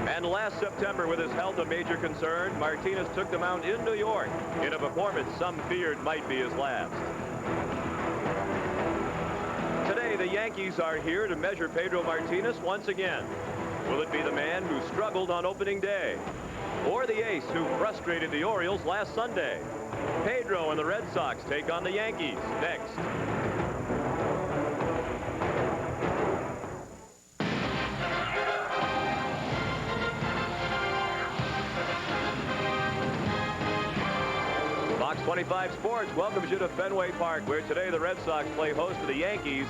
And last September, with his health a major concern, Martinez took the mound in New York in a performance some feared might be his last. Today, the Yankees are here to measure Pedro Martinez once again. Will it be the man who struggled on opening day, or the ace who frustrated the Orioles last Sunday? Pedro and the Red Sox take on the Yankees next. Fox 25 Sports welcomes you to Fenway Park, where today the Red Sox play host to the Yankees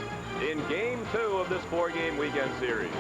in Game 2 of this 4-game weekend series.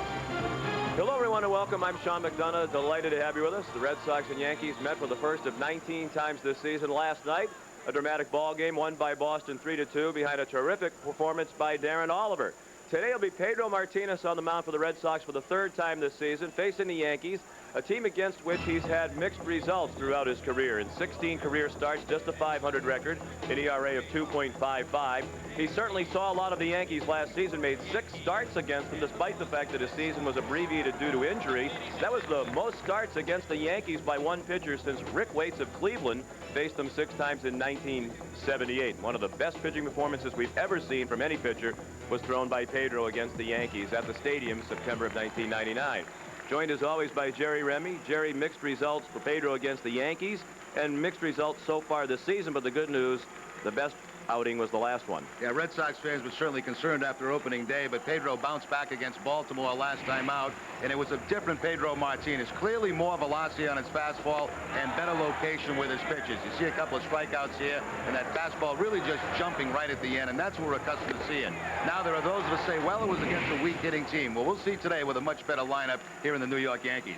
Hello, everyone, and welcome. I'm Sean McDonough. Delighted to have you with us. The Red Sox and Yankees met for the first of 19 times this season last night. A dramatic ball game won by Boston 3-2 behind a terrific performance by Darren Oliver. Today will be Pedro Martinez on the mound for the Red Sox for the 3rd time this season, facing the Yankees, a team against which he's had mixed results throughout his career. In 16 career starts, just a .500 record, an ERA of 2.55. He certainly saw a lot of the Yankees last season, made 6 starts against them, despite the fact that his season was abbreviated due to injury. That was the most starts against the Yankees by one pitcher since Rick Waits of Cleveland faced them 6 times in 1978. One of the best pitching performances we've ever seen from any pitcher was thrown by Pedro against the Yankees at the stadium September of 1999. Joined as always by Jerry Remy. Jerry, mixed results for Pedro against the Yankees and mixed results so far this season, but the good news, the best outing was the last one. Yeah, Red Sox fans were certainly concerned after opening day, but Pedro bounced back against Baltimore last time out, and it was a different Pedro Martinez. Clearly more velocity on his fastball and better location with his pitches. You see a couple of strikeouts here, and that fastball really just jumping right at the end, and that's what we're accustomed to seeing. Now there are those that say, well, it was against a weak hitting team. Well, we'll see today with a much better lineup here in the New York Yankees.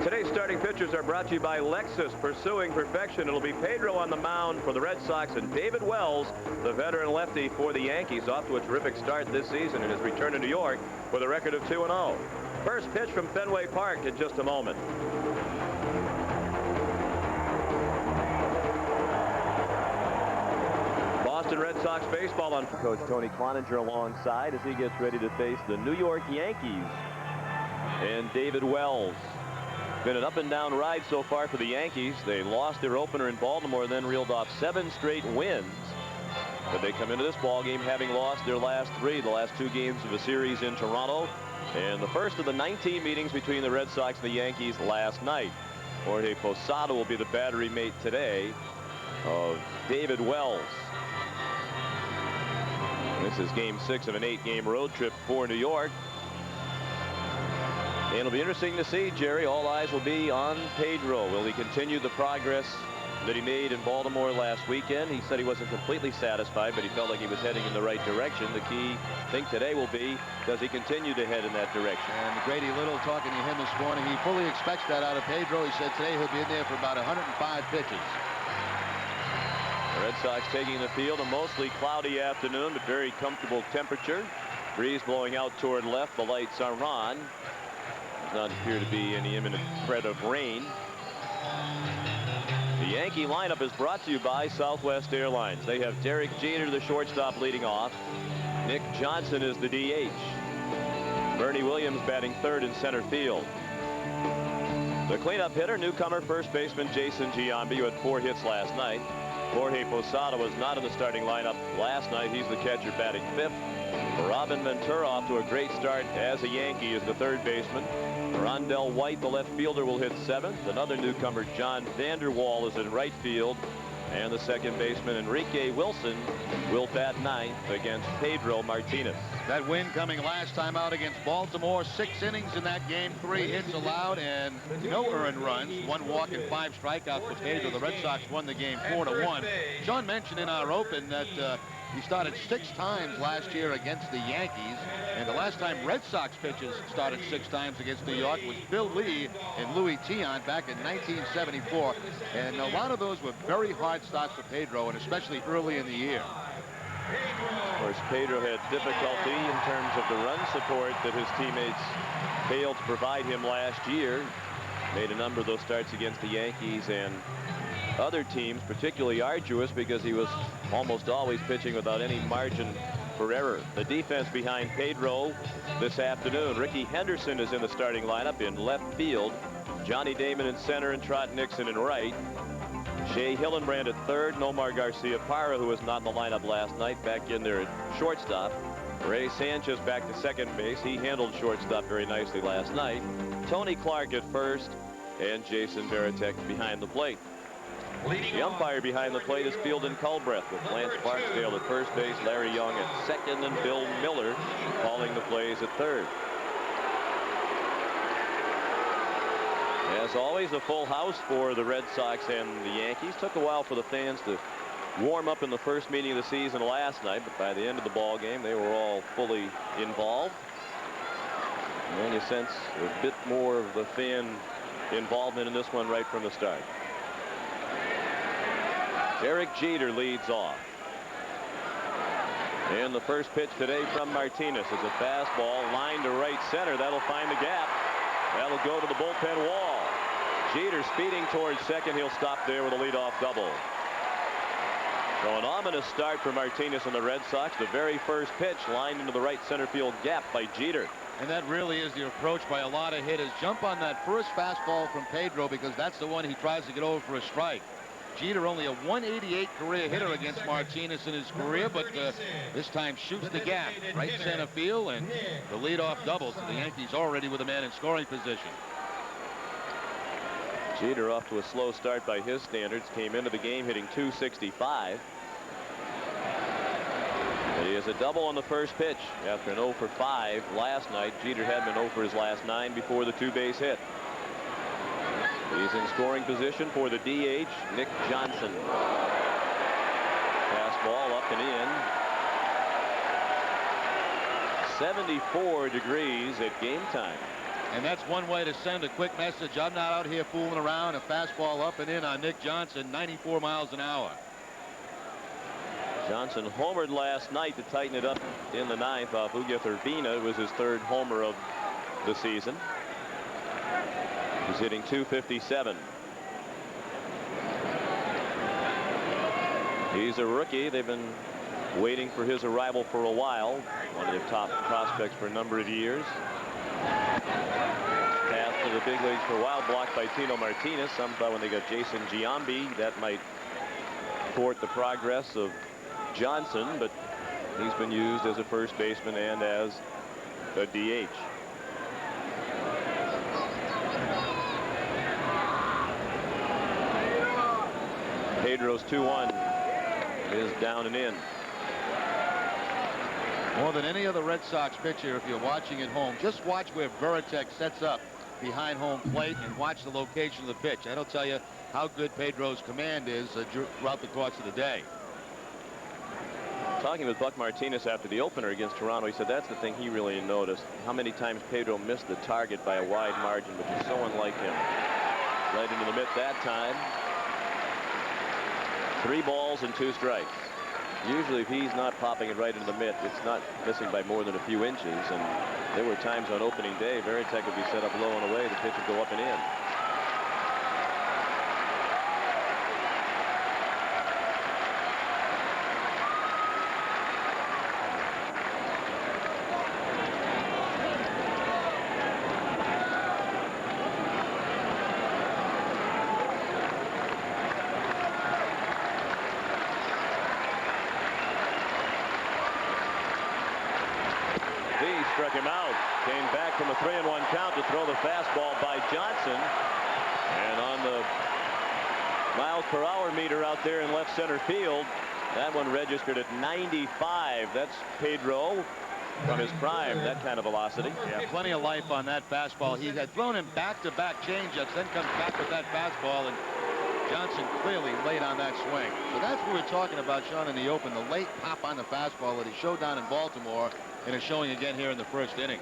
Today's starting pitchers are brought to you by Lexus, pursuing perfection. It'll be Pedro on the mound for the Red Sox, and David Wells, the veteran lefty for the Yankees, off to a terrific start this season in his return to New York with a record of 2-0. First pitch from Fenway Park in just a moment. Boston Red Sox baseball on Coach Tony Cloninger alongside as he gets ready to face the New York Yankees. And David Wells. Been an up-and-down ride so far for the Yankees. They lost their opener in Baltimore, then reeled off 7 straight wins. But they come into this ball game having lost their last 3, the last 2 games of a series in Toronto, and the first of the 19 meetings between the Red Sox and the Yankees last night. Jorge Posada will be the battery mate today of David Wells. This is Game 6 of an 8-game road trip for New York. And it'll be interesting to see, Jerry. All eyes will be on Pedro. Will he continue the progress that he made in Baltimore last weekend? He said he wasn't completely satisfied, but he felt like he was heading in the right direction. The key thing today will be, does he continue to head in that direction? And Grady Little talking to him this morning, he fully expects that out of Pedro. He said today he'll be in there for about 105 pitches. The Red Sox taking the field, a mostly cloudy afternoon, but very comfortable temperature. Breeze blowing out toward left. The lights are on. Does not appear to be any imminent threat of rain. The Yankee lineup is brought to you by Southwest Airlines. They have Derek Jeter, the shortstop, leading off. Nick Johnson is the DH. Bernie Williams batting third in center field. The cleanup hitter, newcomer first baseman Jason Giambi, who had 4 hits last night. Jorge Posada was not in the starting lineup last night. He's the catcher batting 5th. Robin Ventura off to a great start as a Yankee is the third baseman. Rondell White, the left fielder, will hit 7th. Another newcomer, John Vanderwall, is in right field. And the second baseman, Enrique Wilson, will bat 9th against Pedro Martinez. That win coming last time out against Baltimore. 6 innings in that game, 3 hits allowed, and no earned runs. 1 walk and 5 strikeouts for Pedro. The Red Sox won the game 4-1. Sean mentioned in our open that he started 6 times last year against the Yankees, and the last time Red Sox pitchers started 6 times against New York was Bill Lee and Louis Tiant back in 1974, and a lot of those were very hard starts for Pedro, and especially early in the year. Of course, Pedro had difficulty in terms of the run support that his teammates failed to provide him last year. Made a number of those starts against the Yankees and other teams particularly arduous because he was almost always pitching without any margin for error. The defense behind Pedro this afternoon. Ricky Henderson is in the starting lineup in left field. Johnny Damon in center and Trot Nixon in right. Shea Hillenbrand at third. And Omar Garcia Parra, who was not in the lineup last night, back in there at shortstop. Ray Sanchez back to second base. He handled shortstop very nicely last night. Tony Clark at first, and Jason Varitek behind the plate. The umpire behind the plate is Fielden Culbreth, with Lance Barksdale at first base, Larry Young at second, and Bill Miller calling the plays at third. As always, a full house for the Red Sox and the Yankees. Took a while for the fans to warm up in the first meeting of the season last night, but by the end of the ball game, they were all fully involved. And you sense a bit more of the fan involvement in this one right from the start. Derek Jeter leads off. And the first pitch today from Martinez is a fastball lined to right center. That'll find the gap. That'll go to the bullpen wall. Jeter speeding towards second. He'll stop there with a leadoff double. So an ominous start for Martinez and the Red Sox. The very first pitch lined into the right center field gap by Jeter. And that really is the approach by a lot of hitters. Jump on that first fastball from Pedro, because that's the one he tries to get over for a strike. Jeter only a 188 career hitter against Martinez in his career, but this time shoots the gap right center field, and the leadoff doubles. The Yankees already with a man in scoring position. Jeter off to a slow start by his standards. Came into the game hitting .265. He has a double on the first pitch after an 0 for 5 last night. Jeter had been 0 for his last 9 before the two-base hit. He's in scoring position for the DH, Nick Johnson. Fastball up and in. 74 degrees at game time. And that's one way to send a quick message. I'm not out here fooling around. A fastball up and in on Nick Johnson, 94 miles an hour. Johnson homered last night to tighten it up in the 9th off Ugueth Urbina. It was his 3rd homer of the season. He's hitting .257. He's a rookie. They've been waiting for his arrival for a while. One of their top prospects for a number of years. Path to the big leagues for a while, blocked by Tino Martinez. Some thought when they got Jason Giambi that might thwart the progress of Johnson, but he's been used as a first baseman and as a DH. Pedro's 2-1 is down and in. More than any other Red Sox pitcher, if you're watching at home, just watch where Varitek sets up behind home plate and watch the location of the pitch. That'll tell you how good Pedro's command is throughout the course of the day. Talking with Buck Martinez after the opener against Toronto, he said that's the thing he really noticed. How many times Pedro missed the target by a wide margin, which is so unlike him. Right into the mitt that time. 3 balls and 2 strikes. Usually if he's not popping it right into the mitt, it's not missing by more than a few inches. And there were times on opening day, Varitek would be set up low and away. The pitch would go up and in. Struck him out. Came back from a 3-1 count to throw the fastball by Johnson. And on the miles per hour meter out there in left center field, that one registered at 95. That's Pedro from his prime, that kind of velocity. Yeah, plenty of life on that fastball. He had thrown him back-to-back changeups, then comes back with that fastball, and Johnson clearly late on that swing. So that's what we're talking about, Sean, in the open, the late pop on the fastball that he showed down in Baltimore, and is showing again here in the first inning.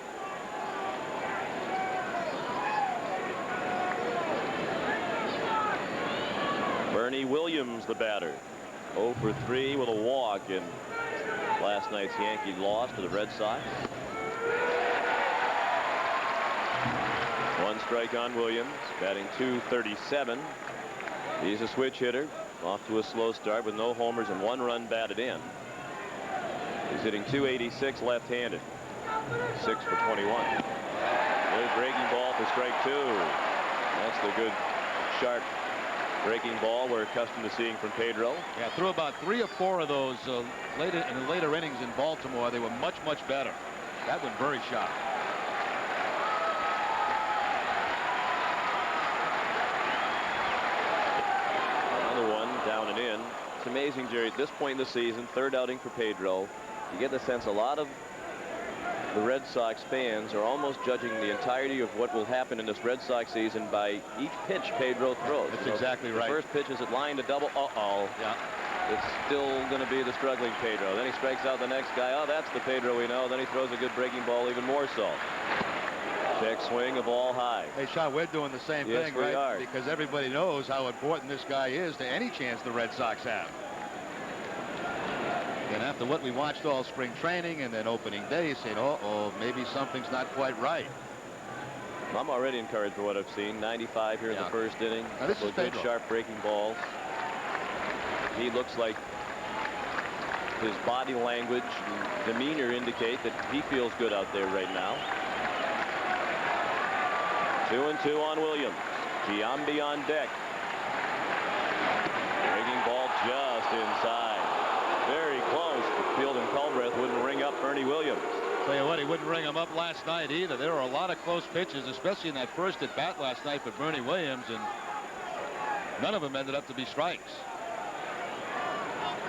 Bernie Williams, the batter, 0 for 3 with a walk in last night's Yankee loss to the Red Sox. 1 strike on Williams, batting .237. He's a switch hitter, off to a slow start with no homers and 1 run batted in. He's hitting .286 left-handed. 6 for 21. Good breaking ball for strike 2. That's the good, sharp breaking ball we're accustomed to seeing from Pedro. Yeah, threw about 3 or 4 of those later in the later innings in Baltimore. They were much better. That one very sharp. Another one down and in. It's amazing, Jerry, at this point in the season, 3rd outing for Pedro, you get the sense a lot of the Red Sox fans are almost judging the entirety of what will happen in this Red Sox season by each pitch Pedro throws. That's exactly right. The first pitch is at line to double. Yeah. It's still going to be the struggling Pedro. Then he strikes out the next guy. Oh, that's the Pedro we know. Then he throws a good breaking ball, even more so. Check swing, a ball high. Hey, Shaw, we're doing the same thing, right? Are. Because everybody knows how important this guy is to any chance the Red Sox have. And after what we watched all spring training and then opening day, you say, uh-oh, maybe something's not quite right. I'm already encouraged for what I've seen. 95 here in the first inning. Now, this is good, sharp breaking balls. He looks like his body language and demeanor indicate that he feels good out there right now. 2-2 on Williams. Giambi on deck. Breaking ball just inside. Very close. Field and Culbreth wouldn't ring up Bernie Williams. Tell you what, he wouldn't ring him up last night either. There were a lot of close pitches, especially in that first at bat last night for Bernie Williams, and none of them ended up to be strikes.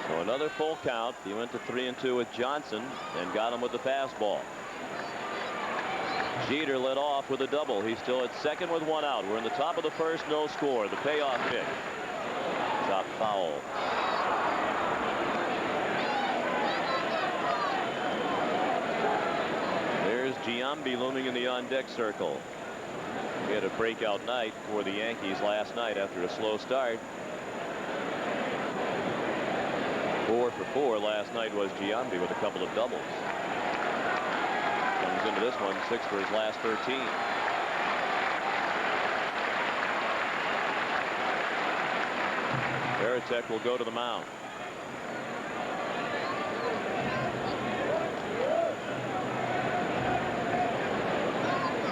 So another full count. He went to 3-2 with Johnson and got him with the fastball. Jeter led off with a double. He's still at second with 1 out. We're in the top of the first, no score. The payoff pitch. Chop foul. There's Giambi looming in the on-deck circle. We had a breakout night for the Yankees last night after a slow start. 4 for 4 last night was Giambi with a couple of doubles. Comes into this one 6 for his last 13. Veritek will go to the mound.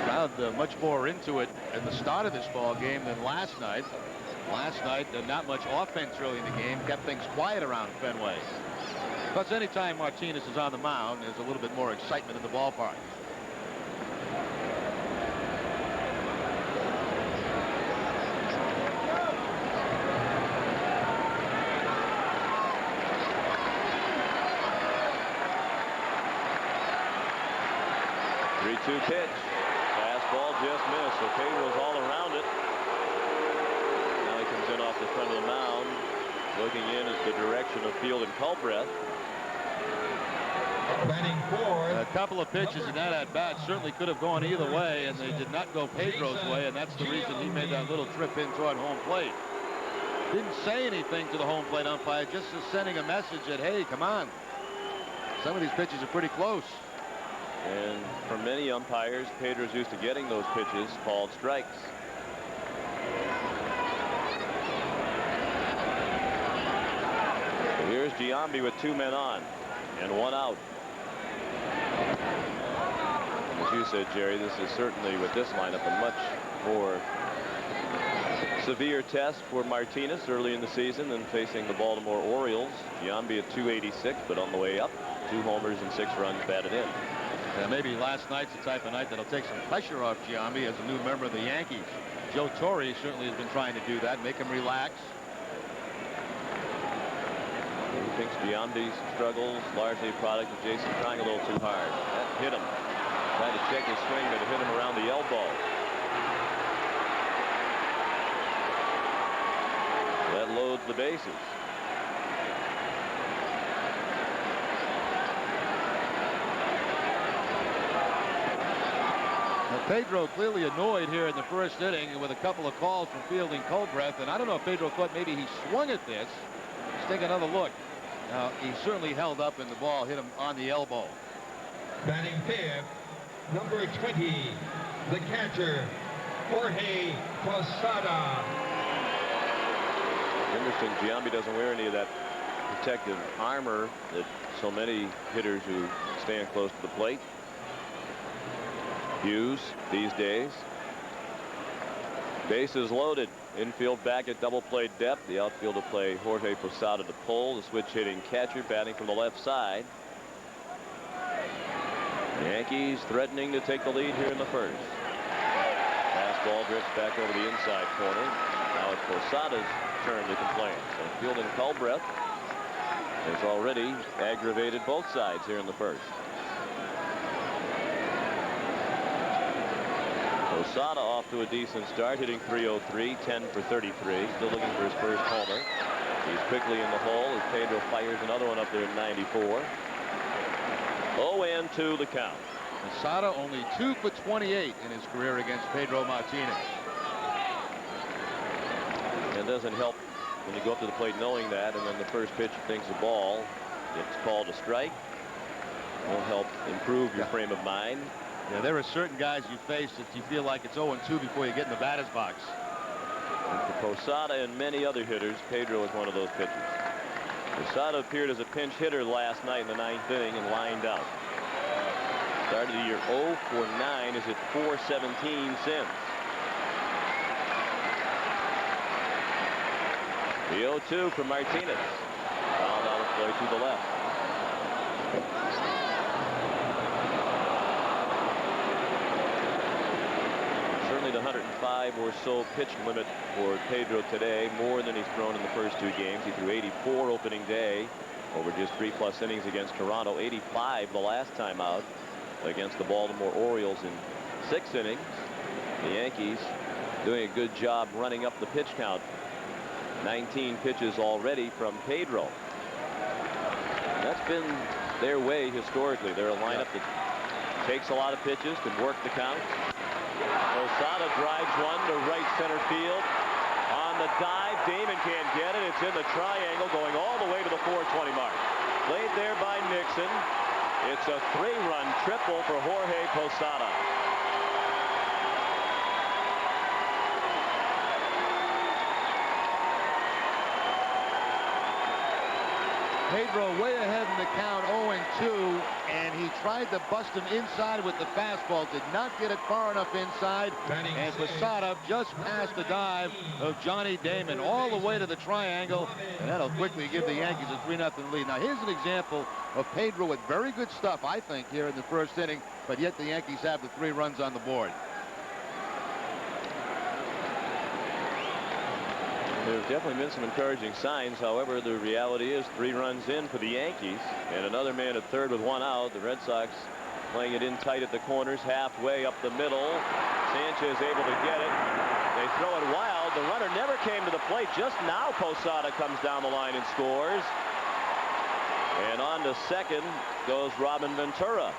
Crowd much more into it at the start of this ball game than last night. Last night, not much offense really in the game, kept things quiet around Fenway. Because anytime Martinez is on the mound, there's a little bit more excitement in the ballpark. Two pitch. Fastball just missed. So Pedro's all around it. Now he comes in off the front of the mound. Looking in at the direction of Field and Culbreth. Batting fourth. A couple of pitches in that at bat certainly could have gone either way, and they did not go Pedro's way, and that's the reason he made that little trip in toward home plate. Didn't say anything to the home plate umpire, just sending a message that, hey, come on. Some of these pitches are pretty close. And for many umpires, Pedro's used to getting those pitches called strikes. So here's Giambi with 2 men on and 1 out. As you said, Jerry, this is certainly with this lineup a much more severe test for Martinez early in the season than facing the Baltimore Orioles. Giambi at 286, but on the way up. 2 homers and 6 runs batted in. Maybe last night's the type of night that'll take some pressure off Giambi as a new member of the Yankees. Joe Torre certainly has been trying to do that, make him relax. He thinks Giambi's struggles largely a product of Jason trying a little too hard. That hit him. Tried to check his swing, but it hit him around the elbow. That loads the bases. Pedro clearly annoyed here in the first inning with a couple of calls from Field and Culbreth, and I don't know if Pedro thought maybe he swung at this. Let's take another look. Now, he certainly held up and the ball hit him on the elbow. Batting fifth, number 20, the catcher, Jorge Posada. Interesting, Giambi doesn't wear any of that protective armor that so many hitters who stand close to the plate use these days. Bases loaded. Infield back at double play depth. The outfield to play Jorge Posada to pull. The switch hitting catcher batting from the left side. Yankees threatening to take the lead here in the first. Fastball drifts back over the inside corner. Now it's Posada's turn to complain. So fielding Culbreth has already aggravated both sides here in the first. Posada off to a decent start, hitting .303, 10 for 33, still looking for his first homer. He's quickly in the hole as Pedro fires another one up there at 94. 0-2 the count. Posada only 2 for 28 in his career against Pedro Martinez. It doesn't help when you go up to the plate knowing that, and then the first pitch thinks a ball. It's called a strike. Won't help improve your frame of mind. Yeah, there are certain guys you face that you feel like it's 0-2 before you get in the batter's box. And for Posada and many other hitters, Pedro is one of those pitchers. Posada appeared as a pinch hitter last night in the 9th inning and lined out. Started the year 0 for 9, is at .417 since. The 0-2 for Martinez. Fouled out of play to the left. Certainly the 105 or so pitch limit for Pedro today, more than he's thrown in the first 2 games. He threw 84 opening day over just 3+ innings against Toronto. 85 the last time out against the Baltimore Orioles in 6 innings. The Yankees doing a good job running up the pitch count. 19 pitches already from Pedro. That's been their way historically. They're a lineup that takes a lot of pitches, can work the count. Posada drives one to right center field. On the dive, Damon can't get it. It's in the triangle going all the way to the 420 mark. Played there by Nixon. It's a 3-run triple for Jorge Posada. Pedro way ahead in the count, 0-2, and he tried to bust him inside with the fastball. Did not get it far enough inside, and Posada just passed the dive of Johnny Damon all the way to the triangle, and that'll quickly give the Yankees a 3-0 lead. Now here's an example of Pedro with very good stuff, I think, here in the first inning, but yet the Yankees have the 3 runs on the board. There's definitely been some encouraging signs. However, the reality is 3 runs in for the Yankees and another man at third with 1 out. The Red Sox playing it in tight at the corners, halfway up the middle. Sanchez able to get it. They throw it wild. The runner never came to the plate. Just now Posada comes down the line and scores. And on to second goes Robin Ventura.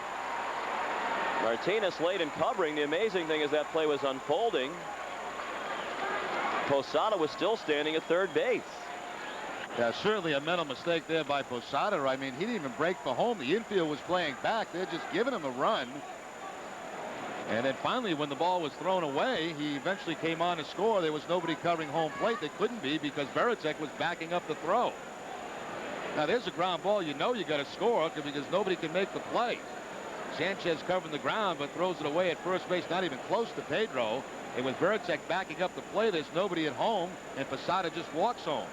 Martinez late in covering. The amazing thing is that play was unfolding. Posada was still standing at third base. Yeah, certainly a mental mistake there by Posada. I mean, he didn't even break for home. The infield was playing back. They're just giving him a run. And then finally, when the ball was thrown away, he eventually came on to score. There was nobody covering home plate. That couldn't be because Veritek was backing up the throw. Now, there's a ground ball. You know you got to score because nobody can make the play. Sanchez covering the ground, but throws it away at first base, not even close to Pedro. And with Veritek backing up the play, there's nobody at home, and Posada just walks home.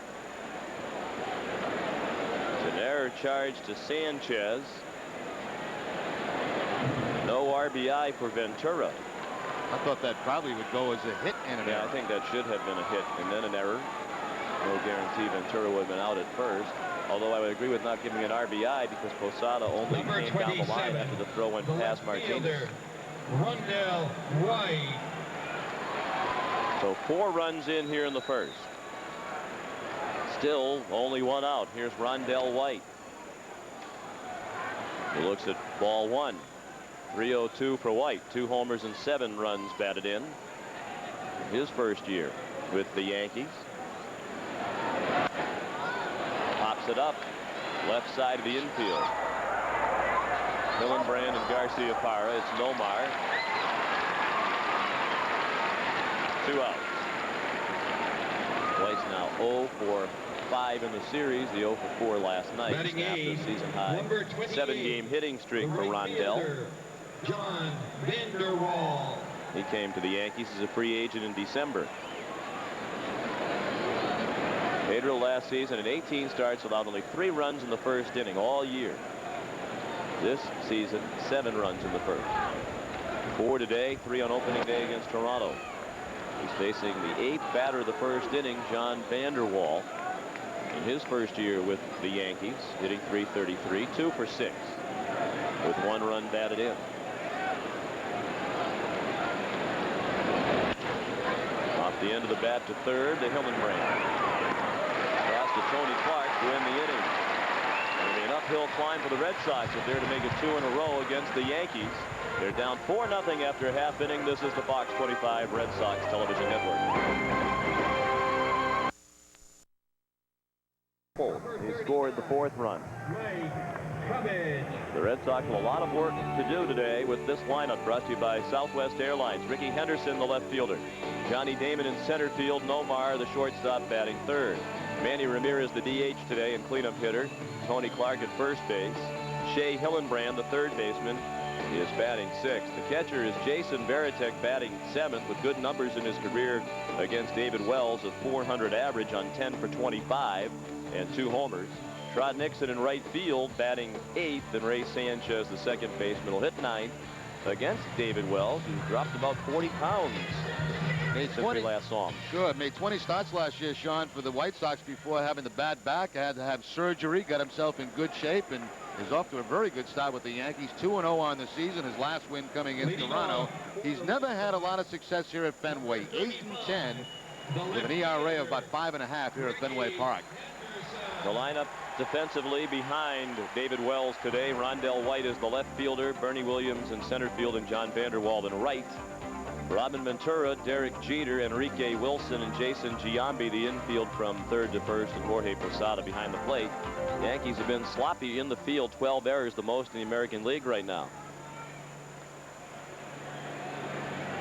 It's an error charge to Sanchez. No RBI for Ventura. I thought that probably would go as a hit and an error. I think that should have been a hit and then an error. No guarantee Ventura would have been out at first. Although I would agree with not giving an RBI because Posada only came down the line after the throw went past Martinez. Rondell White. So 4 runs in here in the first. Still only 1 out. Here's Rondell White. He looks at ball 1. 3-0-2 for White. 2 homers and 7 runs batted in his first year with the Yankees. Pops it up left side of the infield. Hillenbrand and Garcia Parra. It's Nomar. 2 outs. White's now 0 for 5 in the series. The 0 for 4 last night. Batting Snapped a eighth, season-high number 28, 7-game hitting streak for right Rondell. fielder, John Vanderwall. He came to the Yankees as a free agent in December. Pedro last season in 18 starts allowed only 3 runs in the first inning all year. This season, 7 runs in the first. 4 today, 3 on opening day against Toronto. He's facing the 8th batter of the first inning, John Vanderwall. In his first year with the Yankees, hitting .333, 2 for 6, with 1 run batted in. Off the end of the bat to third, to Hillenbrand. Across to Tony Clark to end the inning. It'll be an uphill climb for the Red Sox if they're to make it 2 in a row against the Yankees. They're down 4-0 after a half inning. This is the Fox 25 Red Sox television network. He scored the 4th run. The Red Sox have a lot of work to do today with this lineup brought to you by Southwest Airlines. Ricky Henderson, the left fielder. Johnny Damon in center field. Nomar, the shortstop, batting third. Manny Ramirez, the DH today and cleanup hitter. Tony Clark at first base. Shea Hillenbrand, the third baseman, is batting 6th. The catcher is Jason Varitek, batting 7th with good numbers in his career against David Wells, of .400 average on 10 for 25 and 2 homers. Trot Nixon in right field, batting 8th, and Ray Sanchez, the second baseman, will hit 9th against David Wells, who dropped about 40 pounds since we last saw him. Sure, made 20 starts last year, Sean, for the White Sox before having the bad back. Had to have surgery, got himself in good shape, and is off to a very good start with the Yankees. 2-0 on the season, his last win coming in Toronto. He's never had a lot of success here at Fenway. 8-10 with an ERA of about 5.5 here at Fenway Park. The lineup defensively behind David Wells today. Rondell White is the left fielder, Bernie Williams in center field, and John Vanderwall in right. Robin Ventura, Derek Jeter, Enrique Wilson, and Jason Giambi, the infield from third to first, and Jorge Posada behind the plate. The Yankees have been sloppy in the field, 12 errors, the most in the American League right now.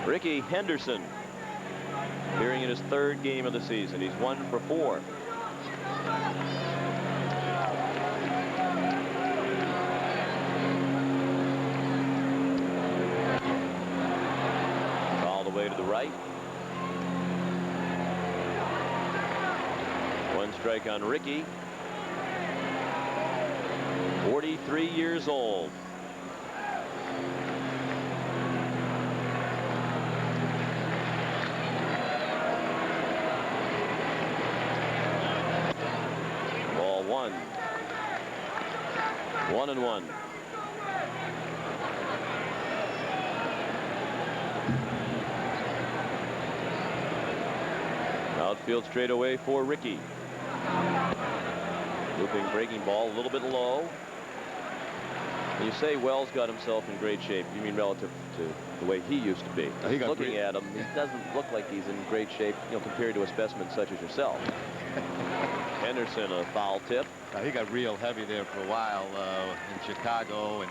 Ricky Henderson, appearing in his 3rd game of the season. He's 1 for 4. Way to the right. 1 strike on Ricky. 43 years old. Ball 1. 1-1. Outfield straight away for Ricky. Looping breaking ball a little bit low. When you say Wells got himself in great shape, you mean relative to the way he used to be? Looking at him, he doesn't look like he's in great shape, you know, compared to a specimen such as yourself. Henderson, a foul tip. He got real heavy there for a while in Chicago, and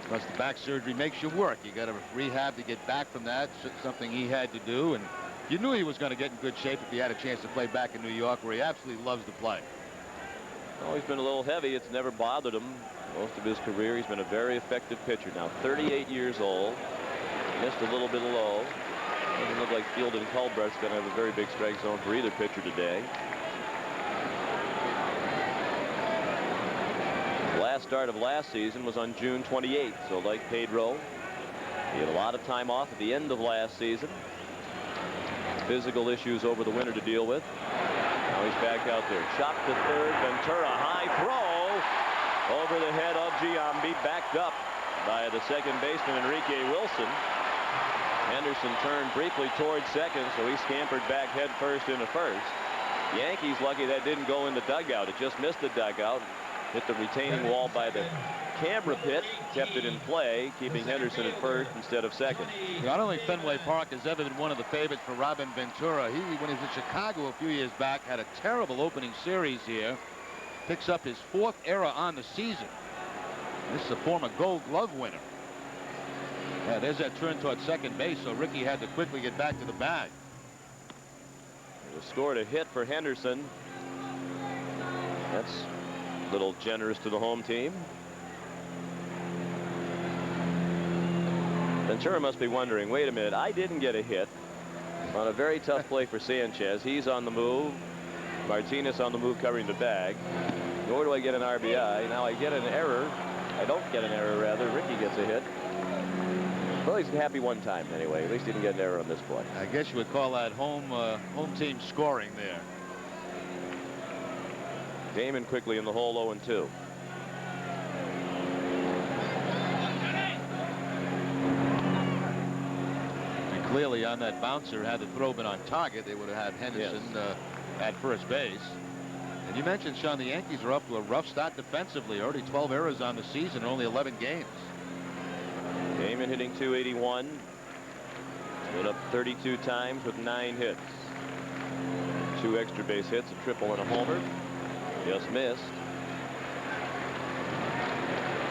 plus the back surgery makes you work. You got to rehab to get back from that, something he had to do, and you knew he was going to get in good shape if he had a chance to play back in New York, where he absolutely loves to play. Oh, he's been a little heavy. It's never bothered him most of his career. He's been a very effective pitcher. Now 38 years old. Missed a little bit low. Doesn't look like Fielding Culbert's going to have a very big strike zone for either pitcher today. The last start of last season was on June 28th. So like Pedro, he had a lot of time off at the end of last season. Physical issues over the winter to deal with. Now he's back out there. Chop to third. Ventura, high throw over the head of Giambi, backed up by the second baseman Enrique Wilson. Henderson turned briefly towards second, so he scampered back head first into first. Yankees lucky that didn't go in the dugout. It just missed the dugout. Hit the retaining wall by the camera pit, kept it in play, keeping Henderson at first instead of second. I don't think Fenway Park has ever been one of the favorites for Robin Ventura. When he was in Chicago a few years back, had a terrible opening series here. Picks up his 4th error on the season. This is a former Gold Glove winner. Yeah, there's that turn toward second base, so Ricky had to quickly get back to the bag. Scored a hit for Henderson. That's a little generous to the home team. Ventura must be wondering, wait a minute, I didn't get a hit on a very tough play for Sanchez. He's on the move. Martinez on the move covering the bag. Nor do I get an RBI. Now I get an error. I don't get an error, rather. Ricky gets a hit. Well, he's happy one time anyway. At least he didn't get an error on this play. I guess you would call that home team scoring there. Damon quickly in the hole, 0-2. And clearly on that bouncer, had the throw been on target, they would have had Henderson at first base. And you mentioned, Sean, the Yankees are up to a rough start defensively. Already 12 errors on the season, only 11 games. Damon hitting .281. Went up 32 times with 9 hits. 2 extra base hits, a triple and a homer. Just missed.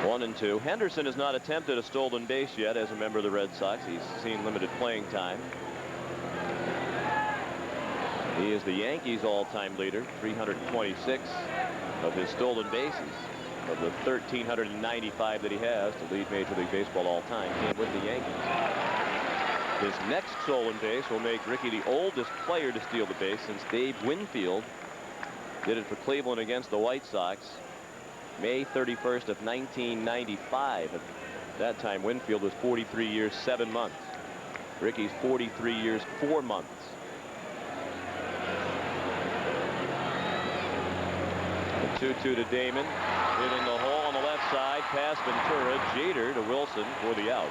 1-2. Henderson has not attempted a stolen base yet as a member of the Red Sox. He's seen limited playing time. He is the Yankees all-time leader, 326 of his stolen bases. Of the 1,395 that he has to lead Major League Baseball all-time, came with the Yankees. His next stolen base will make Ricky the oldest player to steal the base since Dave Winfield did it for Cleveland against the White Sox May 31st of 1995. At that time, Winfield was 43 years 7 months. Ricky's 43 years 4 months. The 2-2 to Damon. Hit in the hole on the left side, past Ventura. Jeter to Wilson for the out.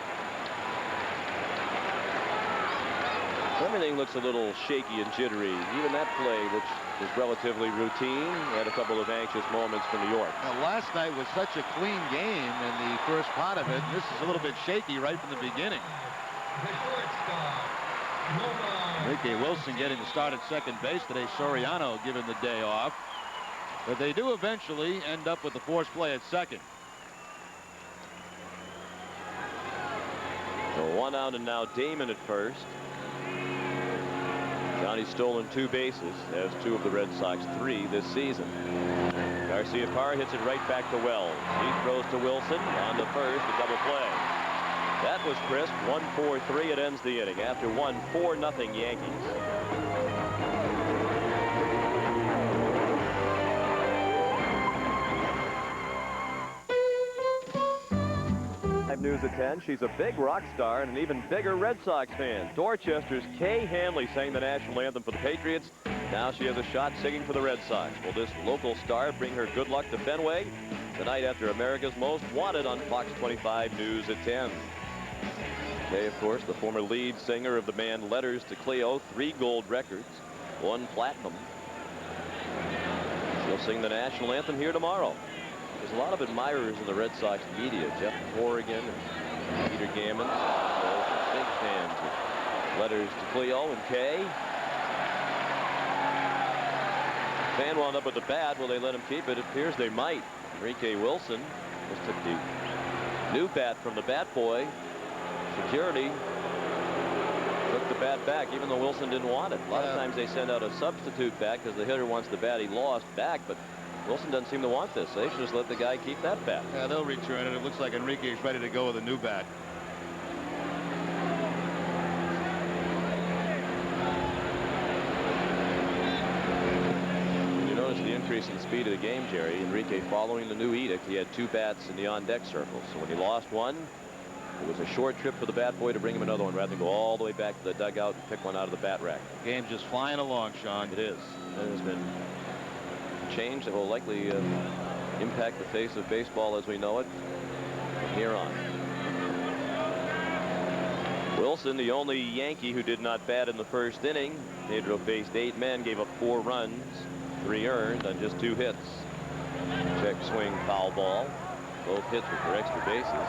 Everything looks a little shaky and jittery. Even that play, which was relatively routine, had a couple of anxious moments for New York. Now, last night was such a clean game in the first part of it. This is a little bit shaky right from the beginning. Ricky Wilson getting the start at second base today. Soriano given the day off. But they do eventually end up with the forced play at second. So 1 out and now Damon at first. Johnny's stolen 2 bases, as 2 of the Red Sox 3 this season. Garcia-Parra hits it right back to Wells. He throws to Wilson on to first, a double play. That was crisp. 1-4-3. It ends the inning. After 4-0 Yankees. News at 10. She's a big rock star and an even bigger Red Sox fan. Dorchester's Kay Hanley sang the national anthem for the Patriots. Now she has a shot singing for the Red Sox. Will this local star bring her good luck to Fenway? Tonight after America's Most Wanted on Fox 25 News at 10. Kay, of course, the former lead singer of the band Letters to Cleo. 3 gold records, 1 platinum. She'll sing the national anthem here tomorrow. There's a lot of admirers in the Red Sox media. Jeff Corrigan and Peter Gammon. Big fans of Letters to Cleo and Kay. Fan wound up with the bat. Will they let him keep it? It appears they might. Enrique Wilson just took the new bat from the bat boy. Security took the bat back, even though Wilson didn't want it. A lot of times they send out a substitute back because the hitter wants the bat he lost back, but Wilson doesn't seem to want this. They should just let the guy keep that bat. Yeah, they'll return it. It looks like Enrique is ready to go with a new bat. You notice the increase in speed of the game, Jerry. Enrique, following the new edict, he had 2 bats in the on-deck circle. So when he lost one, it was a short trip for the bat boy to bring him another one rather than go all the way back to the dugout and pick one out of the bat rack. Game's just flying along, Sean. It is. It has been change that will likely impact the face of baseball as we know it from here on. Wilson, the only Yankee who did not bat in the first inning. Pedro faced 8 men, gave up 4 runs, 3 earned on just 2 hits. Check swing, foul ball. Both hits were for extra bases.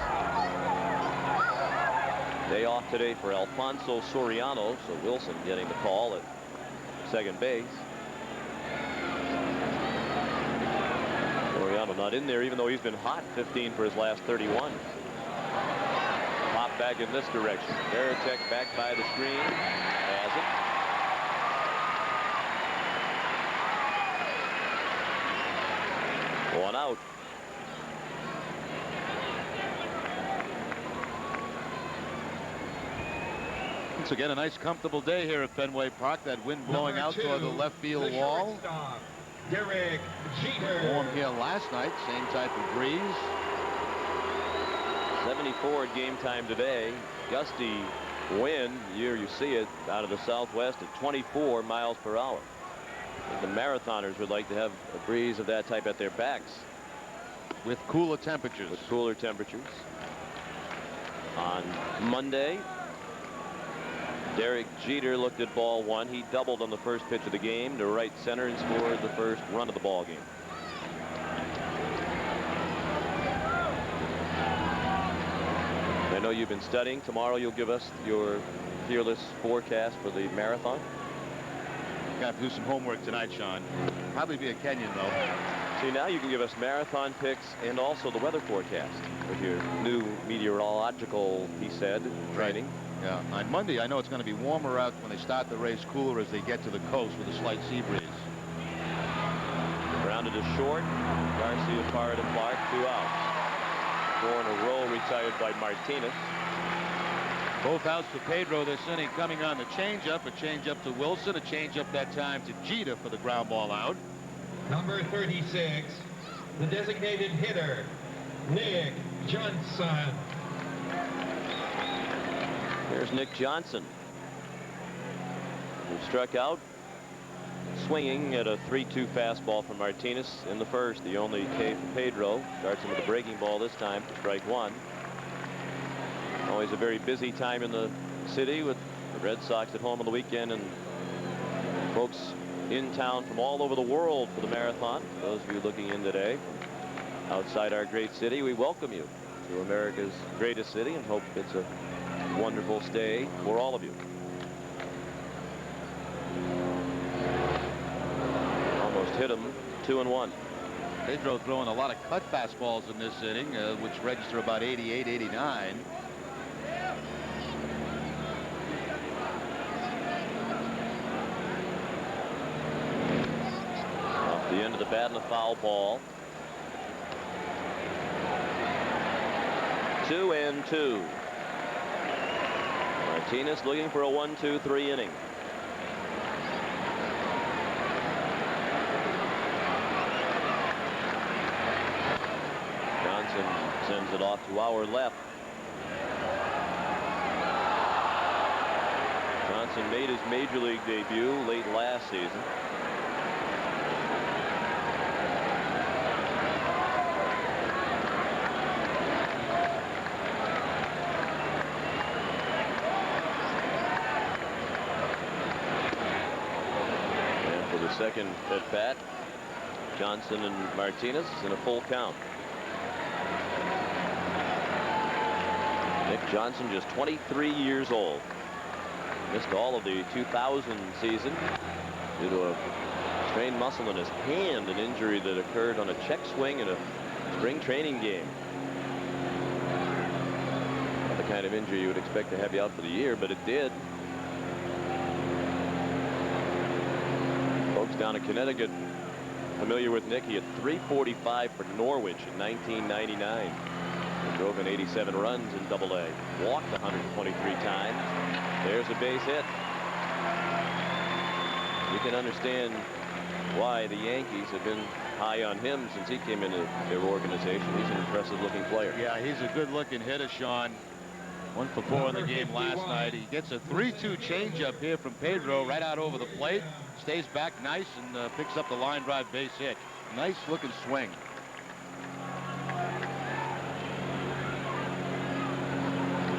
Day off today for Alfonso Soriano, so Wilson getting the call at second base. Soriano not in there, even though he's been hot. 15 for his last 31. Pop back in this direction. Veritek back by the screen. Has it. 1 out. Once again, a nice comfortable day here at Fenway Park. That wind blowing out toward the left field wall. Derek Jeter. Warm here last night, same type of breeze. 74 at game time today. Gusty wind, here you see it, out of the southwest at 24 miles per hour. The marathoners would like to have a breeze of that type at their backs. With cooler temperatures. With cooler temperatures. On Monday, Derek Jeter looked at ball 1. He doubled on the first pitch of the game to right center and scored the first run of the ball game. I know you've been studying. Tomorrow you'll give us your fearless forecast for the marathon. Got to do some homework tonight, Sean. Probably be a Kenyan, though. See, now you can give us marathon picks and also the weather forecast with your new meteorological, he said, training. Yeah, on Monday, I know it's going to be warmer out when they start the race, cooler as they get to the coast with a slight sea breeze. Grounded to short. Garcia, Parra, and Clark, 2 outs. 4 in a row retired by Martinez. Both outs for Pedro this inning, coming on the changeup. A changeup to Wilson, a changeup that time to Jeter for the ground ball out. Number 36, the designated hitter, Nick Johnson. There's Nick Johnson, who struck out swinging at a 3-2 fastball from Martinez in the first. The only K for Pedro. Starts him with a breaking ball this time for strike 1. Always a very busy time in the city with the Red Sox at home on the weekend and folks in town from all over the world for the marathon. Those of you looking in today from outside our great city, we welcome you to America's greatest city and hope it's a wonderful stay for all of you. Almost hit him. 2-1. Pedro throwing a lot of cut fastballs in this inning, which register about 88, 89. Off the end of the bat and a foul ball. 2-2. Martinez looking for a 1-2-3 inning. Johnson sends it off to our left. Johnson made his major league debut late last season. Second at bat, Johnson and Martinez in a full count. Nick Johnson, just 23 years old. Missed all of the 2000 season due to a strained muscle in his hand, an injury that occurred on a check swing in a spring training game. Not the kind of injury you would expect to have you out for the year, but it did. Down in Connecticut, familiar with Nick. He had .345 for Norwich in 1999. He drove in 87 runs in Double-A. Walked 123 times. There's a base hit. You can understand why the Yankees have been high on him since he came into their organization. He's an impressive-looking player. Yeah, he's a good-looking hitter, Sean. 1 for 4 in the game last night. He gets a 3-2 changeup here from Pedro right out over the plate. Stays back nice and picks up the line drive base hit. Nice looking swing.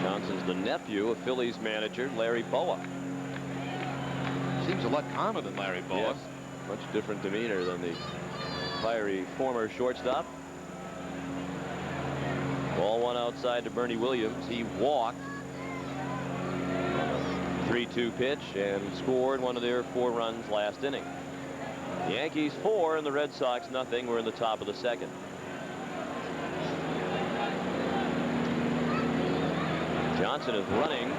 Johnson's the nephew of Phillies manager Larry Bowa. Seems a lot calmer than Larry Bowa. Yes, much different demeanor than the fiery former shortstop. Ball 1 outside to Bernie Williams. He walked. 3-2 pitch and scored one of their 4 runs last inning. The Yankees 4 and the Red Sox nothing. We're in the top of the second. Johnson is running.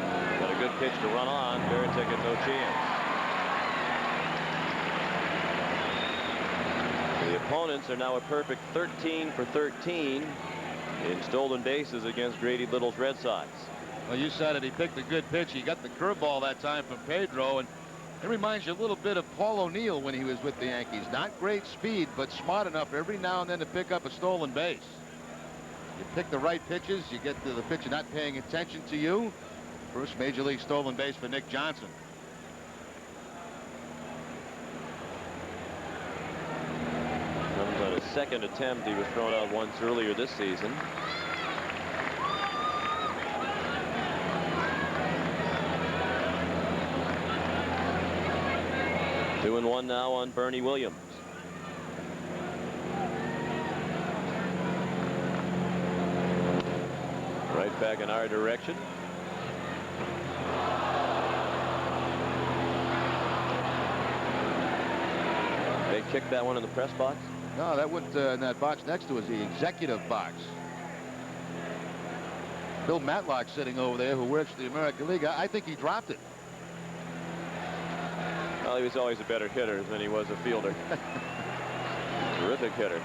Got a good pitch to run on. Varitek had no chance. The opponents are now a perfect 13 for 13 in stolen bases against Grady Little's Red Sox. Well, you said it. He picked a good pitch. He got the curveball that time from Pedro, and it reminds you a little bit of Paul O'Neill when he was with the Yankees. Not great speed, but smart enough every now and then to pick up a stolen base. You pick the right pitches, you get to the pitcher not paying attention to you. First major league stolen base for Nick Johnson. Comes on his second attempt. He was thrown out once earlier this season. Two and one now on Bernie Williams. Right back in our direction. They kicked that one in the press box? No, that went in that box next to us, the executive box. Bill Matlock sitting over there, who works for the American League. I think he dropped it. Well, he was always a better hitter than he was a fielder. Terrific hitter.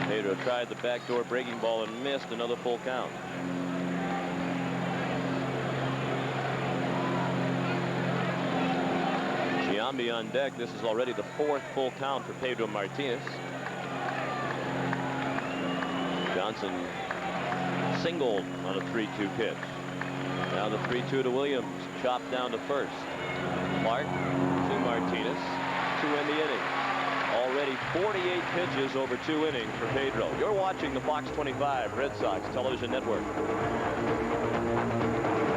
Pedro tried the backdoor breaking ball and missed. Another full count. Giambi on deck. This is already the fourth full count for Pedro Martinez. Johnson singled on a 3-2 pitch. Now the 3-2 to Williams. Chopped down to first. Clark to Martinez to end the inning. Already 48 pitches over 2 innings for Pedro. You're watching the Fox 25 Red Sox Television Network.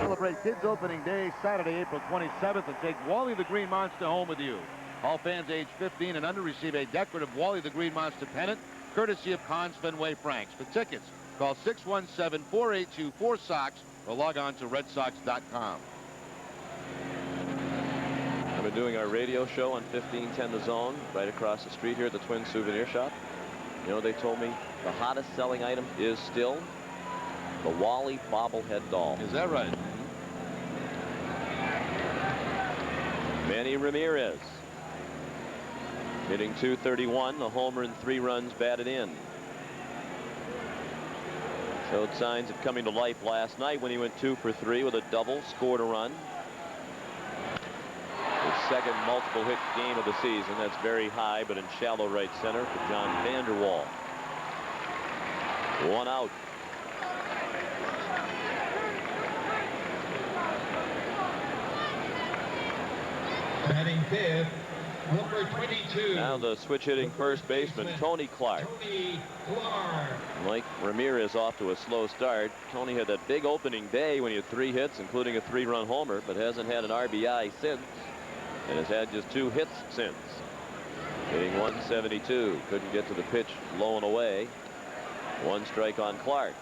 Celebrate Kids Opening Day, Saturday, April 27th, and take Wally the Green Monster home with you. All fans age 15 and under receive a decorative Wally the Green Monster pennant, courtesy of Conn's Fenway Franks. For tickets, call 617-482-4SOX or log on to RedSox.com. We're doing our radio show on 1510 The Zone right across the street here at the Twin Souvenir Shop. You know, they told me the hottest selling item is still the Wally bobblehead doll. Is that right? Manny Ramirez hitting .231, a homer and 3 runs batted in. Showed signs of coming to life last night when he went 2 for 3 with a double, scored a run. His second multiple hit game of the season. That's very high, but in shallow right center for John Vanderwall. 1 out. Batting fifth, number 22. Now the switch hitting first baseman, Tony Clark. Tony Clark. Like Ramirez off to a slow start. Tony had that big opening day when he had 3 hits, including a 3-run homer, but hasn't had an RBI since, and has had just 2 hits since. Hitting .172. Couldn't get to the pitch, low and away. 1 strike on Clark.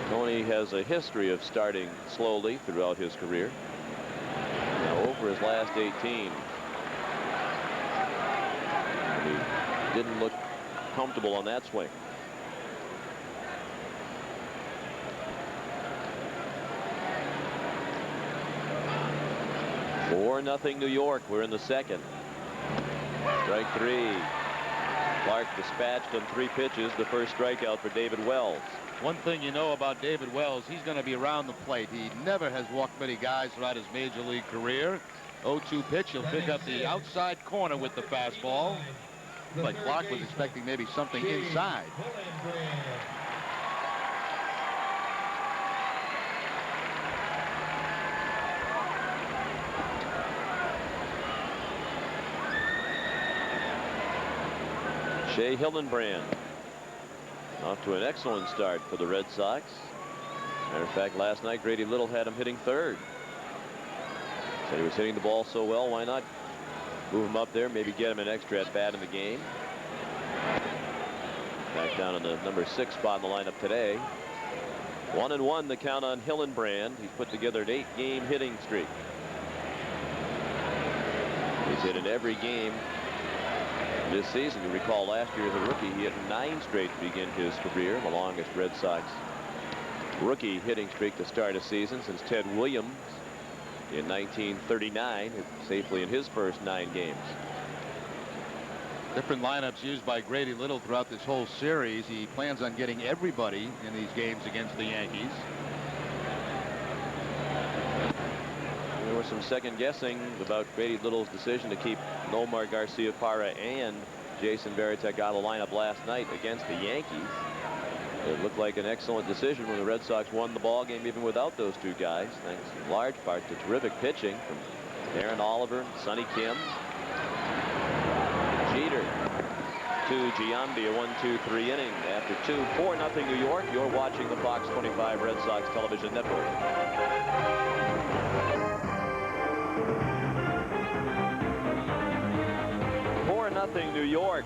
Tony has a history of starting slowly throughout his career. Now over his last 18. He didn't look comfortable on that swing. .4-0 New York. We're in the second. Strike 3. Clark dispatched on 3 pitches. The first strikeout for David Wells. One thing you know about David Wells, he's going to be around the plate. He never has walked many guys throughout his major league career. 0-2 pitch. He'll pick up the outside corner with the fastball. But Clark was expecting maybe something inside. Shea Hillenbrand off to an excellent start for the Red Sox. Matter of fact, last night Grady Little had him hitting third. Said he was hitting the ball so well, why not move him up there, maybe get him an extra at bat in the game. Back down in the number 6 spot in the lineup today. 1-1 the count on Hillenbrand. He's put together an 8-game hitting streak. He's hit in every game this season. You recall last year as a rookie, he hit 9 straight to begin his career, the longest Red Sox rookie hitting streak to start a season since Ted Williams in 1939, safely in his first 9 games. Different lineups used by Grady Little throughout this whole series. He plans on getting everybody in these games against the Yankees. There was some second guessing about Grady Little's decision to keep Nomar Garcia-Parra and Jason Varitek out of the lineup last night against the Yankees. It looked like an excellent decision when the Red Sox won the ball game even without those 2 guys, thanks in large part to terrific pitching from Aaron Oliver and Sonny Kim. Jeter to Giambi, a 1-2-3 inning. After 4-0 New York. You're watching the Fox 25 Red Sox television network. New York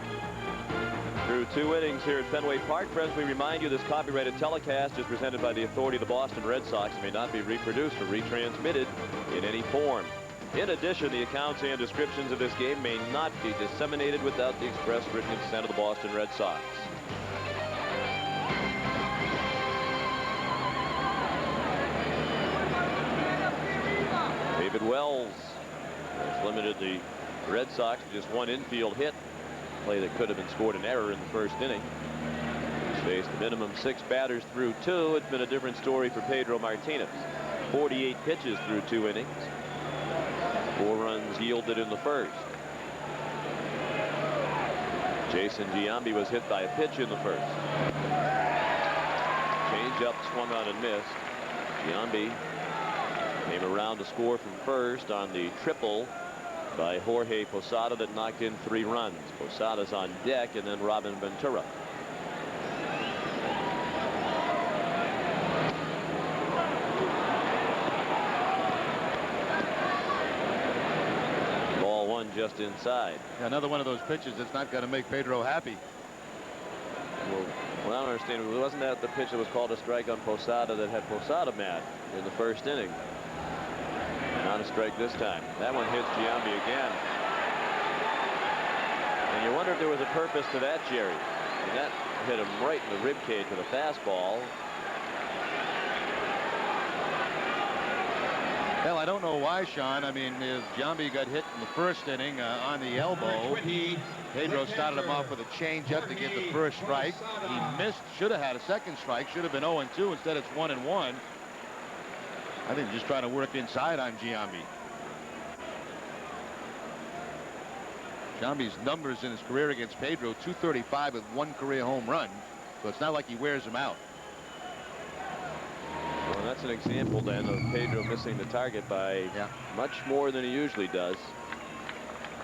through 2 innings here at Fenway Park. Friends, we remind you this copyrighted telecast is presented by the authority of the Boston Red Sox and may not be reproduced or retransmitted in any form. In addition, the accounts and descriptions of this game may not be disseminated without the express written consent of the Boston Red Sox. David Wells has limited the Red Sox to just 1 infield hit. Play that could have been scored an error in the first inning. He's faced a minimum 6 batters through 2. It's been a different story for Pedro Martinez. 48 pitches through 2 innings. 4 runs yielded in the first. Jason Giambi was hit by a pitch in the first. Change up, swung on and missed. Giambi came around to score from first on the triple by Jorge Posada that knocked in 3 runs. Posada's on deck, and then Robin Ventura. Ball 1 just inside. Yeah, another one of those pitches that's not going to make Pedro happy. Well, I don't understand. Wasn't that the pitch that was called a strike on Posada that had Posada mad in the first inning? Not a strike this time. That one hits Giambi again. And you wonder if there was a purpose to that, Jerry. And that hit him right in the rib cage with a fastball. Well, I don't know why, Sean. I mean, if Giambi got hit in the first inning on the elbow, Pedro started him off with a changeup to get the first strike. He missed, should have had a second strike, should have been 0-2. Instead, it's 1-1. I think just trying to work inside on Giambi. Giambi's numbers in his career against Pedro: .235 with 1 career home run. So it's not like he wears him out. Well, that's an example then of Pedro missing the target by much more than he usually does.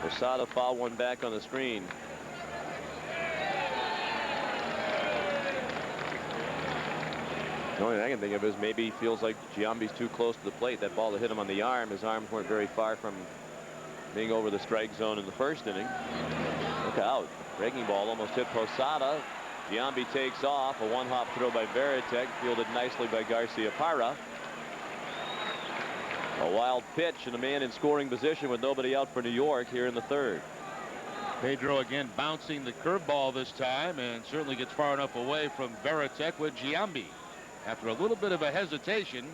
Posada fouled one back on the screen. The only thing I can think of is maybe he feels like Giambi's too close to the plate. That ball that hit him on the arm, his arms weren't very far from being over the strike zone in the first inning. Look out. Breaking ball almost hit Posada. Giambi takes off. A 1-hop throw by Varitek, fielded nicely by Garcia-Parra. A wild pitch and a man in scoring position with nobody out for New York here in the 3rd. Pedro again bouncing the curveball this time, and certainly gets far enough away from Varitek with Giambi. After a little bit of a hesitation,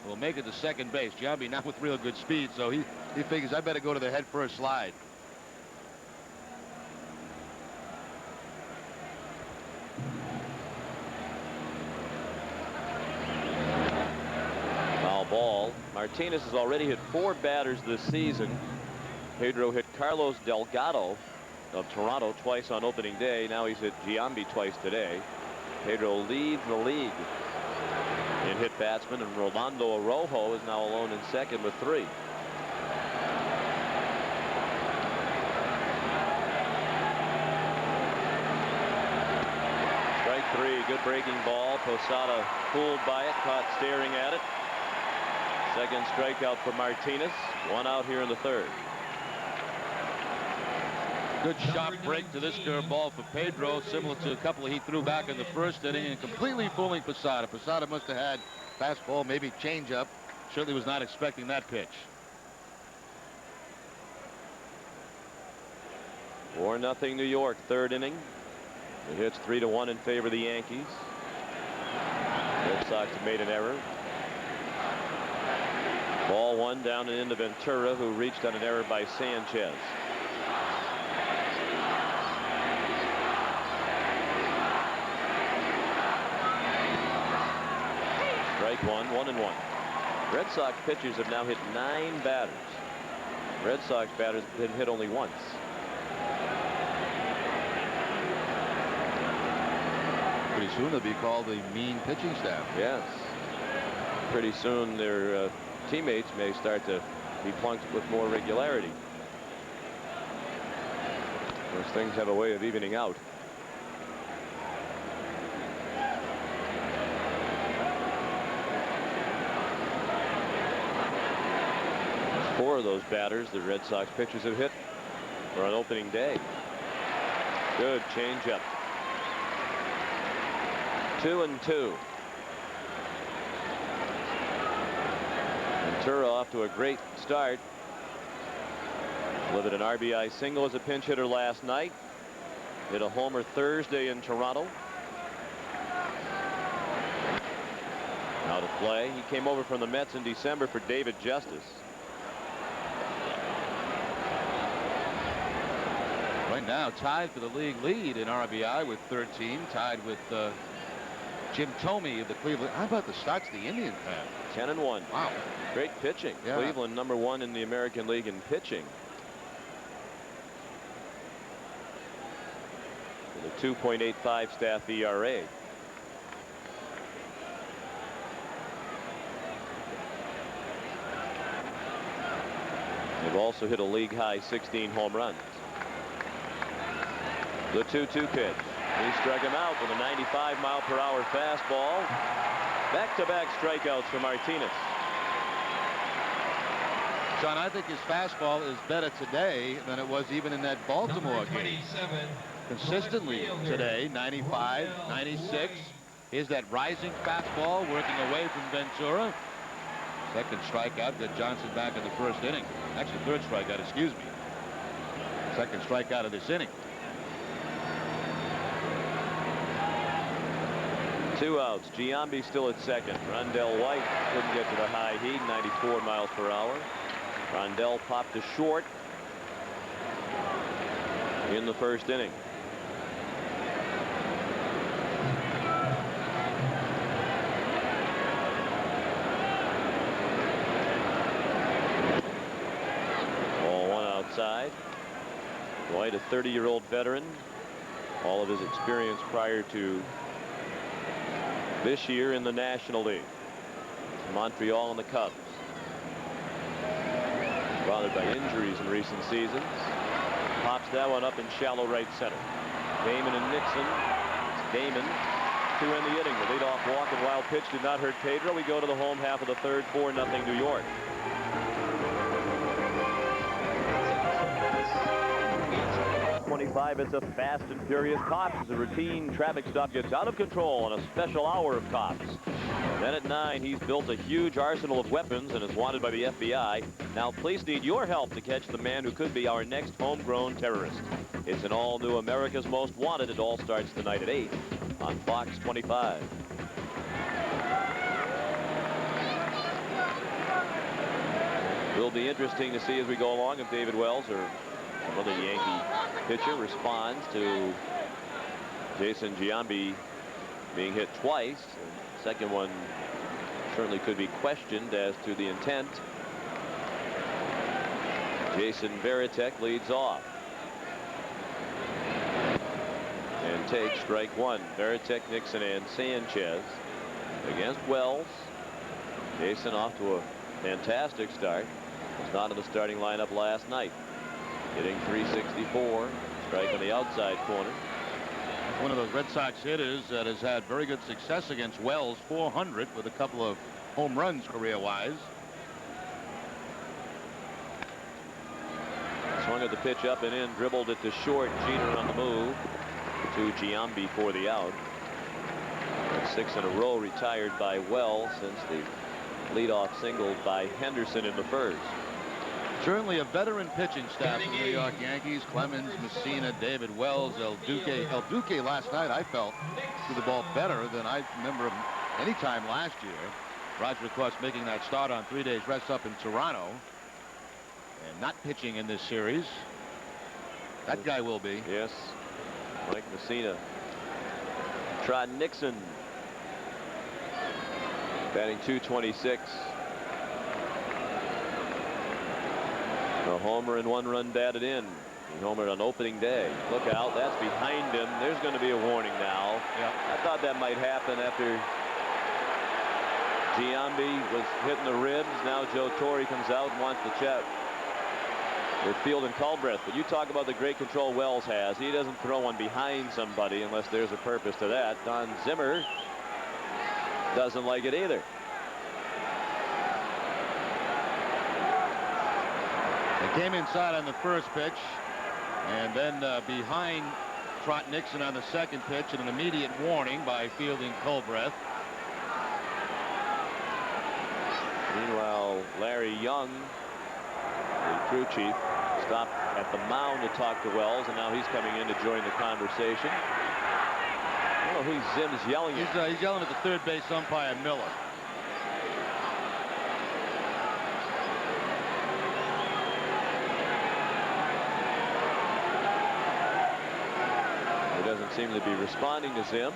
will make it to second base. Giambi not with real good speed, so he figures I better go to the head first slide. Foul ball. Martinez has already hit 4 batters this season. Pedro hit Carlos Delgado of Toronto twice on opening day. Now he's hit Giambi twice today. Pedro leads the league in hit batsmen, and Rolando Araujo is now alone in second with 3. Strike 3. Good breaking ball. Posada fooled by it, caught staring at it. Second strikeout for Martinez. 1 out here in the 3rd. Good sharp break to this curveball for Pedro, similar to a couple he threw back in the first inning, and completely fooling Posada. Posada must have had fastball, maybe changeup. Certainly was not expecting that pitch. 4-0 New York, 3rd inning. It hits 3-1 in favor of the Yankees. Red Sox have made an error. Ball one down and into Ventura, who reached on an error by Sanchez. Strike one, 1-1. Red Sox pitchers have now hit 9 batters. Red Sox batters have been hit only once. Pretty soon they'll be called the mean pitching staff. Yes. Pretty soon their teammates may start to be plunked with more regularity. Those things have a way of evening out. Four of those batters the Red Sox pitchers have hit for on opening day. Good changeup. 2-2. Ventura off to a great start. Delivered an RBI single as a pinch hitter last night. Hit a homer Thursday in Toronto. Now to play. He came over from the Mets in December for David Justice. Right now tied for the league lead in RBI with 13, tied with Jim Thome of the Cleveland. How about the starts the Indians had? 10-1. Wow. Great pitching. Yeah. Cleveland #1 in the American League in pitching. With a 2.85 staff ERA. They've also hit a league high 16 home runs. The 2-2 pitch. He struck him out with a 95-mile-per-hour fastball. Back-to-back strikeouts for Martinez. John, I think his fastball is better today than it was even in that Baltimore game. Consistently today, 95, 96. Here's that rising fastball working away from Ventura. Second strikeout, got Johnson back in the first inning. Actually, third strikeout, excuse me. Second strikeout of this inning. 2 outs. Giambi still at second. Rondell White couldn't get to the high heat, 94 miles per hour. Rondell popped to short in the first inning. Ball one outside. White, a 30-year-old veteran. All of his experience prior to this year in the National League. Montreal and the Cubs. Bothered by injuries in recent seasons. Pops that one up in shallow right center. Damon and Nixon. It's Damon to end the inning. The leadoff walk and wild pitch did not hurt Pedro. We go to the home half of the third, 4-0 New York. It's a fast and furious cops as a routine traffic stop gets out of control on a special hour of cops. Then at 9, he's built a huge arsenal of weapons and is wanted by the FBI. Now police need your help to catch the man who could be our next homegrown terrorist. It's an all-new America's Most Wanted. It all starts tonight at 8 on Fox 25. Will be interesting to see as we go along if David Wells or another Yankee pitcher responds to Jason Giambi being hit twice. The second one certainly could be questioned as to the intent. Jason Varitek leads off and takes strike one. Varitek, Nixon, and Sanchez against Wells. Jason off to a fantastic start. Was not in the starting lineup last night. Hitting .364, strike on the outside corner. One of those Red Sox hitters that has had very good success against Wells, 400 with a couple of home runs career-wise. Swung at the pitch up and in, dribbled it to short. Jeter on the move to Giambi for the out. That's 6 in a row retired by Wells since the leadoff single by Henderson in the first. Certainly a veteran pitching staff for the New York Yankees. Clemens, Messina, David Wells, El Duque. El Duque last night, I felt, threw the ball better than I remember him anytime last year. Roger, of course, making that start on 3 days rest up in Toronto and not pitching in this series. That guy will be. Yes. Mike Messina. Trot Nixon batting .226. A homer and 1 run batted in. He homered on opening day. Look out, that's behind him. There's going to be a warning now. Yeah. I thought that might happen after Giambi was hitting the ribs. Now Joe Torre comes out and wants to check with Field and Culbreth. But you talk about the great control Wells has. He doesn't throw one behind somebody unless there's a purpose to that. Don Zimmer doesn't like it either. They came inside on the first pitch, and then behind Trot Nixon on the second pitch, and an immediate warning by Field and Culbreth. Meanwhile, Larry Young, the crew chief, stopped at the mound to talk to Wells, and now he's coming in to join the conversation. I don't know who Zim's yelling at. He's yelling at the third base umpire, Miller. He doesn't seem to be responding to Zim.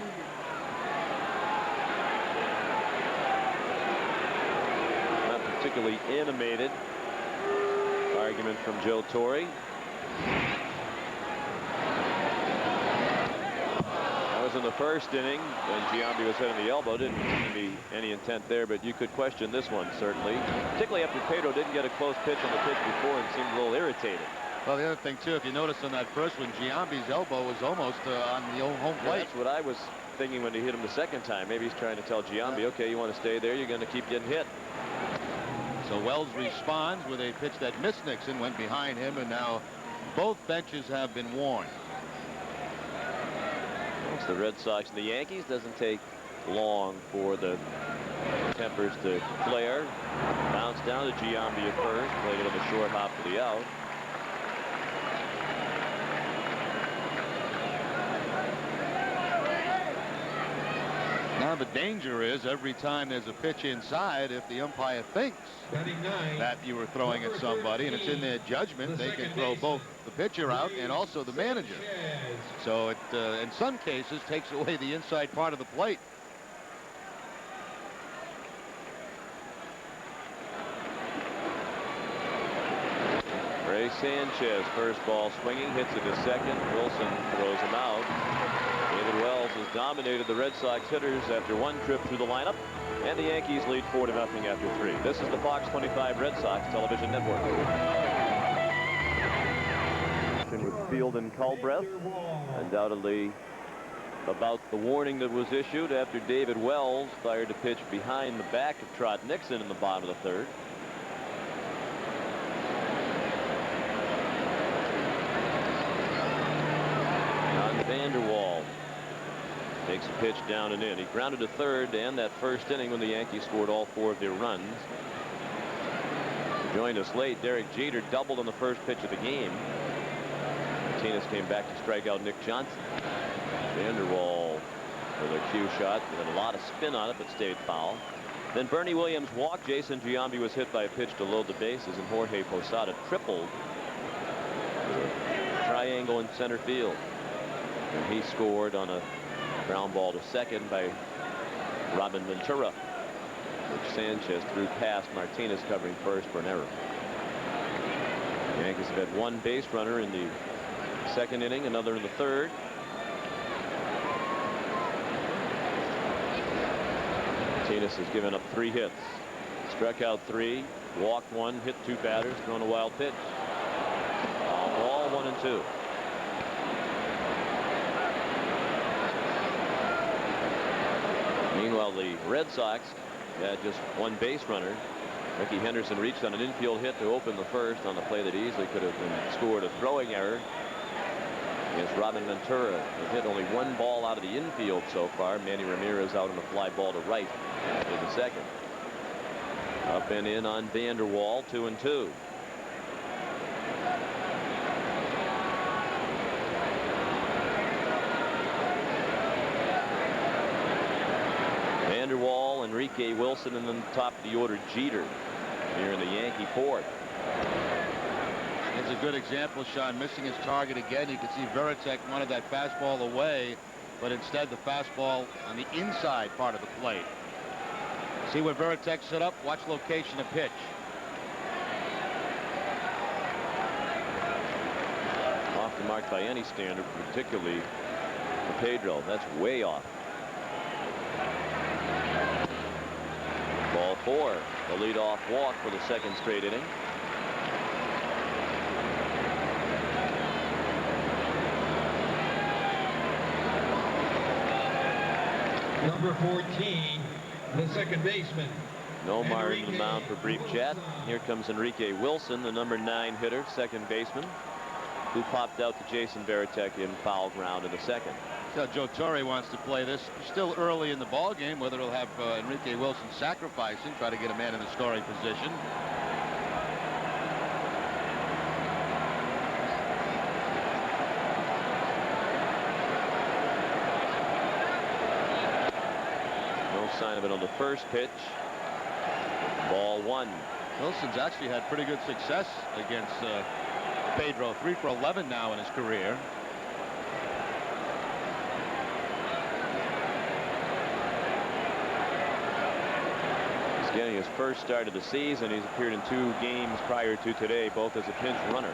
Not particularly animated argument from Joe Torre. That was in the first inning when Giambi was hitting the elbow. Didn't seem to be any intent there, but you could question this one certainly, particularly after Pedro didn't get a close pitch on the pitch before and seemed a little irritated. Well, the other thing too, if you notice on that first one, Giambi's elbow was almost on the old home plate. Yeah, that's what I was thinking when he hit him the second time. Maybe he's trying to tell Giambi, okay, you want to stay there, you're going to keep getting hit. So Wells responds with a pitch that missed Nixon, went behind him, and now both benches have been warned. It's the Red Sox and the Yankees. Doesn't take long for the tempers to flare. Bounce down to Giambi at first, played it on the short hop to the out. Now the danger is every time there's a pitch inside, if the umpire thinks that you were throwing at somebody and it's in their judgment, they can throw both the pitcher out and also the manager. So it in some cases takes away the inside part of the plate. Ray Sanchez, first ball swinging, hits it to second. Wilson throws him out. David Wells has dominated the Red Sox hitters after one trip through the lineup, and the Yankees lead 4-0 after 3. This is the Fox 25 Red Sox television network. With Field and Culbreth, undoubtedly about the warning that was issued after David Wells fired a pitch behind the back of Trot Nixon in the bottom of the third. Vanderwall takes a pitch down and in. He grounded to third to end that first inning when the Yankees scored all 4 of their runs. Joined us late. Derek Jeter doubled on the first pitch of the game. Martinez came back to strike out Nick Johnson. Vanderwall with a cue shot. It had a lot of spin on it, but stayed foul. Then Bernie Williams walked. Jason Giambi was hit by a pitch to load the bases, and Jorge Posada tripled. Triangle in center field. And he scored on a ground ball to second by Robin Ventura, which Sanchez threw past Martinez covering first for an error. The Yankees have had 1 base runner in the second inning, another in the third. Martinez has given up 3 hits, struck out 3, walked 1, hit 2 batters, thrown a wild pitch. Ball 1 and 2. Meanwhile, the Red Sox had just 1 base runner. Ricky Henderson reached on an infield hit to open the first on a play that easily could have been scored, a throwing error against Robin Ventura. They've hit only 1 ball out of the infield so far. Manny Ramirez out on a fly ball to right in the second. Up and in on Vanderwall, 2 and 2. Vanderwall Enrique Wilson, and then top of the order Jeter here in the Yankee fourth. It's a good example, Sean, missing his target again. You can see Veritek wanted that fastball away, but instead the fastball on the inside part of the plate. See where Veritek set up? Watch location of pitch. Off the mark by any standard, particularly for Pedro. That's way off. Ball 4, the leadoff walk for the second straight inning. Number 14, the second baseman. Nomar into the mound for brief chat. Here comes Enrique Wilson, the number 9 hitter, second baseman, who popped out to Jason Veritek in foul ground in the second. So Joe Torre wants to play this. Still early in the ball game. Whether it'll have Enrique Wilson sacrificing, try to get a man in the scoring position. No sign of it on the first pitch. Ball 1. Wilson's actually had pretty good success against Pedro. 3 for 11 now in his career. He's getting his first start of the season. He's appeared in 2 games prior to today, both as a pinch runner.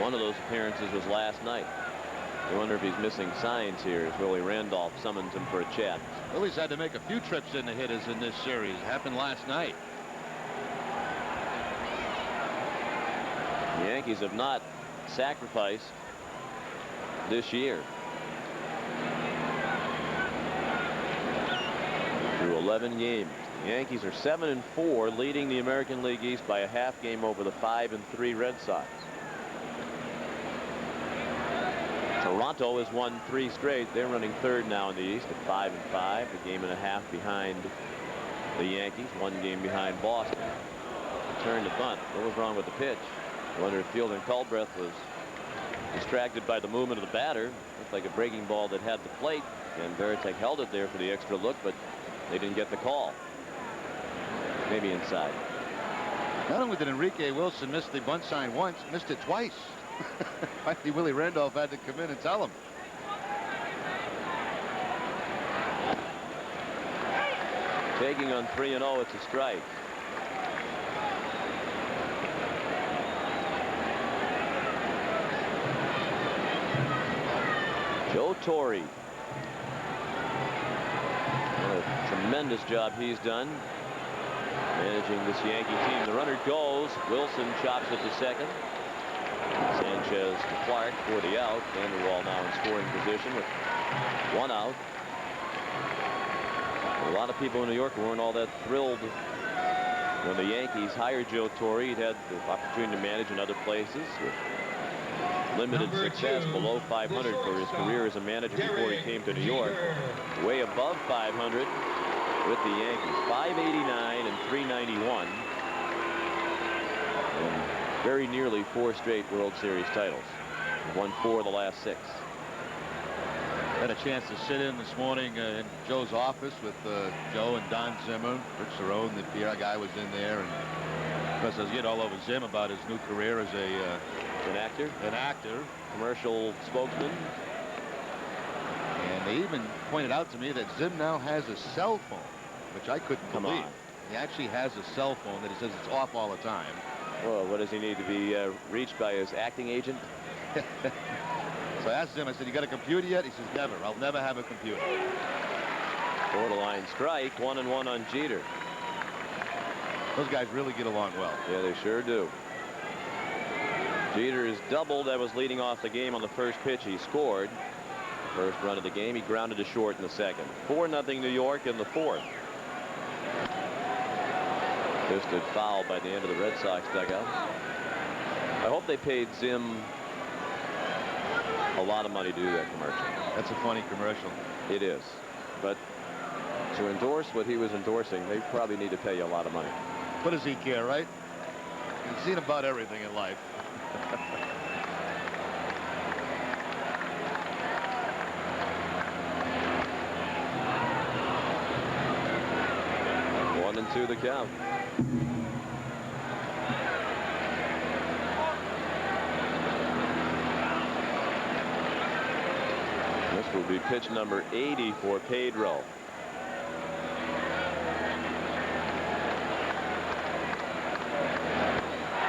One of those appearances was last night. I wonder if he's missing signs here as Willie Randolph summons him for a chat. Willie's had to make a few trips in the hitters in this series. It happened last night. The Yankees have not sacrificed this year. Through 11 games. The Yankees are 7-4, leading the American League East by a half game over the 5-3 Red Sox. Toronto has won 3 straight. They're running third now in the East at 5-5, a game and a half behind the Yankees, 1 game behind Boston. Return to bunt. What was wrong with the pitch? I wonder if Fielder and Culbreth was distracted by the movement of the batter. Looked like a breaking ball that had the plate, and Veritek held it there for the extra look, but they didn't get the call. Maybe inside. Not only did Enrique Wilson miss the bunt sign once, missed it twice. Finally, Willie Randolph had to come in and tell him. Taking on 3-0, it's a strike. Joe Torre. What a tremendous job he's done managing this Yankee team. The runner goes. Wilson chops it to second. Sanchez to Clark for the out. Vanderwall now in scoring position with 1 out. A lot of people in New York weren't all that thrilled when the Yankees hired Joe Torre. He'd had the opportunity to manage in other places with limited success, below 500 for his career as a manager before he came to New York. Way above 500 with the Yankees. 589 and 391. And very nearly 4 straight World Series titles. Won 4 of the last 6. Had a chance to sit in this morning in Joe's office with Joe and Don Zimmer. Rick Cerrone, the PR guy, was in there, and of course I was getting all over Zim about his new career as an actor, commercial spokesman. And they even pointed out to me that Zim now has a cell phone, which I couldn't believe. He actually has a cell phone that he says it's off all the time. Well, what does he need to be reached by his acting agent? So I asked him, I said, you got a computer yet? He says, never. I'll never have a computer. Borderline strike. 1-1 on Jeter. Those guys really get along well. Yeah, they sure do. Jeter is doubled. That was leading off the game on the first pitch. He scored. First run of the game. He grounded to short in the second. 4-0 New York in the fourth. Fisted foul by the end of the Red Sox dugout. I hope they paid Zim a lot of money to do that commercial. That's a funny commercial. It is. But to endorse what he was endorsing, they probably need to pay you a lot of money. What does he care, right? He's seen about everything in life. 2-2 the count. This will be pitch number 80 for Pedro.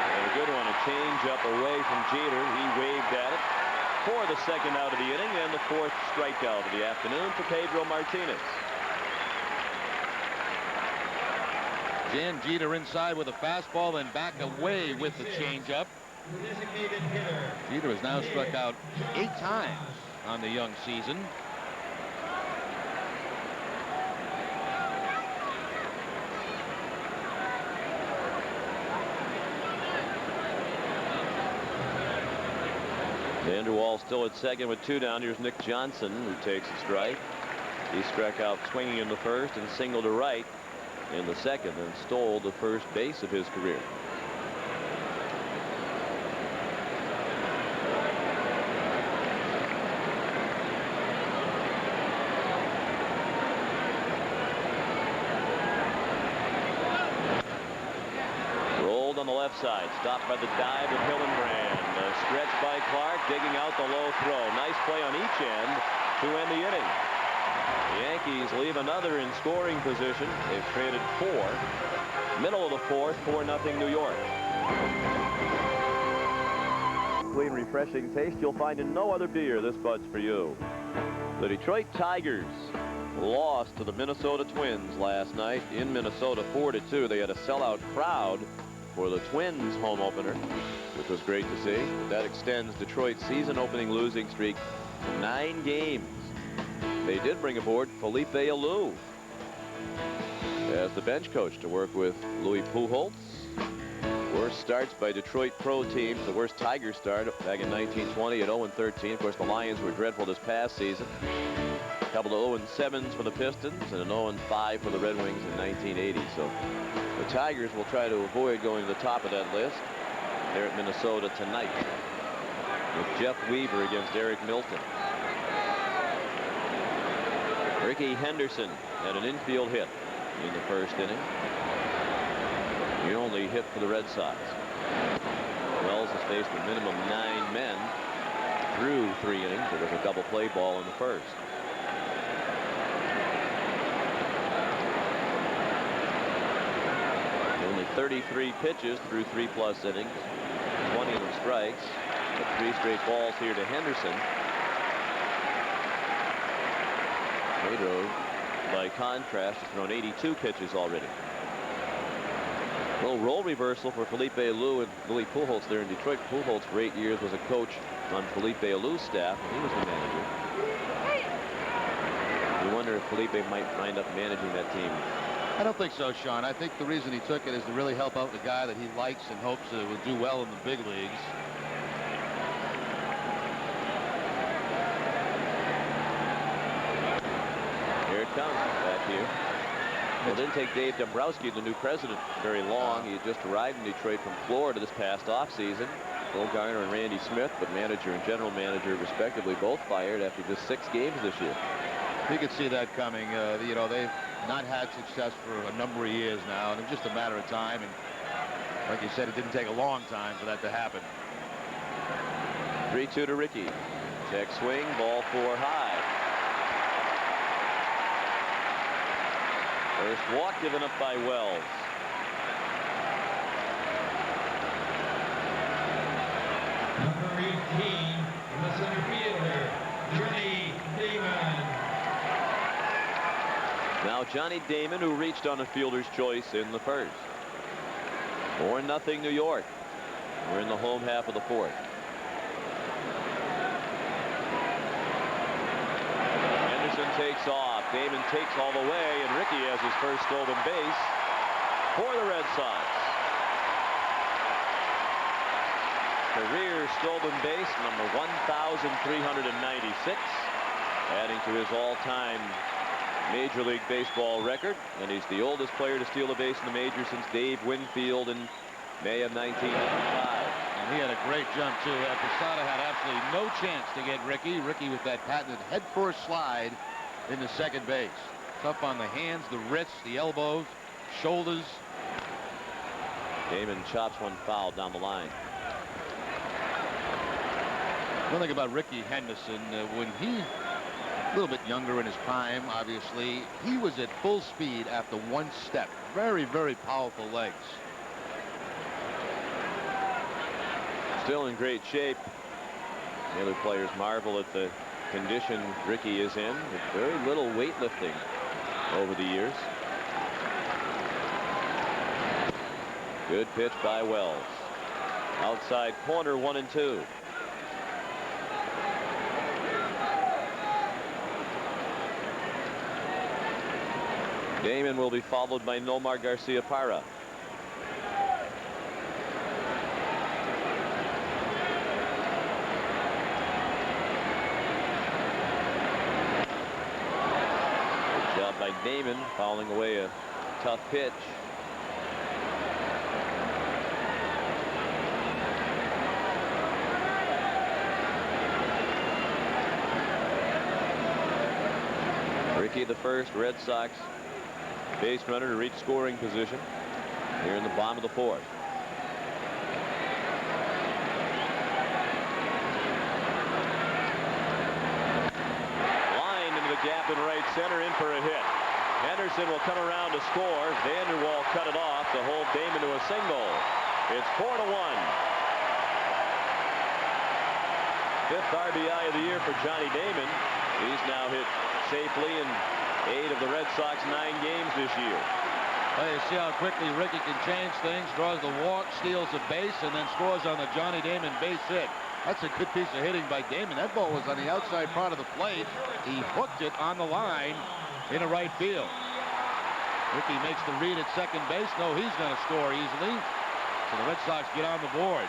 And a good one, a change up away from Jeter. He waved at it for the second out of the inning and the 4th strikeout of the afternoon for Pedro Martinez. Jan Jeter inside with a fastball, then back away with the changeup. Jeter has now struck out 8 times on the young season. Vanderwall still at second with 2 down. Here's Nick Johnson, who takes a strike. He struck out swinging in the first and singled to right in the second and stole the first base of his career. Rolled on the left side, stopped by the dive of Hillenbrand. Stretch by Clark, digging out the low throw. Nice play on each end to end the inning. The Yankees leave another in scoring position. They've traded 4. Middle of the 4th, 4-0 New York. Clean, refreshing taste you'll find in no other beer. This Bud's for you. The Detroit Tigers lost to the Minnesota Twins last night in Minnesota 4-2. They had a sellout crowd for the Twins home opener, which was great to see. That extends Detroit's season opening losing streak to 9 games. They did bring aboard Felipe Alou as the bench coach to work with Louis Pujols. Worst starts by Detroit pro teams. The worst Tiger start back in 1920 at 0-13. Of course, the Lions were dreadful this past season. A couple of 0-7s for the Pistons and an 0-5 for the Red Wings in 1980. So the Tigers will try to avoid going to the top of that list. They're at Minnesota tonight with Jeff Weaver against Eric Milton. Ricky Henderson had an infield hit in the first inning. The only hit for the Red Sox. Wells has faced a minimum 9 men through 3 innings. There was a double play ball in the first. Only 33 pitches through 3+ innings. 20 of them strikes. But 3 straight balls here to Henderson. Pedro, by contrast, has thrown 82 pitches already. A little role reversal for Felipe Alou and Louis Pujols there in Detroit. Pujols for 8 years was a coach on Felipe Alou's staff, and he was the manager. You wonder if Felipe might wind up managing that team. I don't think so, Sean. I think the reason he took it is to really help out the guy that he likes and hopes that will do well in the big leagues. Here it comes back here. Well, it didn't take Dave Dombrowski, the new president, very long. He had just arrived in Detroit from Florida this past offseason. Bill Garner and Randy Smith, but manager and general manager respectively, both fired after just 6 games this year. You could see that coming. You know, they've not had success for a number of years now, and it's just a matter of time. And like you said, it didn't take a long time for that to happen. 3-2 to Ricky. Check swing, ball 4 high. First walk given up by Wells. Number 18, the center fielder, Johnny Damon. Now Johnny Damon, who reached on a fielder's choice in the first. 4-0 New York. We're in the home half of the 4th. Henderson takes off. Damon takes all the way, and Ricky has his first stolen base for the Red Sox. Career stolen base number 1,396, adding to his all-time Major League Baseball record, and he's the oldest player to steal a base in the majors since Dave Winfield in May of 1995. And he had a great jump too. Posada had absolutely no chance to get Ricky. Ricky with that patented head-first slide into second base. Tough on the hands, the wrists, the elbows. shoulders. Damon chops one foul down the line. One thing about Ricky Henderson, when he a little bit younger in his prime, obviously, he was at full speed after one step. Very, very powerful legs. Still in great shape. The other players marvel at the condition Ricky is in, with very little weightlifting over the years. Good pitch by Wells. Outside corner, 1-2. Damon will be followed by Nomar Garcia-Parra. Good job by Damon, fouling away a tough pitch. Ricky, the first Red Sox base runner to reach scoring position here in the bottom of the fourth. Line into the gap in right center, in for a hit. Henderson will come around to score. Vanderwall cut it off to hold Damon to a single. It's 4-1. Fifth RBI of the year for Johnny Damon. He's now hit safely in 8 of the Red Sox 9 games this year. Well, you see how quickly Ricky can change things. Draws the walk, steals a base, and then scores on the Johnny Damon base hit. That's a good piece of hitting by Damon. That ball was on the outside part of the plate. He hooked it on the line into right field. Ricky makes the read at second base. No, he's going to score easily. So the Red Sox get on the board.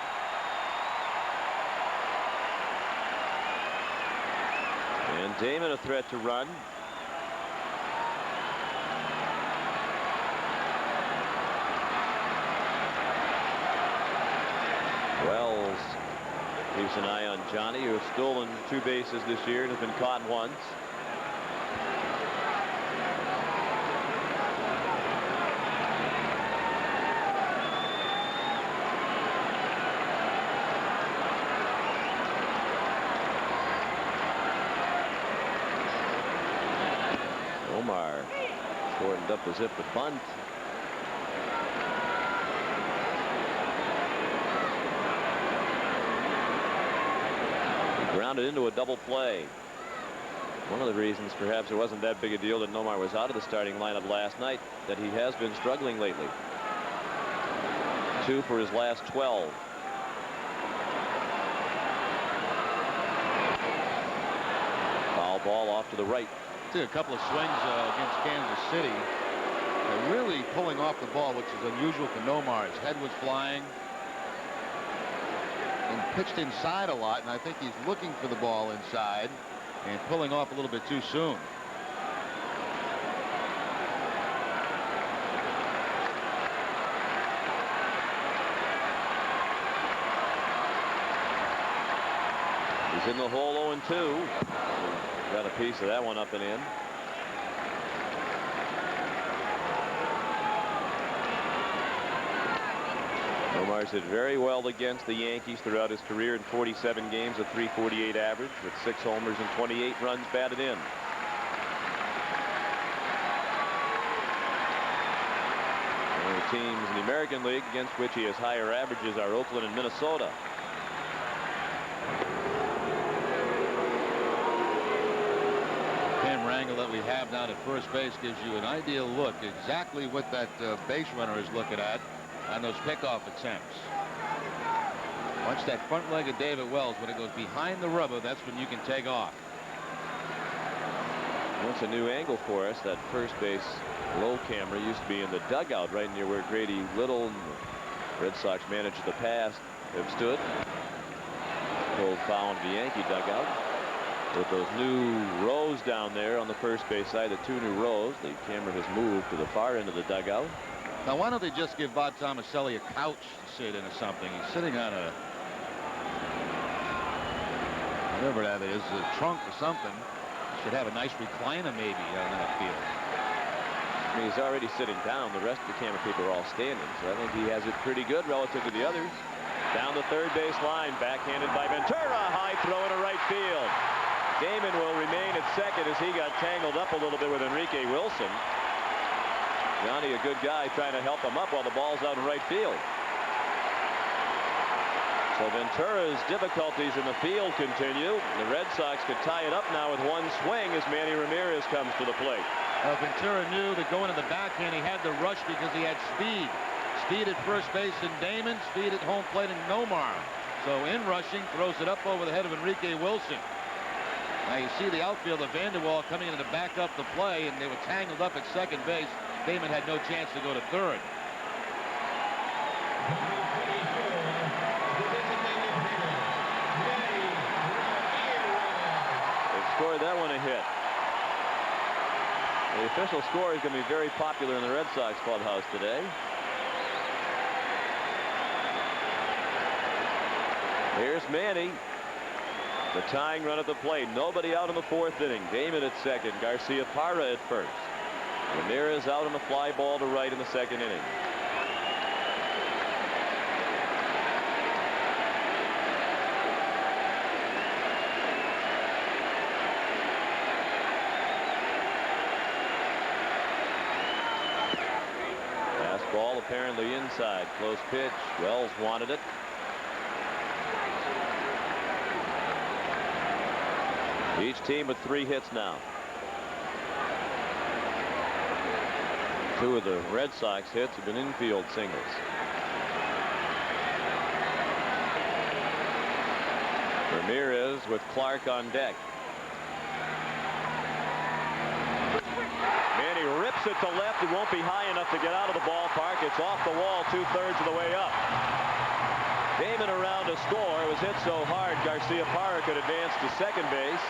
And Damon a threat to run. Wells keeps an eye on Johnny, who has stolen 2 bases this year and has been caught once. Omar shortened up as if to bunt. Grounded into a double play. One of the reasons perhaps it wasn't that big a deal that Nomar was out of the starting lineup last night, that he has been struggling lately. 2 for his last 12. Foul ball off to the right. A couple of swings against Kansas City. They're really pulling off the ball, which is unusual for Nomar. His head was flying and pitched inside a lot, and I think he's looking for the ball inside and pulling off a little bit too soon. He's in the hole 0-2. Got a piece of that one up and in. Nomar's hit very well against the Yankees throughout his career in 47 games, a .348 average with 6 homers and 28 runs batted in. The only teams in the American League against which he has higher averages are Oakland and Minnesota. Angle that we have down at first base gives you an ideal look exactly what that base runner is looking at on those pickoff attempts. Watch that front leg of David Wells. When it goes behind the rubber, that's when you can take off. That's a new angle for us. That first base low camera used to be in the dugout right near where Grady Little and the Red Sox managers of the past have stood. Pulled foul into the Yankee dugout. With those new rows down there on the first base side, the 2 new rows, the camera has moved to the far end of the dugout. Now, why don't they just give Bob Tomaselli a couch to sit in or something? He's sitting on a, whatever that is, a trunk or something. Should have a nice recliner maybe on that field. I mean, he's already sitting down. The rest of the camera people are all standing, so I think he has it pretty good relative to the others. Down the third base line, backhanded by Ventura. High throw into right field. Damon will remain at second as he got tangled up a little bit with Enrique Wilson. Johnny, a good guy, trying to help him up while the ball's out in right field. So Ventura's difficulties in the field continue. The Red Sox could tie it up now with one swing as Manny Ramirez comes to the plate. Ventura knew that going to the backhand he had to rush because he had speed. Speed at first base in Damon, speed at home plate in Nomar. So in rushing, throws it up over the head of Enrique Wilson. Now you see the outfielder Vanderwall coming in to back up the play, and they were tangled up at second base. Damon had no chance to go to third. They've scored that one a hit. The official score is going to be very popular in the Red Sox clubhouse today. Here's Manny. The tying run at the plate. Nobody out in the fourth inning. Damon at second. Garcia Parra at first. Ramirez out on a fly ball to right in the second inning. Fastball apparently inside. Close pitch. Wells wanted it. Each team with 3 hits now. 2 of the Red Sox hits have been infield singles. Ramirez with Clark on deck. Manny rips it to left. It won't be high enough to get out of the ballpark. It's off the wall 2/3 of the way up. Damon around to score. It was hit so hard Garcia Parra could advance to second base,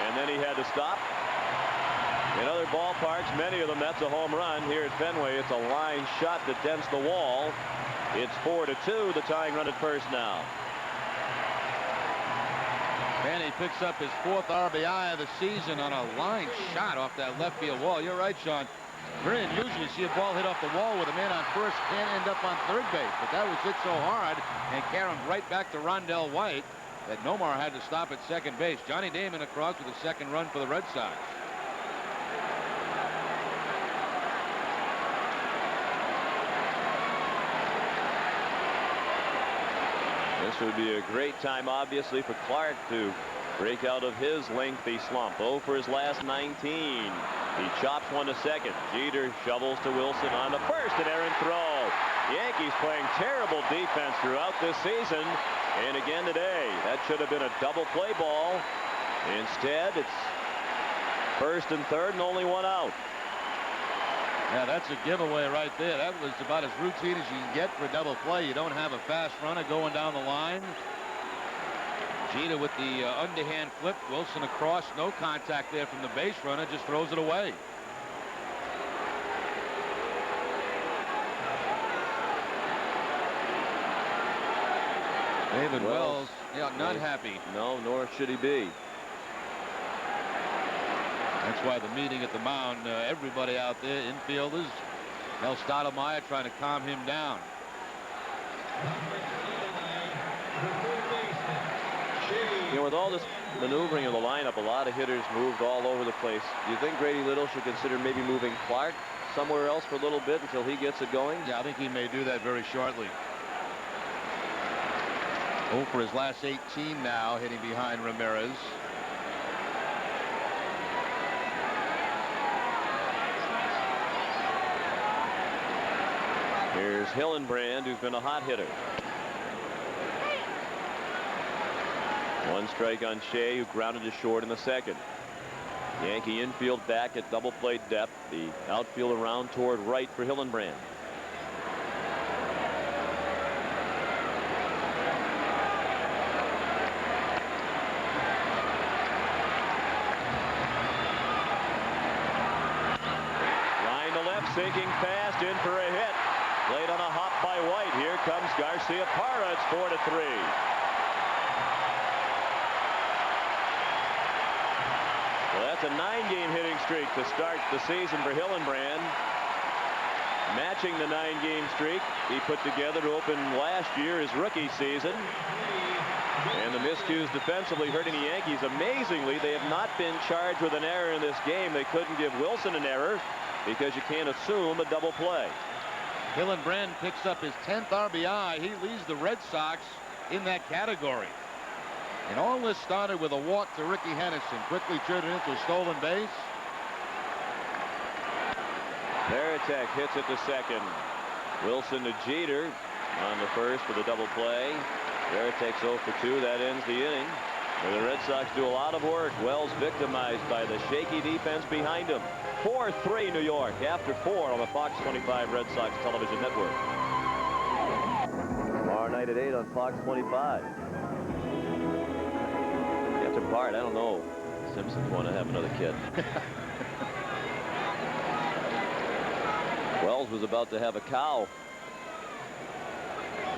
and then he had to stop. In other ballparks, many of them, that's a home run. Here at Fenway, it's a line shot that dents the wall. It's 4-2, the tying run at first now. Manny picks up his 4th RBI of the season on a line shot off that left field wall. You're right, Sean. Very unusual to see a ball hit off the wall with a man on first, can't end up on third base. But that was hit so hard and carried right back to Rondell White that Nomar had to stop at second base. Johnny Damon across with the second run for the Red Sox. This would be a great time, obviously, for Clark to break out of his lengthy slump. 0 for his last 19. He chops one to second. Jeter shovels to Wilson on the first, an errant throw. Yankees playing terrible defense throughout this season, and again today. That should have been a double play ball. Instead, it's first and third and only one out. Yeah, that's a giveaway right there. That was about as routine as you can get for a double play. You don't have a fast runner going down the line. Jeter with the underhand flip. Wilson across. No contact there from the base runner. Just throws it away. David Wells, yeah, not happy. No, nor should he be. That's why the meeting at the mound, everybody out there, infielders, Mel Stottlemyre trying to calm him down. You know, with all this maneuvering of the lineup, a lot of hitters moved all over the place. Do you think Grady Little should consider maybe moving Clark somewhere else for a little bit until he gets it going? Yeah, I think he may do that very shortly. 0 for his last 18 now, hitting behind Ramirez. Here's Hillenbrand, who's been a hot hitter. One strike on Shea, who grounded to short in the second. Yankee infield back at double play depth. The outfield around toward right for Hillenbrand. Line to left, sinking fast, in for a hit. Played on a hop by White. Here comes Garcia Parra. It's 4-3. Well, that's a 9-game hitting streak to start the season for Hillenbrand. matching the 9-game streak he put together to open last year, his rookie season. And the miscues defensively hurting the Yankees. Amazingly, they have not been charged with an error in this game. They couldn't give Wilson an error because you can't assume a double play. Hillenbrand picks up his 10th RBI. He leads the Red Sox in that category. And all this started with a walk to Ricky Henderson. Quickly turned it into a stolen base. Veritek hits it to second. Wilson to Jeter on the first for the double play. Veritek's 0 for 2. That ends the inning. And the Red Sox do a lot of work. Wells victimized by the shaky defense behind him. 4-3 New York after 4 on the Fox 25 Red Sox television network. Tomorrow night at 8 on Fox 25. After Bart, I don't know. Simpsons want to have another kid. Wells was about to have a cow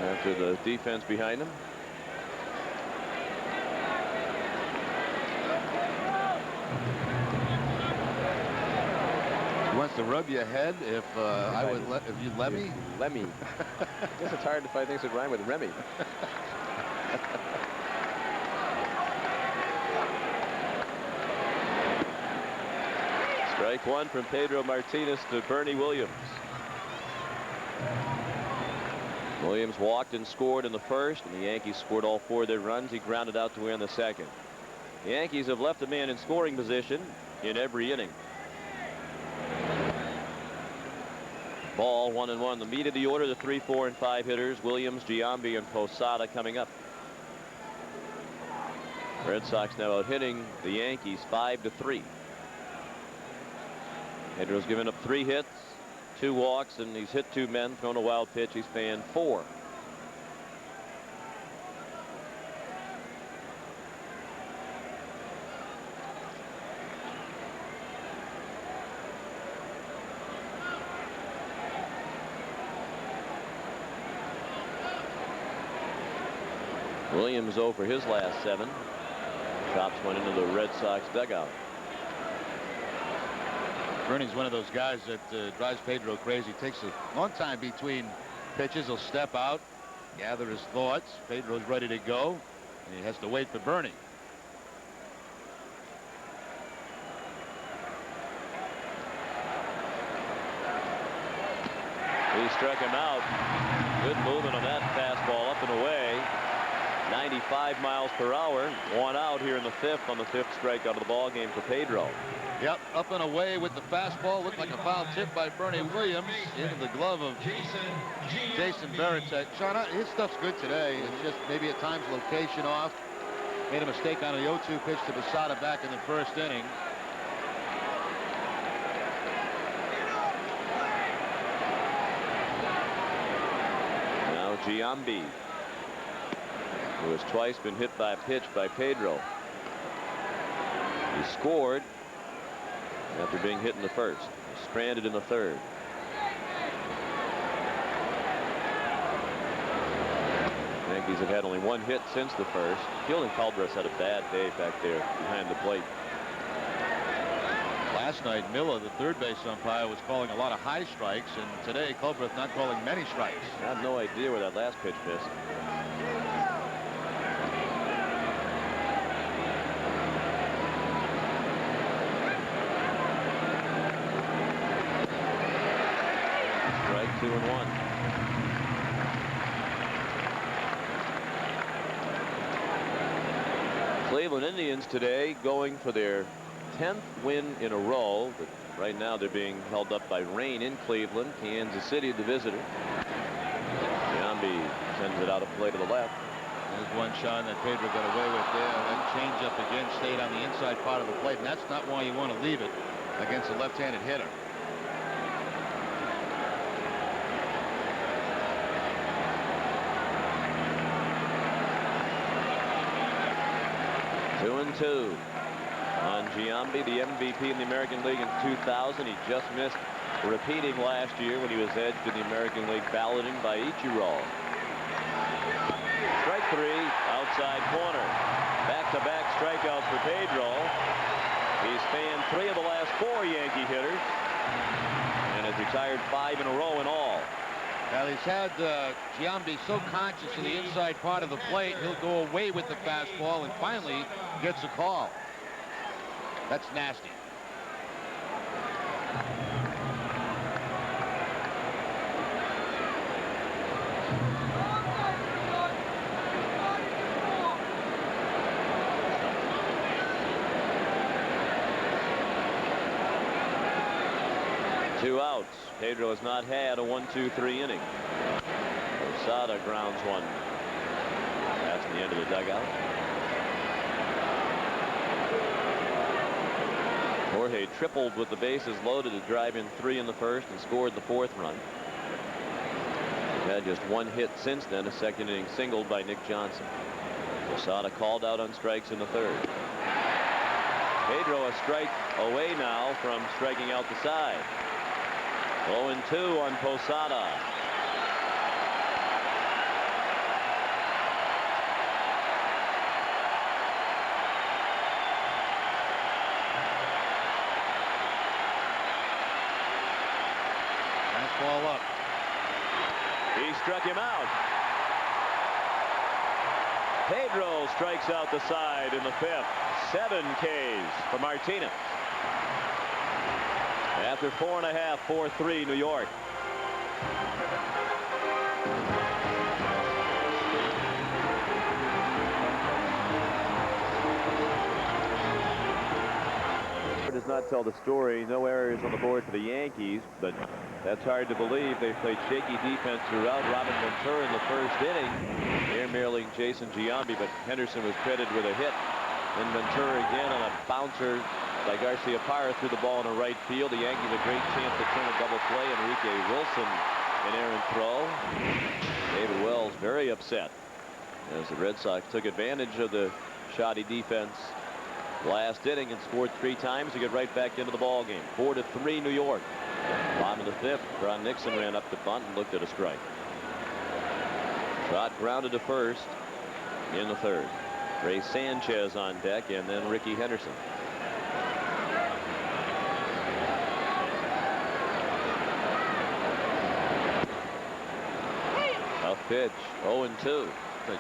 after the defense behind him. He wants to rub your head if if you let me. Lemmy. I guess it's hard to find things that rhyme with Remy. Strike one from Pedro Martinez to Bernie Williams. Williams walked and scored in the first, and the Yankees scored all 4 of their runs. He grounded out to win the second. The Yankees have left a man in scoring position in every inning. Ball 1-1. The meat of the order, the 3, 4, and 5 hitters. Williams, Giambi, and Posada coming up. Red Sox now out hitting the Yankees 5-3. Pedro's given up 3 hits, 2 walks, and he's hit 2 men, thrown a wild pitch. He's fanned 4. Williams 0 for his last 7. Chops one into the Red Sox dugout. Bernie's one of those guys that drives Pedro crazy. Takes a long time between pitches. He'll step out, gather his thoughts. Pedro's ready to go, and he has to wait for Bernie. He struck him out. Good movement on that fastball up and away. 95 miles per hour. 1 out here in the 5th on the 5th strikeout of the ball game for Pedro. Yep, up and away with the fastball. Looked like a foul tip by Bernie Williams into the glove of Jason Veritek. Sean, his stuff's good today. It's just maybe at times location off. Made a mistake on a 0-2 pitch to Posada back in the first inning. Now Giambi, who has twice been hit by a pitch by Pedro. He scored after being hit in the first. Stranded in the third. Yankees have had only 1 hit since the first. Fielding Culber's had a bad day back there behind the plate. Last night, Miller, the third base umpire, was calling a lot of high strikes, and today Culber's not calling many strikes. I have no idea where that last pitch missed. Strike 2 and 1. Cleveland Indians today going for their 10th win in a row, but right now they're being held up by rain in Cleveland. Kansas City, the visitor. Giambi sends it out of play to the left. There's one, Sean, that Pedro got away with there. That change up again stayed on the inside part of the plate, and that's not why you want to leave it against a left-handed hitter. Two and 2 on Giambi, the MVP in the American League in 2000. He just missed repeating last year when he was edged in the American League balloting by Ichiro. Strike 3, outside corner. Back-to-back strikeouts for Pedro. He's fanned 3 of the last 4 Yankee hitters. And and has retired 5 in a row in all. Well, he's had Giambi so conscious of the inside part of the plate, he'll go away with the fastball and finally gets a call. That's nasty. Two outs. Pedro has not had a 1-2-3 inning. Posada grounds one. That's the end of the dugout. Jorge tripled with the bases loaded to drive in 3 in the first and scored the 4th run. He's had just 1 hit since then, a 2nd inning single by Nick Johnson. Posada called out on strikes in the 3rd. Pedro a strike away now from striking out the side. 0-2 on Posada. Fastball up. He struck him out. Pedro strikes out the side in the 5th. 7 Ks for Martinez. After 4.5, 4-3 New York. Does not tell the story. No errors on the board for the Yankees, but that's hard to believe. They played shaky defense throughout. Robin Ventura in the 1st inning. Air merely Jason Giambi, but Henderson was credited with a hit. Then Ventura again on a bouncer by Garcia Parra threw the ball in the right field. The Yankees a great chance to turn a double play. Enrique Wilson an errant throw. David Wells very upset as the Red Sox took advantage of the shoddy defense last inning and scored 3 times to get right back into the ball game. 4-3 New York. Bottom of the 5th. Ron Nixon ran up the bunt and looked at a strike. Trot grounded to first in the 3rd. Ray Sanchez on deck, and then Ricky Henderson. A pitch. 0-2.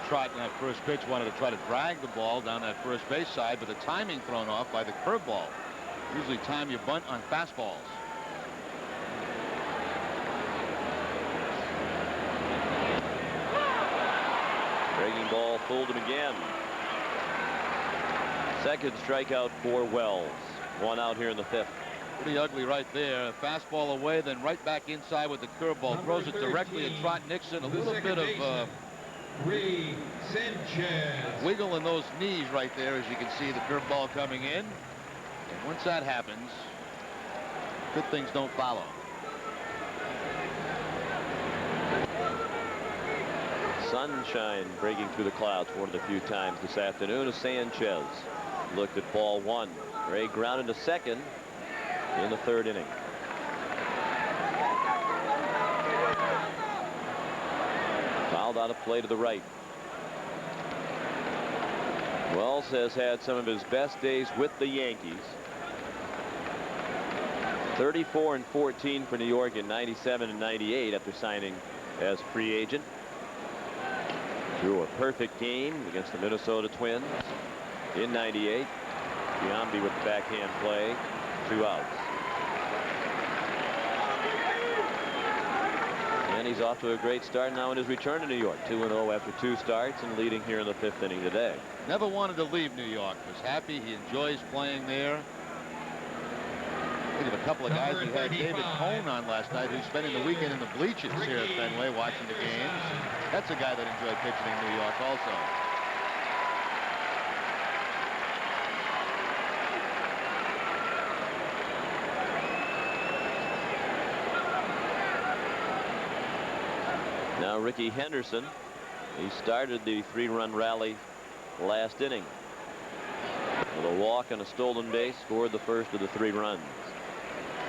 Trot in that first pitch wanted to try to drag the ball down that first base side, but the timing thrown off by the curveball. Usually time your bunt on fastballs. Breaking ball fooled him again. 2nd strikeout for Wells. 1 out here in the 5th. Pretty ugly right there. Fastball away, then right back inside with the curveball. Throws it directly at Trot Nixon. A little bit of wiggle in those knees right there, as you can see the curveball coming in. And once that happens, good things don't follow. Sunshine breaking through the clouds one of the few times this afternoon as Sanchez looked at ball 1. Ray grounded to 2nd in the 3rd inning. Fouled out of play to the right. Wells has had some of his best days with the Yankees. 34-14 for New York in 97 and 98 after signing as free agent. Threw a perfect game against the Minnesota Twins in 98. Giambi with the backhand play. 2 outs. And he's off to a great start now in his return to New York. 2-0 after 2 starts and leading here in the 5th inning today. Never wanted to leave New York. Was happy. He enjoys playing there. Think of a couple of guys. We had David Cohn on last night, who's spending the weekend in the bleachers here at Fenway watching the games. That's a guy that enjoyed pitching in New York also. Now Ricky Henderson. He started the 3-run rally last inning with a walk and a stolen base. Scored the first of the 3 runs.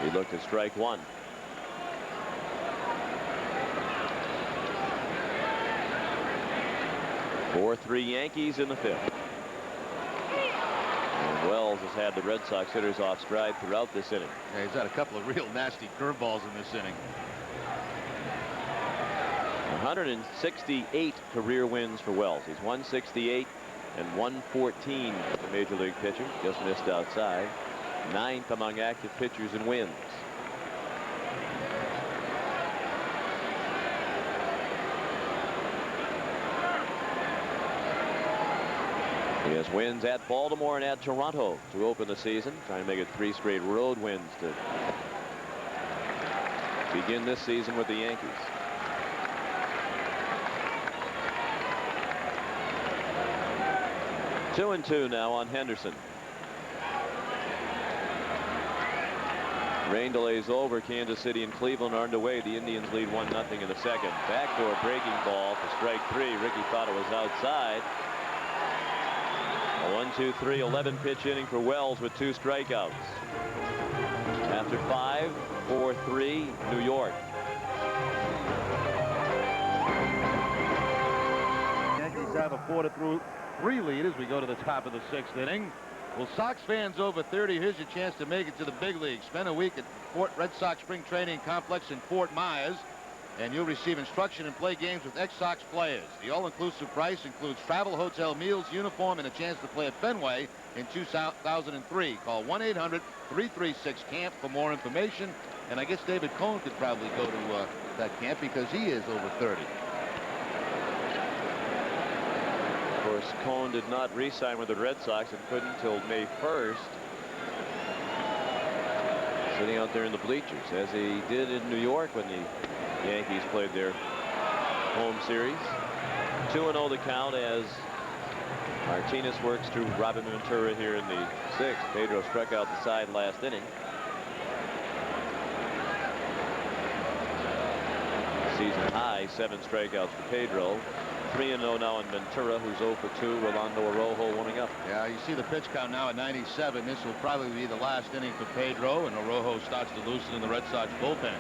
He looked at strike 1. Four 3 Yankees in the 5th. And Wells has had the Red Sox hitters off stride throughout this inning. Yeah, he's had a couple of real nasty curveballs in this inning. 168 career wins for Wells. He's 168 and 114 for Major League pitcher. Just missed outside. 9th among active pitchers in wins. He has wins at Baltimore and at Toronto to open the season, trying to make it 3 straight road wins to begin this season with the Yankees. Two and 2 now on Henderson. Rain delays over. Kansas City and Cleveland are underway. The Indians lead 1-0 in the second. Backdoor breaking ball for strike 3. Ricky thought it was outside. A 1-2-3 11 pitch inning for Wells with 2 strikeouts. After 5, 4-3 New York. Yankees have a 4-3 lead as we go to the top of the 6th inning. Well, Sox fans over 30, here's your chance to make it to the big leagues. Spend a week at Red Sox Spring Training Complex in Fort Myers, and you'll receive instruction and play games with ex-Sox players. The all-inclusive price includes travel, hotel, meals, uniform, and a chance to play at Fenway in 2003. Call 1-800-336-CAMP for more information. And I guess David Cohn could probably go to that camp because he is over 30. Of course, Cohn did not re-sign with the Red Sox and couldn't until May 1st. Sitting out there in the bleachers, as he did in New York when the Yankees played their home series. 2-0 the count as Martinez works through Robin Ventura here in the 6th. Pedro struck out the side last inning. Season high 7 strikeouts for Pedro. 3-0 now on Ventura, who's 0 for 2. Rolando Araujo warming up. Yeah, you see the pitch count now at 97. This will probably be the last inning for Pedro, and Araujo starts to loosen in the Red Sox bullpen.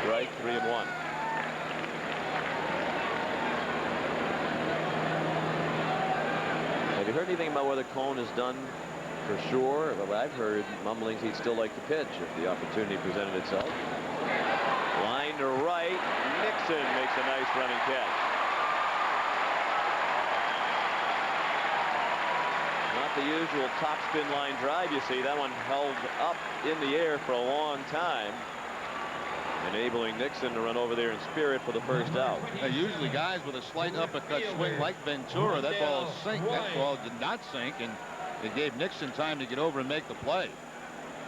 Strike 3-1. Have you heard anything about whether Cohn is done for sure? Well, I've heard mumblings he'd still like to pitch if the opportunity presented itself. Line to right. Nixon makes a nice running catch. Not the usual topspin line drive you see. That one held up in the air for a long time, enabling Nixon to run over there and spear it for the first out. Now, usually guys with a slight uppercut swing like Ventura, that ball sink. That ball did not sink, and it gave Nixon time to get over and make the play.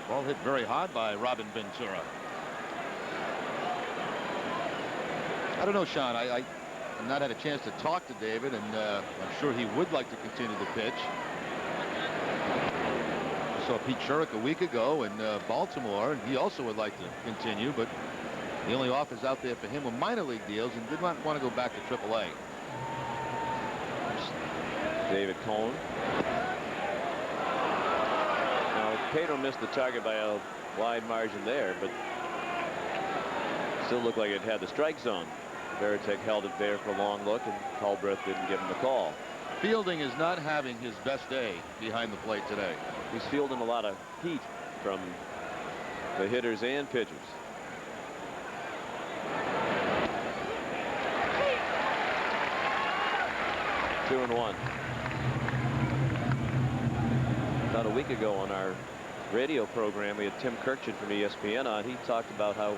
Ball hit very hard by Robin Ventura. I don't know, Sean. I've not had a chance to talk to David, and I'm sure he would like to continue to pitch. I saw Pete Sherrick a week ago in Baltimore, and he also would like to continue, but the only offers out there for him were minor league deals and did not want to go back to AAA. David Cohn. Now, Pedro missed the target by a wide margin there, but still looked like it had the strike zone. Veritek held it there for a long look, and Culbreth didn't give him the call. Fielding is not having his best day behind the plate today. He's fielding a lot of heat from the hitters and pitchers. Two and 1. About a week ago on our radio program, we had Tim Kirkchin from ESPN on. He talked about how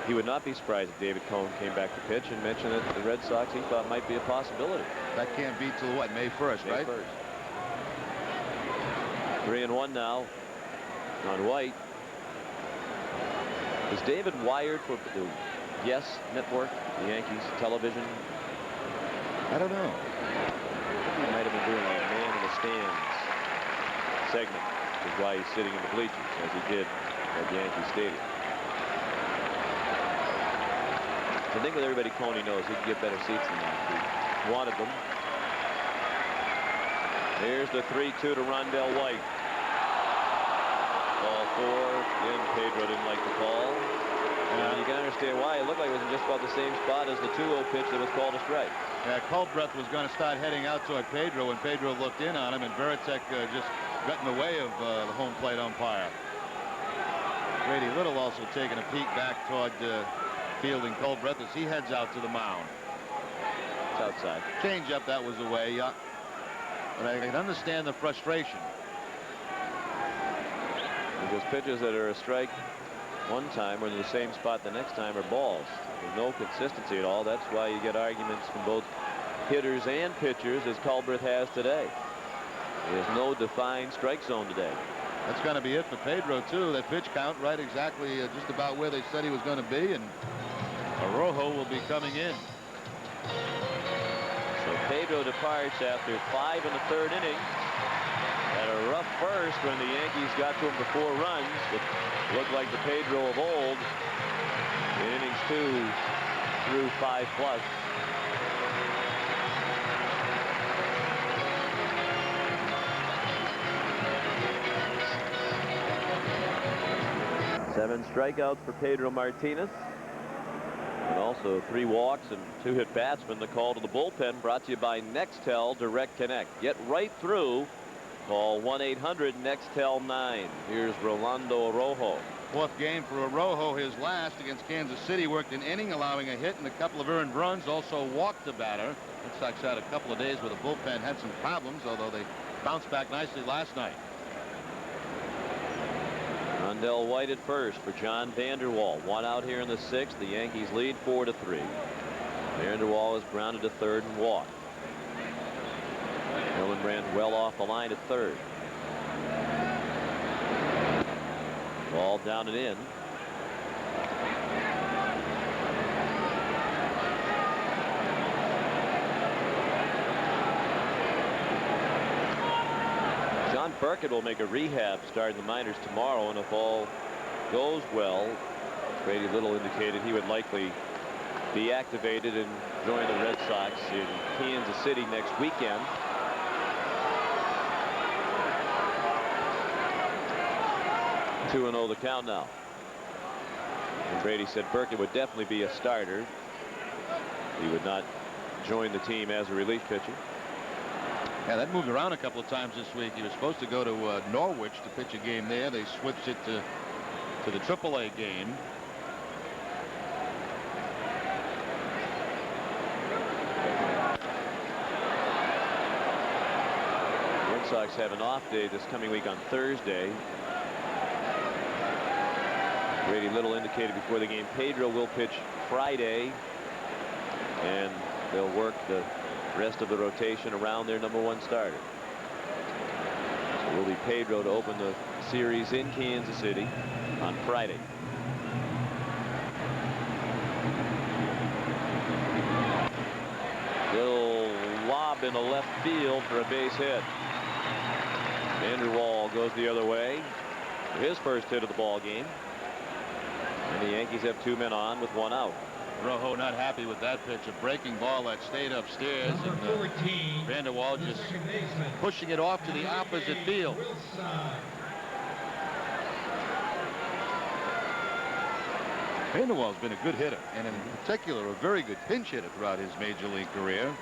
he would not be surprised if David Cohn came back to pitch, and mentioned that the Red Sox he thought might be a possibility. That can't be till what, May 1st, right? May 1st. 3-1 now on White. Is David wired for the Yes Network, the Yankees television? I don't know. He might have been doing a man in the stands segment, which is why he's sitting in the bleachers as he did at Yankee Stadium. I think with everybody Coney knows, he could get better seats than that if he wanted them. Here's the 3-2 to Rondell White. Ball 4. Again, Pedro didn't like the call. And you can understand why. It looked like it was in just about the same spot as the 2-0 pitch that was called a strike. Culbreth was going to start heading out toward Pedro when Pedro looked in on him, and Veritek just got in the way of the home plate umpire. Grady Little also taking a peek back toward fielding Culbreth as he heads out to the mound. It's outside. Change up, that was away. But I can understand the frustration. Because pitches that are a strike one time or in the same spot the next time are balls. There's no consistency at all. That's why you get arguments from both hitters and pitchers, as Culbreth has today. There's no defined strike zone today. That's going to be it for Pedro, too. That pitch count right exactly just about where they said he was going to be, and Arrojo will be coming in. So Pedro departs after 5 in the 3rd inning. Had a rough first when the Yankees got to him for 4 runs. It looked like the Pedro of old in innings 2 through 5+. Seven strikeouts for Pedro Martinez. And also 3 walks and 2 hit batsmen. The call to the bullpen brought to you by Nextel Direct Connect. Get right through. Call 1-800-NEXTEL-9. Here's Rolando Arrojo. 4th game for Arrojo, his last against Kansas City. Worked an inning, allowing a hit and a couple of earned runs. Also walked the batter. Red Sox had a couple of days where the bullpen had some problems, although they bounced back nicely last night. Rondell White at first for John Vanderwall. 1 out here in the 6th. The Yankees lead 4-3. Vanderwall is grounded to 3rd and walked. Hillenbrand well off the line at 3rd. Ball down and in. John Burkett will make a rehab start in the minors tomorrow, and if all goes well, Grady Little indicated he would likely be activated and join the Red Sox in Kansas City next weekend. Two 2-0 the count now. And Brady said Burkett would definitely be a starter. He would not join the team as a relief pitcher. Yeah, that moved around a couple of times this week. He was supposed to go to Norwich to pitch a game there. They switched it to the AAA game. Red Sox have an off day this coming week on Thursday. Grady Little indicated before the game Pedro will pitch Friday, and they'll work the rest of the rotation around their #1 starter. So it will be Pedro to open the series in Kansas City on Friday. Little lob in the left field for a base hit. Vanderwall goes the other way for his first hit of the ball game. And the Yankees have 2 men on with 1 out. Rojo not happy with that pitch. A breaking ball that stayed upstairs. And Vanderwall just pushing it off to the opposite field. Vanderwall's been a good hitter, and in particular a very good pinch hitter throughout his major league career.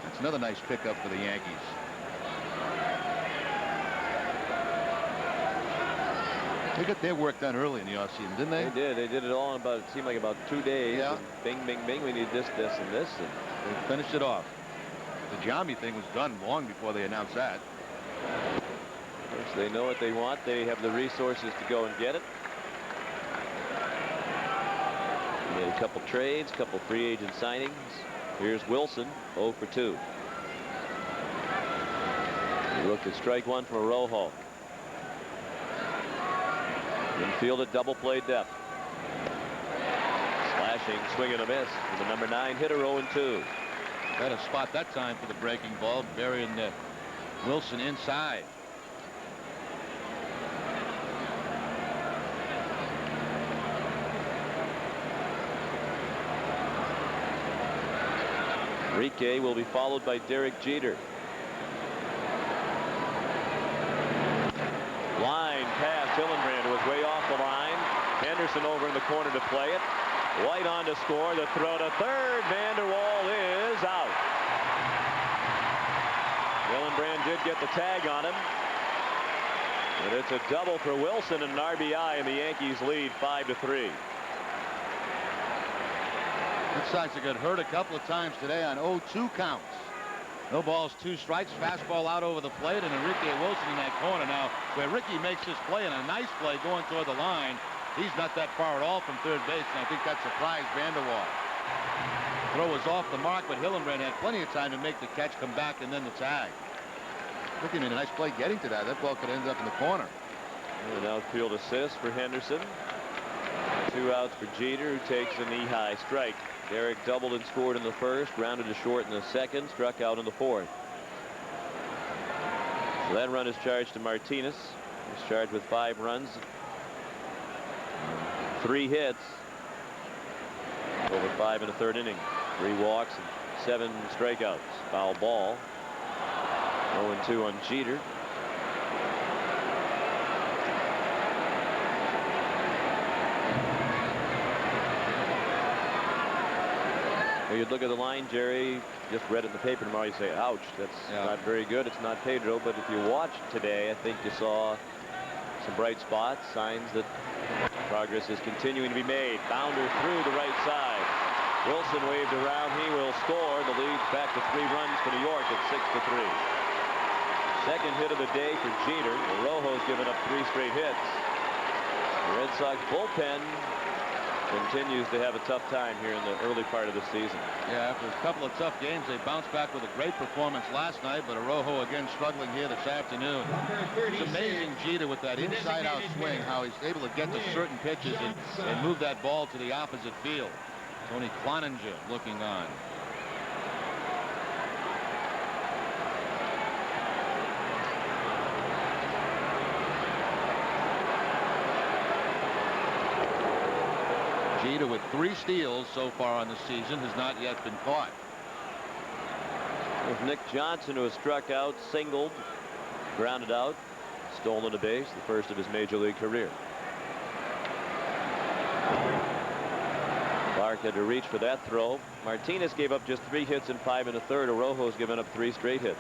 That's another nice pickup for the Yankees. They got their work done early in the offseason, didn't they? They did. They did it all in about, it seemed like about 2 days. Yeah. And bing, bing, bing. We need this, this, and this. And they finished it off. The Giambi thing was done long before they announced that. of course, they know what they want. They have the resources to go and get it. Made a couple trades, couple free agent signings. Here's Wilson, 0 for 2. He looked at strike 1 from Arrojo. Infield at double play depth. Slashing, swing and a miss. And the #9 hitter 0-2. Better spot that time for the breaking ball, burying Wilson inside. Enrique will be followed by Derek Jeter. Line pass. Hillenbrand was way off the line. Henderson over in the corner to play it. White on to score. The throw to third. Vanderwall is out. Hillenbrand did get the tag on him. And it's a double for Wilson and an RBI, and the Yankees lead 5-3. Red Sox have got hurt a couple of times today on 0-2 counts. No balls, 2 strikes, fastball out over the plate, and Enrique Wilson in that corner. Now, where Ricky makes this play, and a nice play going toward the line, he's not that far at all from third base, and I think that surprised Vanderwall. Throw was off the mark, but Hillenbrand had plenty of time to make the catch, come back, and then the tag. Ricky made a nice play getting to that. That ball could end up in the corner. An outfield assist for Henderson. 2 outs for Jeter, who takes a knee-high strike. Derek doubled and scored in the first, rounded to short in the second, struck out in the fourth. So that run is charged to Martinez. He's charged with 5 runs, 3 hits, over 5 in the third inning. 3 walks and 7 strikeouts. Foul ball. 0-2 on Jeter. Well, you'd look at the line, Jerry, just read it in the paper tomorrow, you say, ouch, that's not very good. It's not Pedro. But if you watched today, I think you saw some bright spots, signs that progress is continuing to be made. Bounder through the right side. Wilson waved around. He will score. The lead's back to 3 runs for New York at 6-3. Second hit of the day for Jeter. Rojo's given up 3 straight hits. The Red Sox bullpen continues to have a tough time here in the early part of the season. Yeah, after a couple of tough games, they bounced back with a great performance last night, but Rojo again struggling here this afternoon. It's amazing, Jeter, with that inside-out swing, how he's able to get to certain pitches and move that ball to the opposite field. Tony Cloninger looking on. Jeter with 3 steals so far on the season has not yet been caught. With Nick Johnson, who has struck out, singled, grounded out, stolen a base, the first of his major league career. Clark had to reach for that throw. Martinez gave up just 3 hits and 5 in the third. Rojo's given up 3 straight hits.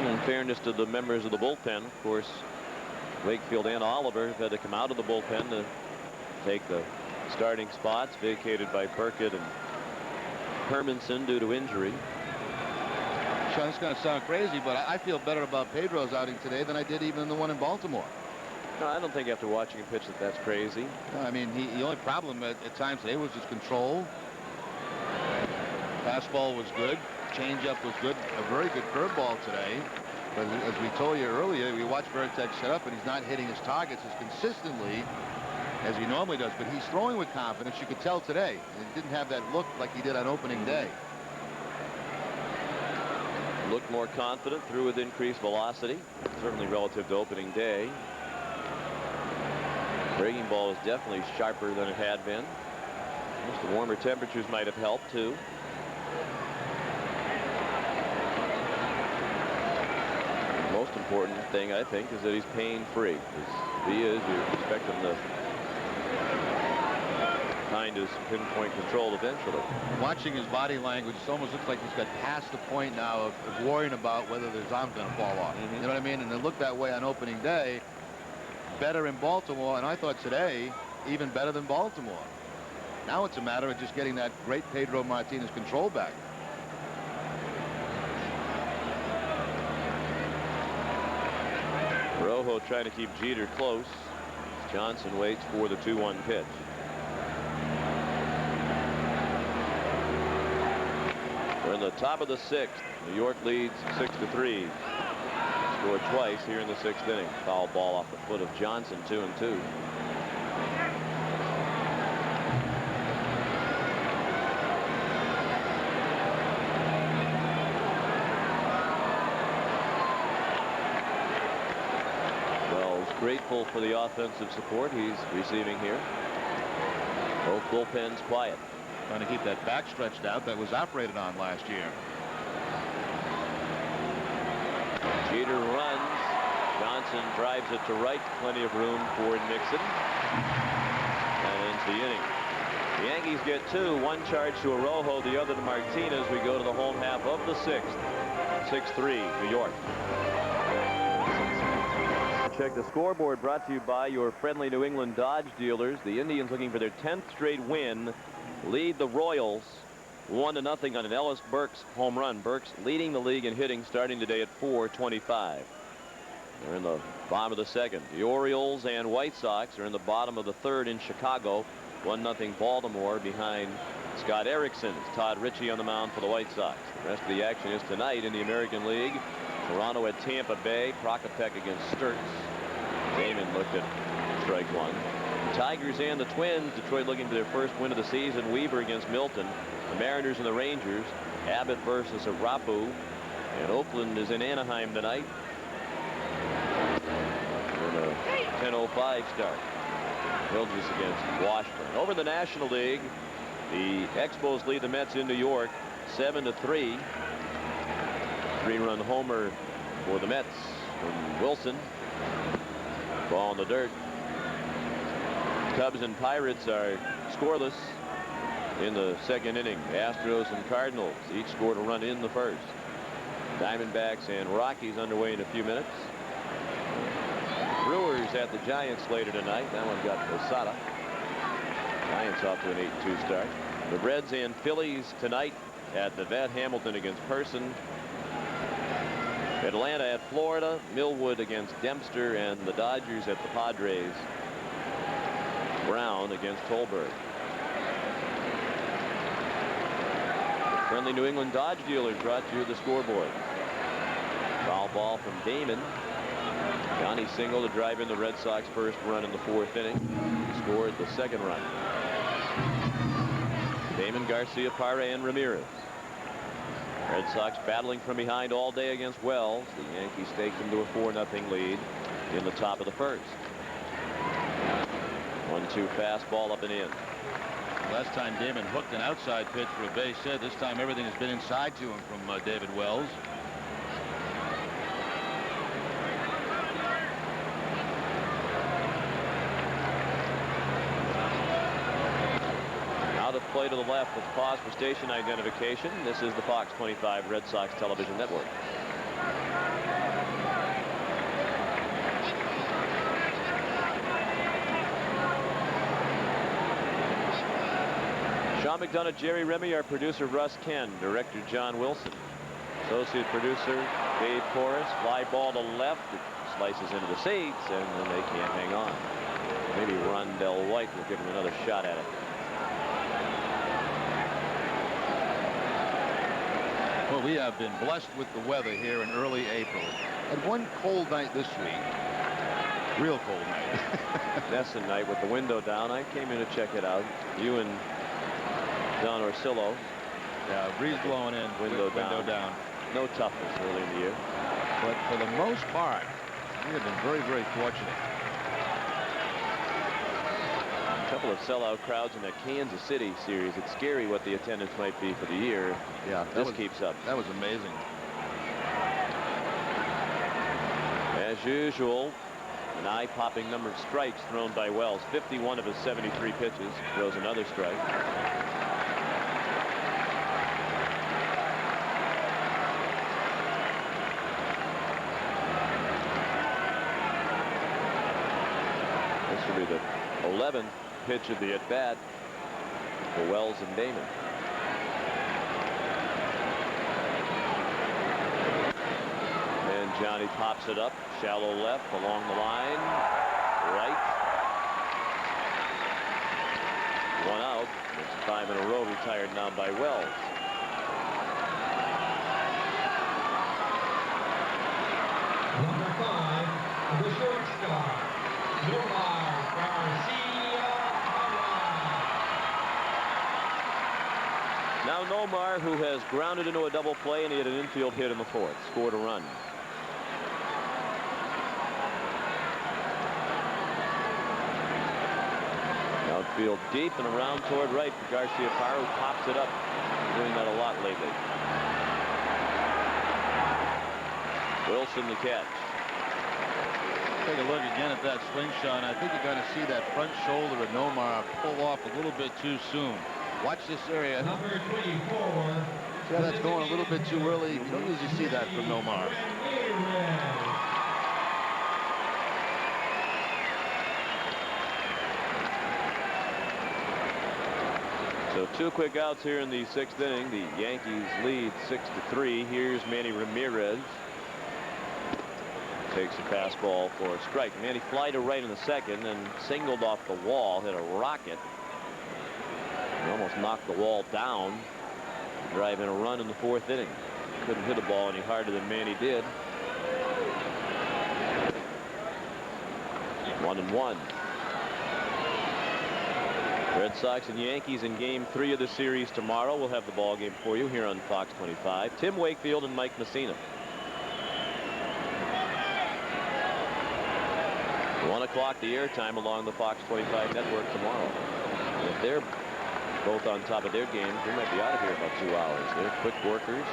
In fairness to the members of the bullpen, of course, Wakefield and Oliver have had to come out of the bullpen to take the starting spots vacated by Burkett and Hermanson due to injury. Sean, it's going to sound crazy, but I feel better about Pedro's outing today than I did even in the one in Baltimore. No, I don't think after watching him pitch that's crazy. No, I mean, the only problem at times today was his control. Fastball was good. Changeup was good. A very good curveball today. But as we told you earlier, we watched Veritek set up, and he's not hitting his targets as consistently as he normally does. But he's throwing with confidence. You could tell today. He didn't have that look like he did on opening day. Looked more confident, threw with increased velocity, certainly relative to opening day. Breaking ball is definitely sharper than it had been. The warmer temperatures might have helped too. Most important thing, I think, is that he's pain-free. If he is, you expect him to find his pinpoint control eventually. Watching his body language, it almost looks like he's got past the point now of worrying about whether his arm's going to fall off. You know what I mean? And it looked that way on opening day. Better in Baltimore, and I thought today even better than Baltimore. Now it's a matter of just getting that great Pedro Martinez control back. Rojo trying to keep Jeter close. Johnson waits for the 2-1 pitch. We're in the top of the 6th. New York leads 6-3. Scored twice here in the 6th inning. Foul ball off the foot of Johnson, 2-2. Grateful for the offensive support he's receiving here. Both bullpens quiet. Trying to keep that back stretched out that was operated on last year. Jeter runs. Johnson drives it to right. Plenty of room for Nixon. And ends the inning. The Yankees get 2, one charge to Arrojo, the other to Martinez. We go to the home half of the 6th. 6-3 New York. Check the scoreboard, brought to you by your friendly New England Dodge dealers. The Indians, looking for their 10th straight win, lead the Royals 1-0 on an Ellis Burks home run. Burks leading the league in hitting, starting today at .425. They're in the bottom of the 2nd. The Orioles and White Sox are in the bottom of the 3rd in Chicago. 1-0 Baltimore behind Scott Erickson. It's Todd Ritchie on the mound for the White Sox. The rest of the action is tonight in the American League. Toronto at Tampa Bay. Prokopek against Sturts. Damon looked at strike 1. The Tigers and the Twins. Detroit looking for their first win of the season. Weaver against Milton. The Mariners and the Rangers. Abbott versus Arapu. And Oakland is in Anaheim tonight. And a 10:05 start. Hilgers against Washburn. Over in the National League, the Expos lead the Mets in New York 7-3. 3-run homer for the Mets from Wilson. Ball in the dirt. Cubs and Pirates are scoreless in the 2nd inning. Astros and Cardinals each scored a run in the 1st. Diamondbacks and Rockies underway in a few minutes. Brewers at the Giants later tonight. That one got Posada. Giants off to an 8-2 start. The Reds and Phillies tonight at the Vet. Hamilton against Person. Atlanta at Florida. Millwood against Dempster. And the Dodgers at the Padres. Brown against Tolberg. Friendly New England Dodge dealers brought you the scoreboard. Foul ball from Damon. Johnny single to drive in the Red Sox first run in the 4th inning. He scored the 2nd run. Damon, Garcia, Parra, and Ramirez. Red Sox battling from behind all day against Wells. The Yankees take them to a 4-0 lead in the top of the 1st. 1-2 fastball up and in. Last time Damon hooked an outside pitch for a base hit. This time everything has been inside to him from David Wells. Play to the left. Let's pause for station identification. This is the Fox 25 Red Sox television network. Sean McDonough, Jerry Remy, our producer Russ Ken, director John Wilson, associate producer Dave Porras. Fly ball to left. It slices into the seats, and then they can't hang on. Maybe Rondell White will give him another shot at it. Well, we have been blessed with the weather here in early April. Had one cold night this week. Real cold night. Nesson night with the window down. I came in to check it out. You and Don Orsillo. Yeah, breeze blowing in. Window down. No toughness early in the year. But for the most part, we have been very, very fortunate. A couple of sellout crowds in that Kansas City series. It's scary what the attendance might be for the year. Yeah, this keeps up. That was amazing. As usual, an eye-popping number of strikes thrown by Wells. 51 of his 73 pitches. Throws another strike. This will be the 11th pitch of the at-bat for Wells and Damon. And Johnny pops it up, shallow left, along the line, right. One out. It's 5 in a row, retired now by Wells. Number 5, the shortstop, Nomar Garcia. Now Nomar, who has grounded into a double play, and he had an infield hit in the 4th, scored a run. Outfield deep and around toward right for Garcia Parra, who pops it up. Doing that a lot lately. Wilson the catch. Take a look again at that slingshot. I think you're going to see that front shoulder of Nomar pull off a little bit too soon. Watch this area. Number 24. See how that's going a little bit too early? You don't usually see that from Nomar. So 2 quick outs here in the 6th inning. The Yankees lead 6-3. Here's Manny Ramirez. Takes a fastball for a strike. Manny fly to right in the 2nd and singled off the wall, hit a rocket. He almost knocked the wall down, driving a run in the 4th inning. Couldn't hit a ball any harder than Manny did. 1-1. Red Sox and Yankees in Game 3 of the series tomorrow. We'll have the ball game for you here on Fox 25. Tim Wakefield and Mike Messina. 1 o'clock the airtime along the Fox 25 network tomorrow. And if they're both on top of their games, we might be out of here about 2 hours. They're quick workers.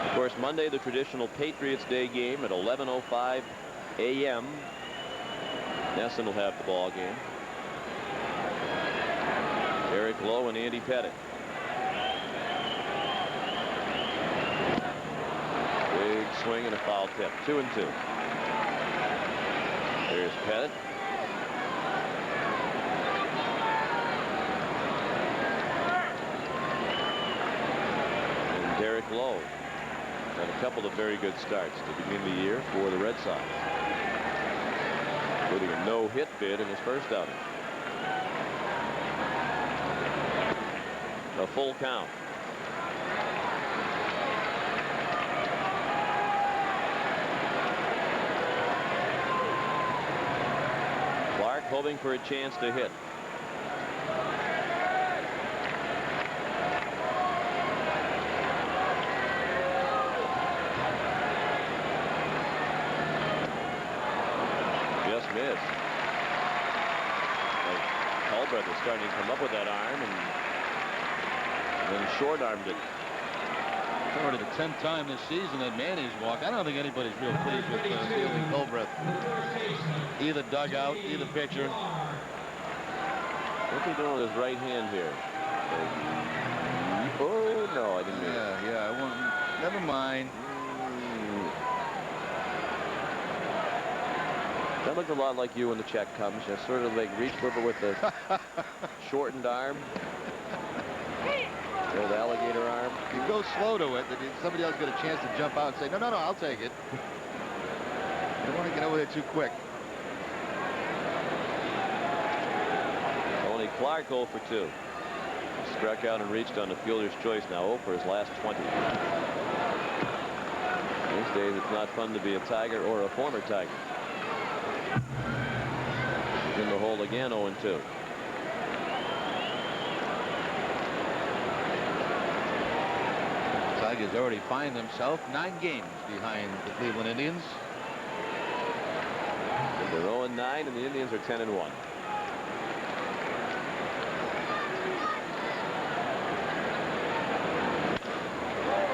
Of course, Monday, the traditional Patriots Day game at 11:05 a.m. Nesson will have the ball game. Eric Lowe and Andy Pettit. Big swing and a foul tip. 2-2. There's Pettit. And Derek Lowe had a couple of very good starts to begin the year for the Red Sox, including a no-hit bid in his first outing. A full count. Clark hoping for a chance to hit. Just missed. Culbreth is starting to come up with that arm and then short-armed it. It's already the 10th time this season that Manny's walked. I don't think anybody's real pleased with fielding Culbreth. Either dugout, either pitcher. What's he doing with his right hand here? Oh, no, I didn't mean it. Yeah, I won't. Never mind. That looked a lot like you when the check comes. You sort of like reach for it with the shortened arm. The old alligator arm. You go slow to it, then somebody else get a chance to jump out and say, no, I'll take it. You don't want to get over there too quick. Only Clark 0 for 2. Struck out and reached on the fielder's choice, now 0 for his last 20. These days it's not fun to be a Tiger or a former Tiger. In the hole again, 0-2. Tigers already find himself 9 games behind the Cleveland Indians. They're 0-9 and the Indians are 10-1.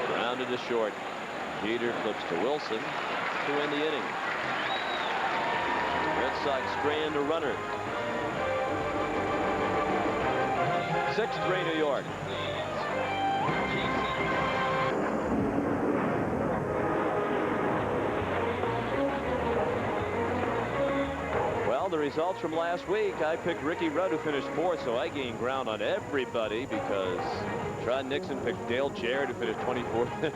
Grounded to short. Jeter flips to Wilson to end the inning. Red Sox strand a runner. 6-3 New York. Well, the results from last week, I picked Ricky Rudd, who finished 4th, so I gained ground on everybody because Trot Nixon picked Dale Jarrett, who finished 24th.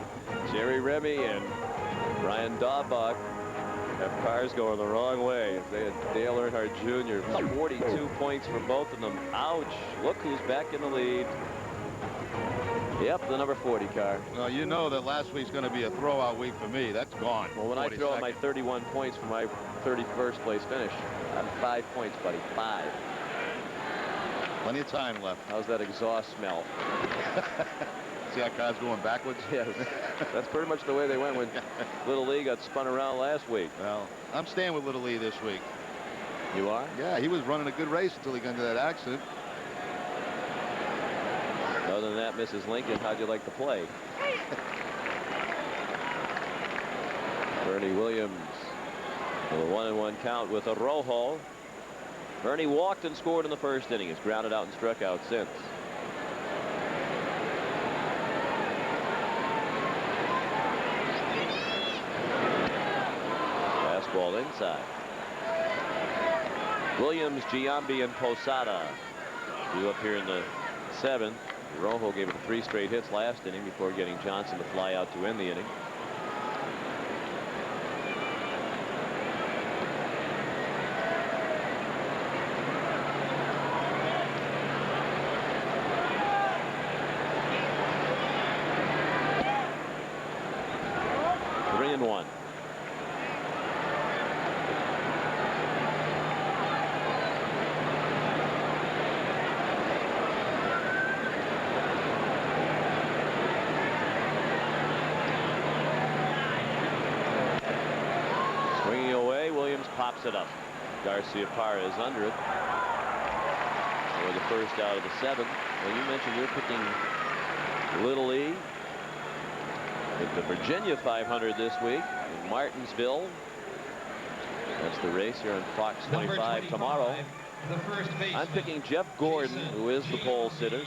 Jerry Remy and Brian Daubach have cars going the wrong way. They had Dale Earnhardt Jr. 42 points for both of them. Ouch. Look who's back in the lead. Yep, the number 40 car. Well, you know that last week's going to be a throwout week for me. That's gone. Well, when I throw out my 31 points for my 31st place finish, I'm 5 points, buddy. 5. Plenty of time left. How's that exhaust smell? See how cars going backwards? Yes. That's pretty much the way they went when Little Lee got spun around last week. Well, I'm staying with Little Lee this week. You are? Yeah, he was running a good race until he got into that accident. Other than that, Mrs. Lincoln, how'd you like to play? Bernie Williams with a 1-1 count with a Rojo. Bernie walked and scored in the first inning. He's grounded out and struck out since. Fastball inside. Williams, Giambi, and Posada due up here in the 7th. Rojo gave it 3 straight hits last inning before getting Johnson to fly out to end the inning. Pops it up. Garcia Parra is under it. For the first out of the 7th. Well, you mentioned you're picking Little League with the Virginia 500 this week in Martinsville. That's the race here on Fox 25 tomorrow. I'm picking Jeff Gordon, who is the pole sitter.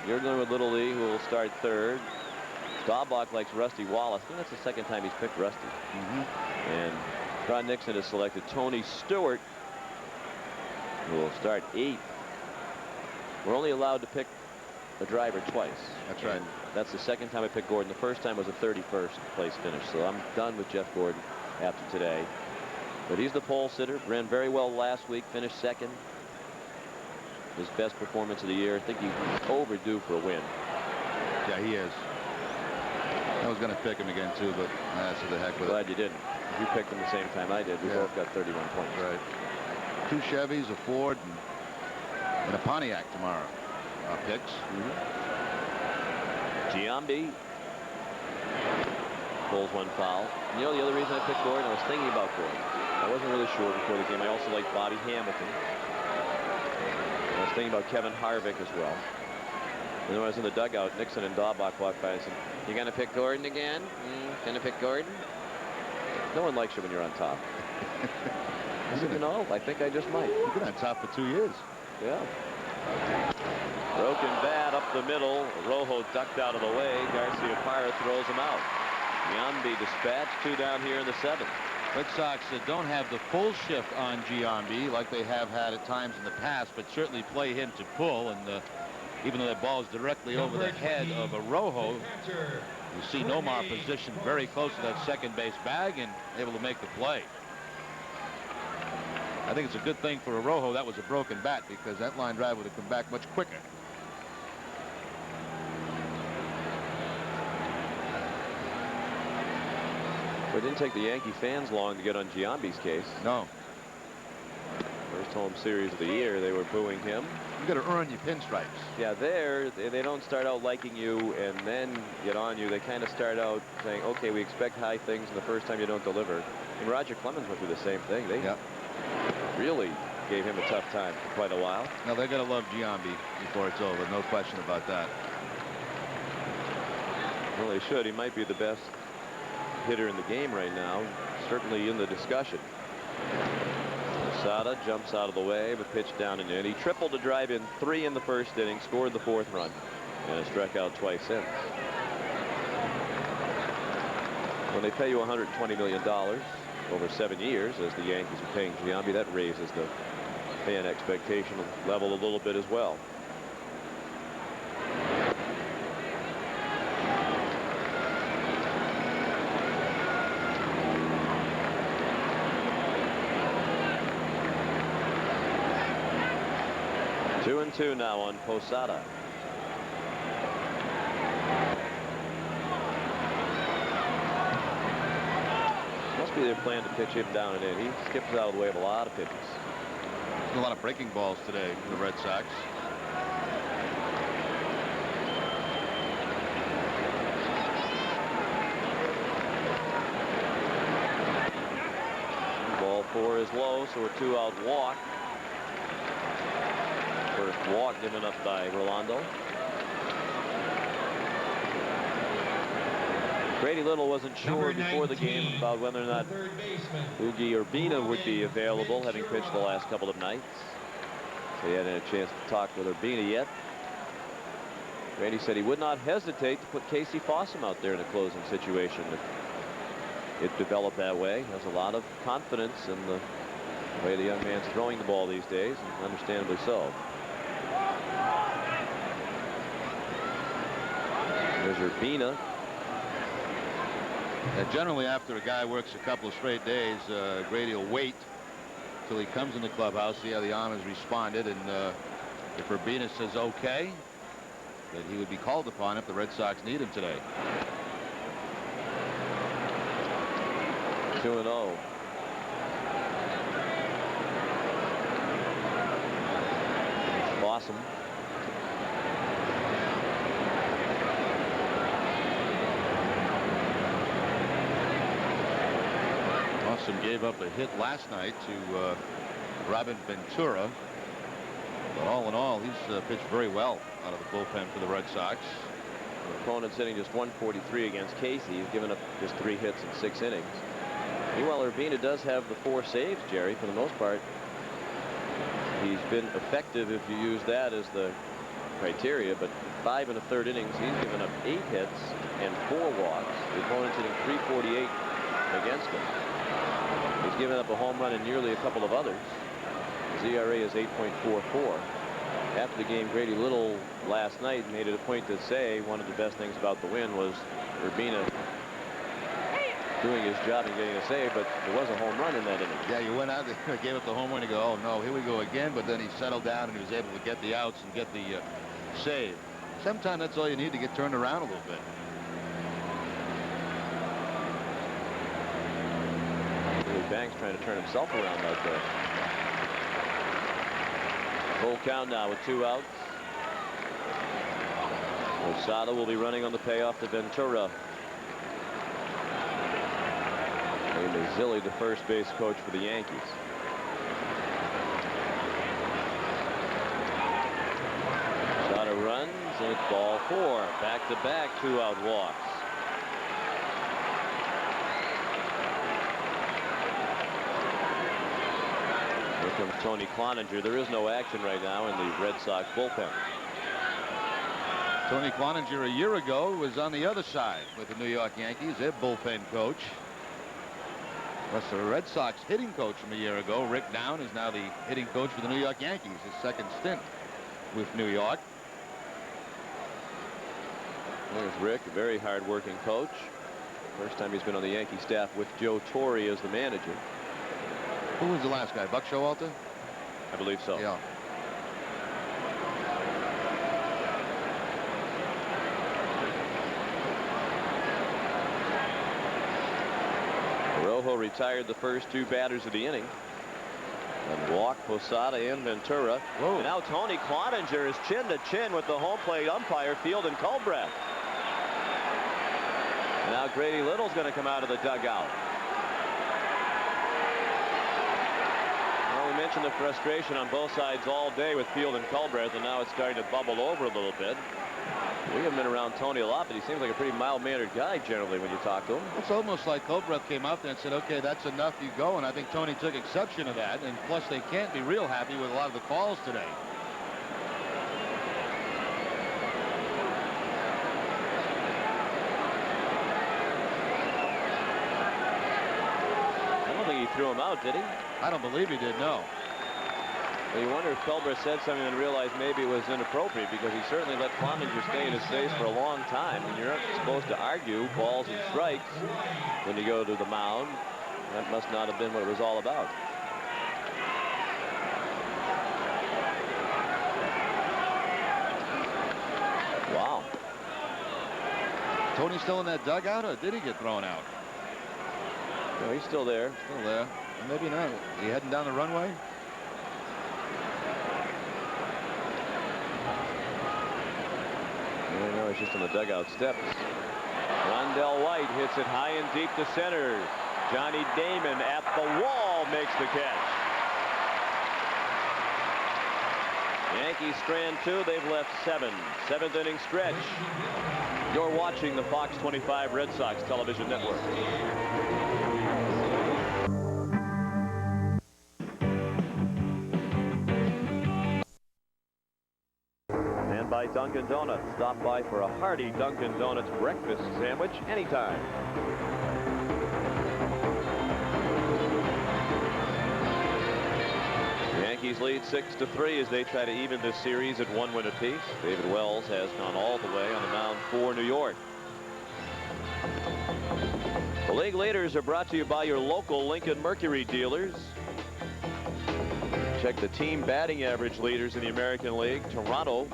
You're going with Little League, who will start 3rd. Staubach likes Rusty Wallace. I think that's the 2nd time he's picked Rusty. And Ron Nixon has selected Tony Stewart, who will start 8th. We're only allowed to pick a driver twice. That's right. And that's the 2nd time I picked Gordon. The first time was a 31st place finish. So I'm done with Jeff Gordon after today. But he's the pole sitter. Ran very well last week. Finished 2nd. His best performance of the year. I think he's overdue for a win. Yeah, he is. I was going to pick him again too, but that's the heck with it. Glad you didn't. You picked them the same time I did. We both got 31 points. Right. 2 Chevys, a Ford, and a Pontiac tomorrow. Our picks. Giambi pulls 1 foul. You know the other reason I picked Gordon? I was thinking about Gordon. I wasn't really sure before the game. I also like Bobby Hamilton. I was thinking about Kevin Harvick as well. And then when I was in the dugout, Nixon and Staubach walked by and said, "You gonna pick Gordon again? Gonna pick Gordon?" No one likes you when you're on top. I said, "No, I think I just might." You've been on top for 2 years. Yeah. Broken bat up the middle. Rojo ducked out of the way. Garcia Parra throws him out. Giambi dispatched 2 down here in the 7th. Red Sox don't have the full shift on Giambi like they have had at times in the past, but certainly play him to pull. And even though that ball is directly over the head of a Rojo, you see Nomar positioned very close to that 2nd base bag and able to make the play. I think it's a good thing for a Rojo that was a broken bat, because that line drive would have come back much quicker. It didn't take the Yankee fans long to get on Giambi's case. No. First home series of the year, they were booing him. You got to earn your pinstripes. Yeah, they don't start out liking you and then get on you. They kind of start out saying, "Okay, we expect high things," and the first time you don't deliver. And Roger Clemens went through the same thing. They really gave him a tough time for quite a while. Now they're going to love Giambi before it's over. No question about that. Well, they should. He might be the best hitter in the game right now. Certainly in the discussion. Posada jumps out of the way, but pitched down and in. He tripled to drive in 3 in the first inning, scored the 4th run, and has struck out twice since. When they pay you $120 million over 7 years, as the Yankees are paying Giambi, that raises the fan expectation level a little bit as well. Two and 2 now on Posada. Must be their plan to pitch him down and in. He skips out of the way of a lot of pitches. A lot of breaking balls today for the Red Sox. Ball 4 is low, so a 2-out walk. First walk given up by Rolando. Grady Little wasn't sure before the game about whether or not Oogie Urbina would be available, having pitched the last couple of nights. So he hadn't had a chance to talk with Urbina yet. Grady said he would not hesitate to put Casey Fossum out there in a closing situation if it developed that way. He has a lot of confidence in the way the young man's throwing the ball these days, and understandably so. There's Urbina. Generally, after a guy works a couple of straight days, Grady will wait till he comes in the clubhouse, see how the arm has responded, and if Urbina says okay, that he would be called upon if the Red Sox need him today. 2-0. Awesome. Awesome gave up a hit last night to Robin Ventura. But all in all, he's pitched very well out of the bullpen for the Red Sox. The opponent's hitting just 143 against Casey. He's given up just 3 hits in 6 innings. Meanwhile, Urbina does have the 4 saves, Jerry. For the most part, he's been effective if you use that as the criteria. But 5 1/3 innings, he's given up 8 hits and 4 walks. The opponent's hitting 348 against him. He's given up a home run and nearly a couple of others. His ERA is 8.44. After the game, Grady Little last night made it a point to say one of the best things about the win was Urbina doing his job and getting a save, but there was a home run in that inning. Yeah, you went out there, gave up the home run, and you go, oh no, here we go again. But then he settled down and he was able to get the outs and get the save. Sometimes that's all you need to get turned around a little bit. Banks trying to turn himself around out there. Full count now with 2 outs. Posada will be running on the payoff to Ventura. Named Zilli, the first base coach for the Yankees. Posada runs, and it's ball 4. Back-to-back 2-out walks. Here comes Tony Cloninger. There is no action right now in the Red Sox bullpen. Tony Cloninger a year ago was on the other side with the New York Yankees, their bullpen coach. Plus the Red Sox hitting coach from a year ago, Rick Down, is now the hitting coach for the New York Yankees, his second stint with New York. There's Rick, a very hard-working coach. First time he's been on the Yankee staff with Joe Torre as the manager. Who was the last guy? Buck Showalter? I believe so. Yeah. Rojo retired the first 2 batters of the inning. And walked Posada and Ventura. Whoa. And now Tony Cloninger is chin to chin with the home plate umpire, Field and Culbreth. And now Grady Little's going to come out of the dugout. Well, we mentioned the frustration on both sides all day with Field and Culbreth, and now it's starting to bubble over a little bit. We haven't been around Tony a lot, but he seems like a pretty mild-mannered guy generally when you talk to him. It's almost like Culbreth came out there and said, okay, that's enough, you go. And I think Tony took exception to that. And plus, they can't be real happy with a lot of the calls today. I don't think he threw him out, did he? I don't believe he did, no. Well, you wonder if Culbreth said something and realized maybe it was inappropriate, because he certainly let Cloninger stay in his face for a long time. And you're not supposed to argue balls and strikes when you go to the mound. That must not have been what it was all about. Wow. Tony still in that dugout, or did he get thrown out? No, he's still there. Still there. Maybe not. He heading down the runway? No, he's just on the dugout steps. Rondell White hits it high and deep to center. Johnny Damon at the wall makes the catch. Yankees strand 2. They've left 7. 7th inning stretch. You're watching the Fox 25 Red Sox television network. And by Dunkin' Donuts. Stop by for a hearty Dunkin' Donuts breakfast sandwich anytime. Yankees lead 6-3 as they try to even this series at 1 win apiece. David Wells has gone all the way on the mound for New York. The league leaders are brought to you by your local Lincoln Mercury dealers. Check the team batting average leaders in the American League. Toronto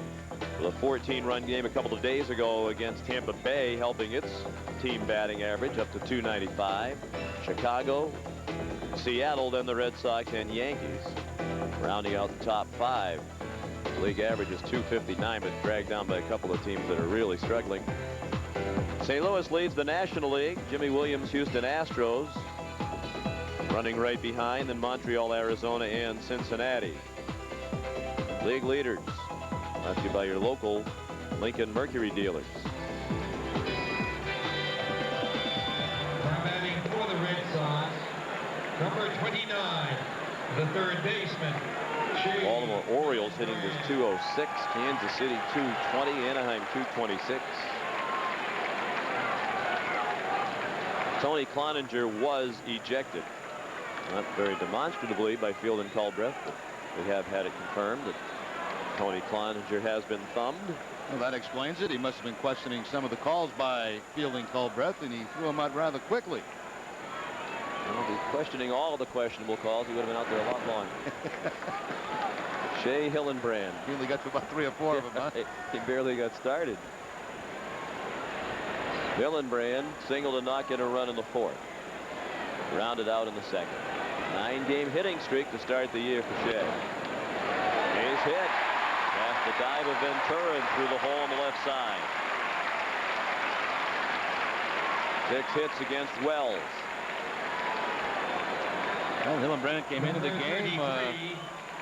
with a 14-run game a couple of days ago against Tampa Bay, helping its team batting average up to 295. Chicago, Seattle, then the Red Sox and Yankees. Rounding out the top 5. The league average is 259, but dragged down by a couple of teams that are really struggling. St. Louis leads the National League. Jimmy Williams, Houston Astros. Running right behind, then Montreal, Arizona, and Cincinnati. League leaders. Brought to you by your local Lincoln Mercury dealers. Now batting for the Red Sox, number 29, the third baseman. Baltimore Orioles hitting this 206. Kansas City 220. Anaheim 226. Tony Cloninger was ejected. Not very demonstratively by Field and Culbreth, but we have had it confirmed that Tony Cloninger has been thumbed. Well, that explains it. He must have been questioning some of the calls by Field and Culbreth, and he threw them out rather quickly. Well, he's questioning all of the questionable calls. He would have been out there a lot longer. Shea Hillenbrand. He only got to about 3 or 4 of them, huh? He barely got started. Hillenbrand single to not get a run in the 4th. Rounded out in the 2nd. 9-game hitting streak to start the year for Shea. He's hit. Past the dive of Ventura and through the hole on the left side. 6 hits against Wells. Well, Hillenbrand came into the game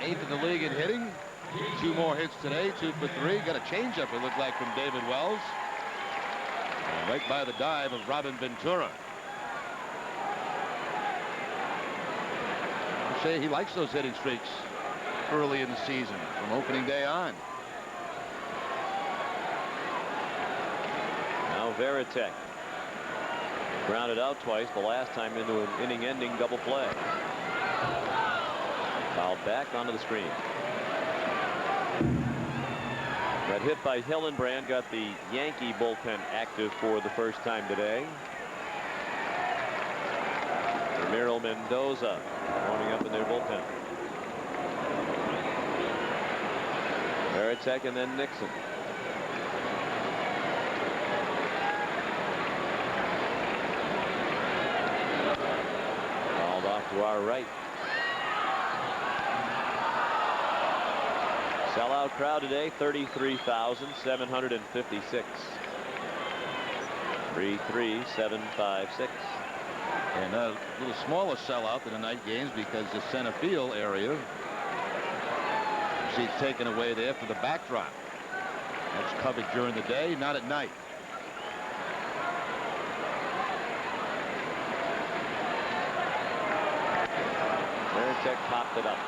8th in the league in hitting. 2 more hits today, 2 for 3. Got a changeup, it looked like, from David Wells. And right by the dive of Robin Ventura. Say he likes those hitting streaks early in the season from opening day on. Now Veritek grounded out twice, the last time into an inning-ending double play. Fouled back onto the screen. That hit by Hillenbrand got the Yankee bullpen active for the first time today. Ramiro Mendoza warming up in their bullpen. Veritek and then Nixon. Called off to our right. Sellout crowd today, 33,756. 33756. And a little smaller sellout than the night games because the center field area seats taken away there for the backdrop. That's covered during the day, not at night. Veritek popped it up.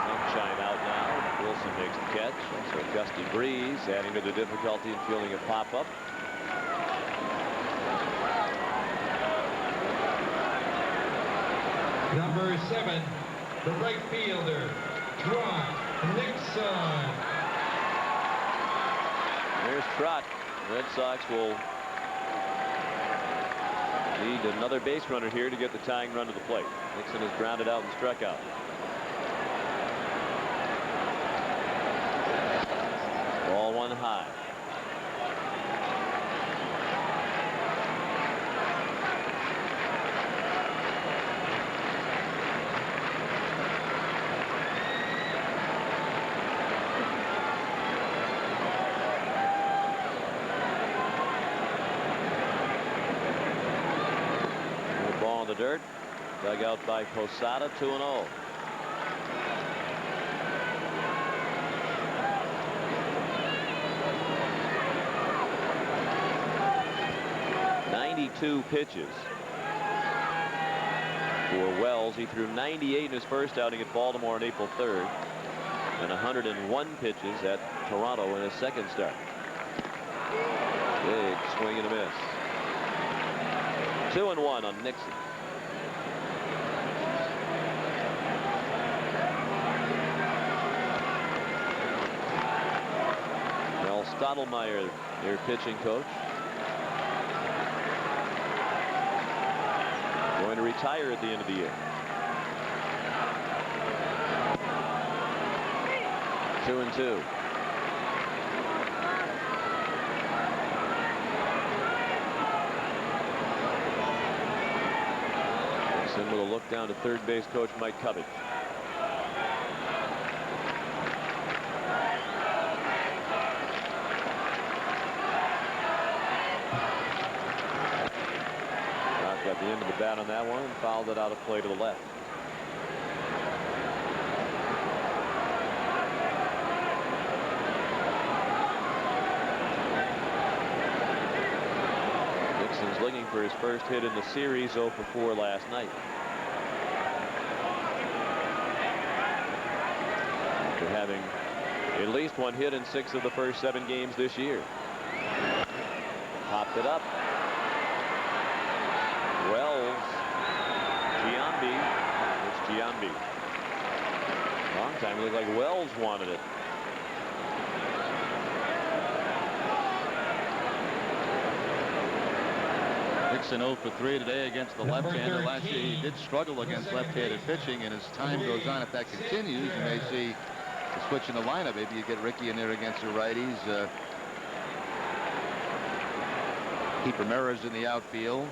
Sunshine out now. Wilson makes the catch. Also a gusty breeze adding to the difficulty in fielding a pop-up. Number 7, the right fielder, Trot Nixon. There's Trot. Red Sox will need another base runner here to get the tying run to the plate. Nixon is grounded out and struck out. Ball 1 high. Dirt, dug out by Posada, 2-0. 92 pitches for Wells. He threw 98 in his first outing at Baltimore on April 3rd and 101 pitches at Toronto in his second start. Big swing and a miss. 2-1 on Nixon. Well, Stottlemyre, their pitching coach, going to retire at the end of the year. 2-2. Nixon with a look down to third base coach Mike Cubbage. Got the end of the bat on that one and fouled it out of play to the left. Nixon's looking for his first hit in the series, 0 for 4 last night. After having at least one hit in 6 of the first 7 games this year. Popped it up. Wells, Giambi. It's Giambi. Long time it looked like Wells wanted it. Nixon 0 for 3 today against the left-hander. Last year he did struggle against left-handed pitching, and as time goes on, if that continues, you may see a switch in the lineup. Maybe you get Ricky in there against the righties. Keep Ramirez in the outfield.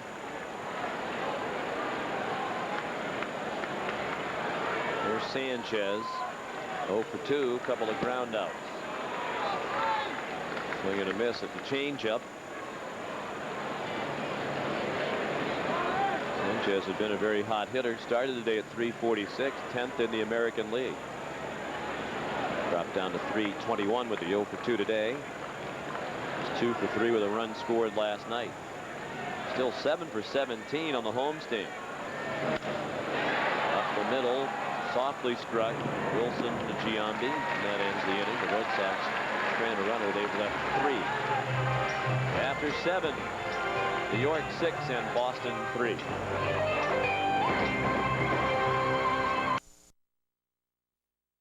There's Sanchez, 0 for 2, couple of ground outs. Swing and a miss at the changeup. Sanchez had been a very hot hitter. Started the day at 346, 10th in the American League. Dropped down to 321 with the 0 for 2 today. Was 2 for 3 with a run scored last night. Still 7 for 17 on the homestand. Up the middle. Softly struck Wilson to Giambi, and that ends the inning. The Red Sox strand a runner. They've left 3. After 7, New York 6 and Boston 3.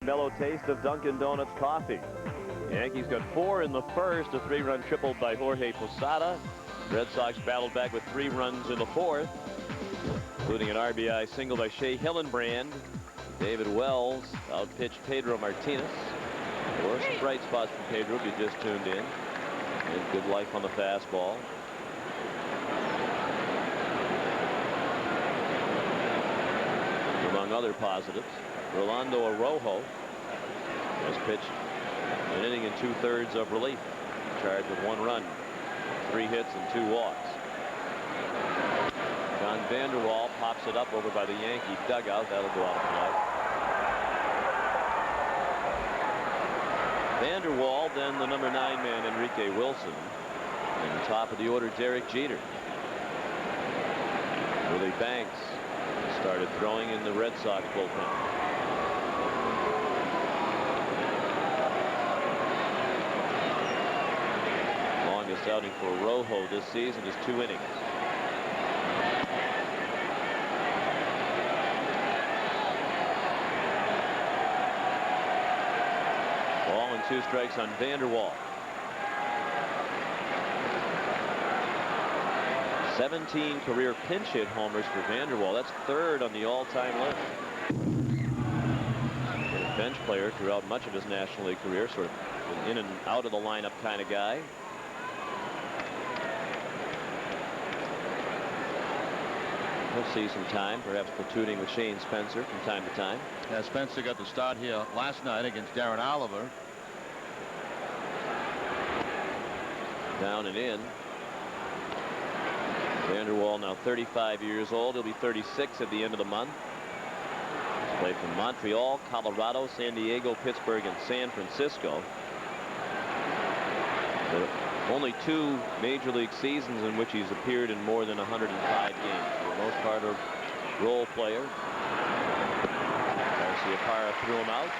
Mellow taste of Dunkin' Donuts coffee. The Yankees got 4 in the first, a 3-run triple by Jorge Posada. Red Sox battled back with 3 runs in the 4th, including an RBI single by Shea Hillenbrand. David Wells outpitched Pedro Martinez. There were some bright spots for Pedro if you just tuned in. And good life on the fastball. Among other positives, Rolando Araujo has pitched an inning and 2/3 of relief. Charged with 1 run, 3 hits and 2 walks. John Vanderwall pops it up over by the Yankee dugout. That'll go out of play. Vanderwall, then the number 9 man Enrique Wilson, and the top of the order Derek Jeter. Willie Banks started throwing in the Red Sox bullpen. Longest outing for Rojo this season is 2 innings. Ball and 2 strikes on Vanderwall. 17 career pinch hit homers for Vanderwall. That's 3rd on the all-time list. A bench player throughout much of his National League career, sort of an in and out of the lineup kind of guy. He'll see some time, perhaps platooning with Shane Spencer from time to time. Yeah, Spencer got the start here last night against Darren Oliver. Down and in. Vanderwall now 35 years old. He'll be 36 at the end of the month. He's played from Montreal, Colorado, San Diego, Pittsburgh, and San Francisco. The Only 2 major league seasons in which he's appeared in more than 105 games. For the most part, a role player. Garcia threw him out.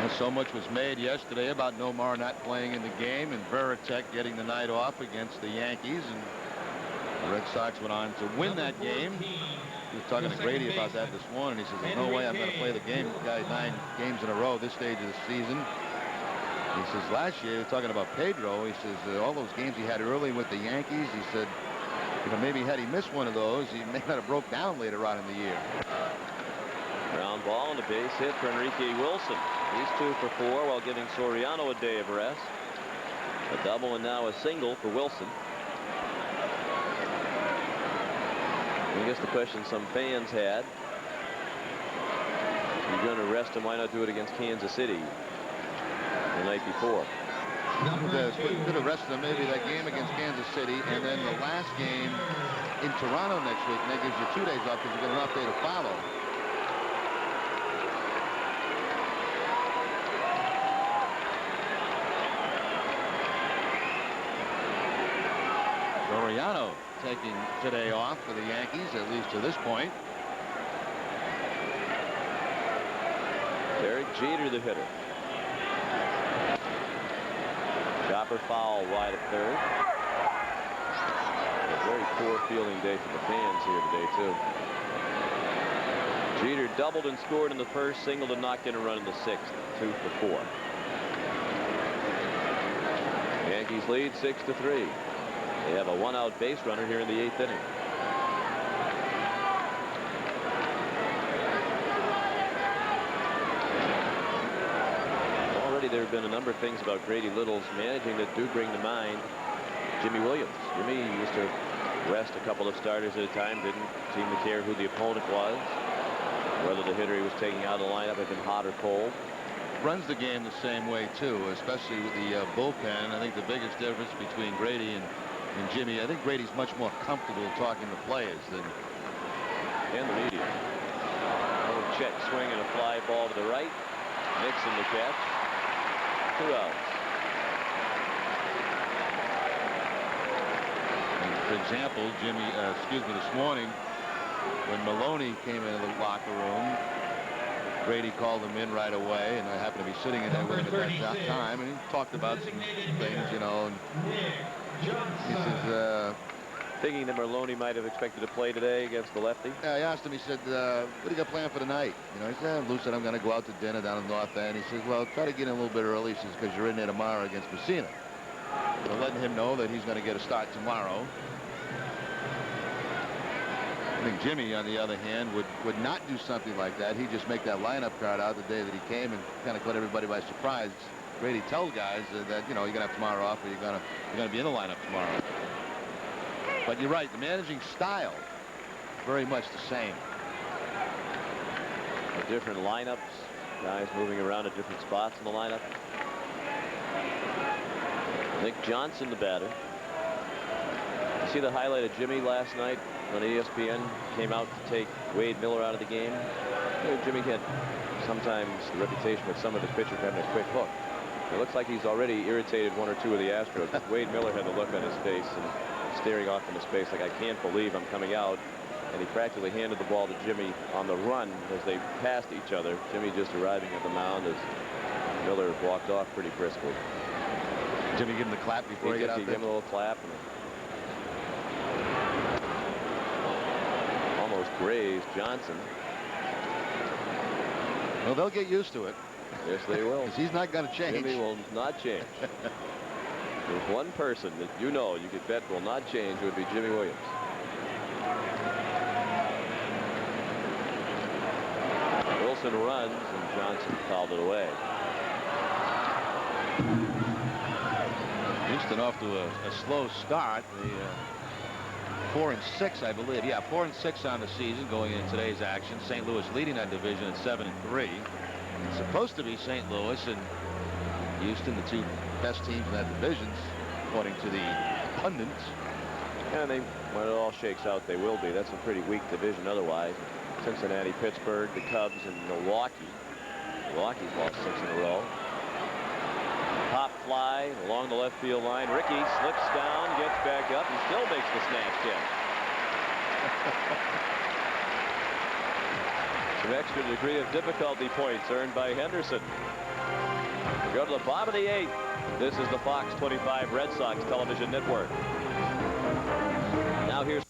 And so much was made yesterday about Nomar not playing in the game and Veritek getting the night off against the Yankees, and the Red Sox went on to win that game. He was talking to Grady about that this morning. He says, there's no way I'm going to play the game. The guy 9 games in a row this stage of the season. He says last year, he was talking about Pedro. He says all those games he had early with the Yankees, he said, you know, maybe had he missed one of those, he may not have broke down later on in the year. Ground ball and a base hit for Enrique Wilson. He's 2 for 4 while giving Soriano a day of rest. A double and now a single for Wilson. I guess the question some fans had, you're going to rest him, why not do it against Kansas City the night before? Could have rested him maybe that game against Kansas City and then the last game in Toronto next week, and that gives you 2 days off because you get an off day to follow. Soriano taking today off for the Yankees, at least to this point. Derek Jeter, the hitter. Chopper foul wide of third. A very poor fielding day for the fans here today, too. Jeter doubled and scored in the first, singled and knocked in a run in the 6th. 2 for 4. Yankees lead 6-3. They have a 1-out base runner here in the 8th inning. Already there have been a number of things about Grady Little's managing that do bring to mind Jimmy Williams. Jimmy used to rest a couple of starters at a time, didn't seem to care who the opponent was, whether the hitter he was taking out of the lineup had been hot or cold. Runs the game the same way, too, especially with the bullpen. I think the biggest difference between Grady and Jimmy, I think Grady's much more comfortable talking to players than and the media. Little check swing and a fly ball to the right. Nixon to catch. 2 outs. And for example, this morning when Maloney came into the locker room, Grady called him in right away, and I happened to be sitting in there with him at that time, and he talked about some things, you know. And he says, thinking that Maloney might have expected to play today against the lefty. Yeah, I asked him, he said, what do you got planned for tonight? You know, he said, Lou said, I'm going to go out to dinner down in the North End. He says, well, try to get in a little bit early. He says, because you're in there tomorrow against Messina. So letting him know that he's going to get a start tomorrow. I think Jimmy, on the other hand, would not do something like that. He'd just make that lineup card out the day that he came and kind of caught everybody by surprise. Grady tells guys that, you know, you're going to have tomorrow off, or you're going to be in the lineup tomorrow. But you're right, the managing style, very much the same. The different lineups, guys moving around at different spots in the lineup. Nick Johnson, the batter. You see the highlight of Jimmy last night when ESPN came out to take Wade Miller out of the game? You know, Jimmy had sometimes the reputation with some of his pitchers having a quick hook. It looks like he's already irritated 1 or 2 of the Astros. Wade Miller had the look on his face and staring off into space like, I can't believe I'm coming out. And he practically handed the ball to Jimmy on the run as they passed each other. Jimmy just arriving at the mound as Miller walked off pretty briskly. Jimmy give him the clap before he got out there. Give him a little clap. And almost grazed Johnson. Well, they'll get used to it. Yes, they will. Because he's not going to change. Jimmy will not change. There's one person that you know you could bet will not change. It would be Jimmy Williams. Wilson runs and Johnson fouled it away. Houston off to a slow start. The 4-6, I believe. Yeah, 4-6 on the season going into today's action. St. Louis leading that division at 7-3. It's supposed to be St. Louis and Houston, the 2 best teams in that division, according to the pundits. And when it all shakes out, they will be. That's a pretty weak division otherwise. Cincinnati, Pittsburgh, the Cubs, and Milwaukee Milwaukee's lost 6 in a row. Pop fly along the left field line. Rickey slips down, gets back up, and still makes the snatch catch. Some extra degree of difficulty points earned by Henderson. We go to the bottom of the 8th. This is the Fox 25 Red Sox television network. Now here's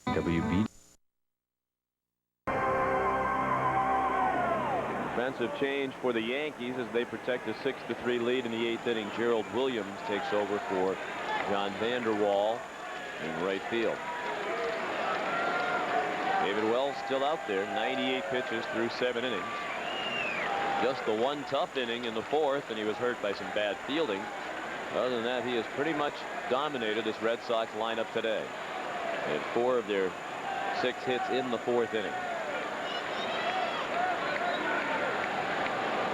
WB. Defensive change for the Yankees as they protect a 6-3 lead in the 8th inning. Gerald Williams takes over for John Vanderwall in right field. David Wells still out there, 98 pitches through 7 innings. Just the one tough inning in the 4th, and he was hurt by some bad fielding. Other than that, he has pretty much dominated this Red Sox lineup today. They had 4 of their 6 hits in the 4th inning.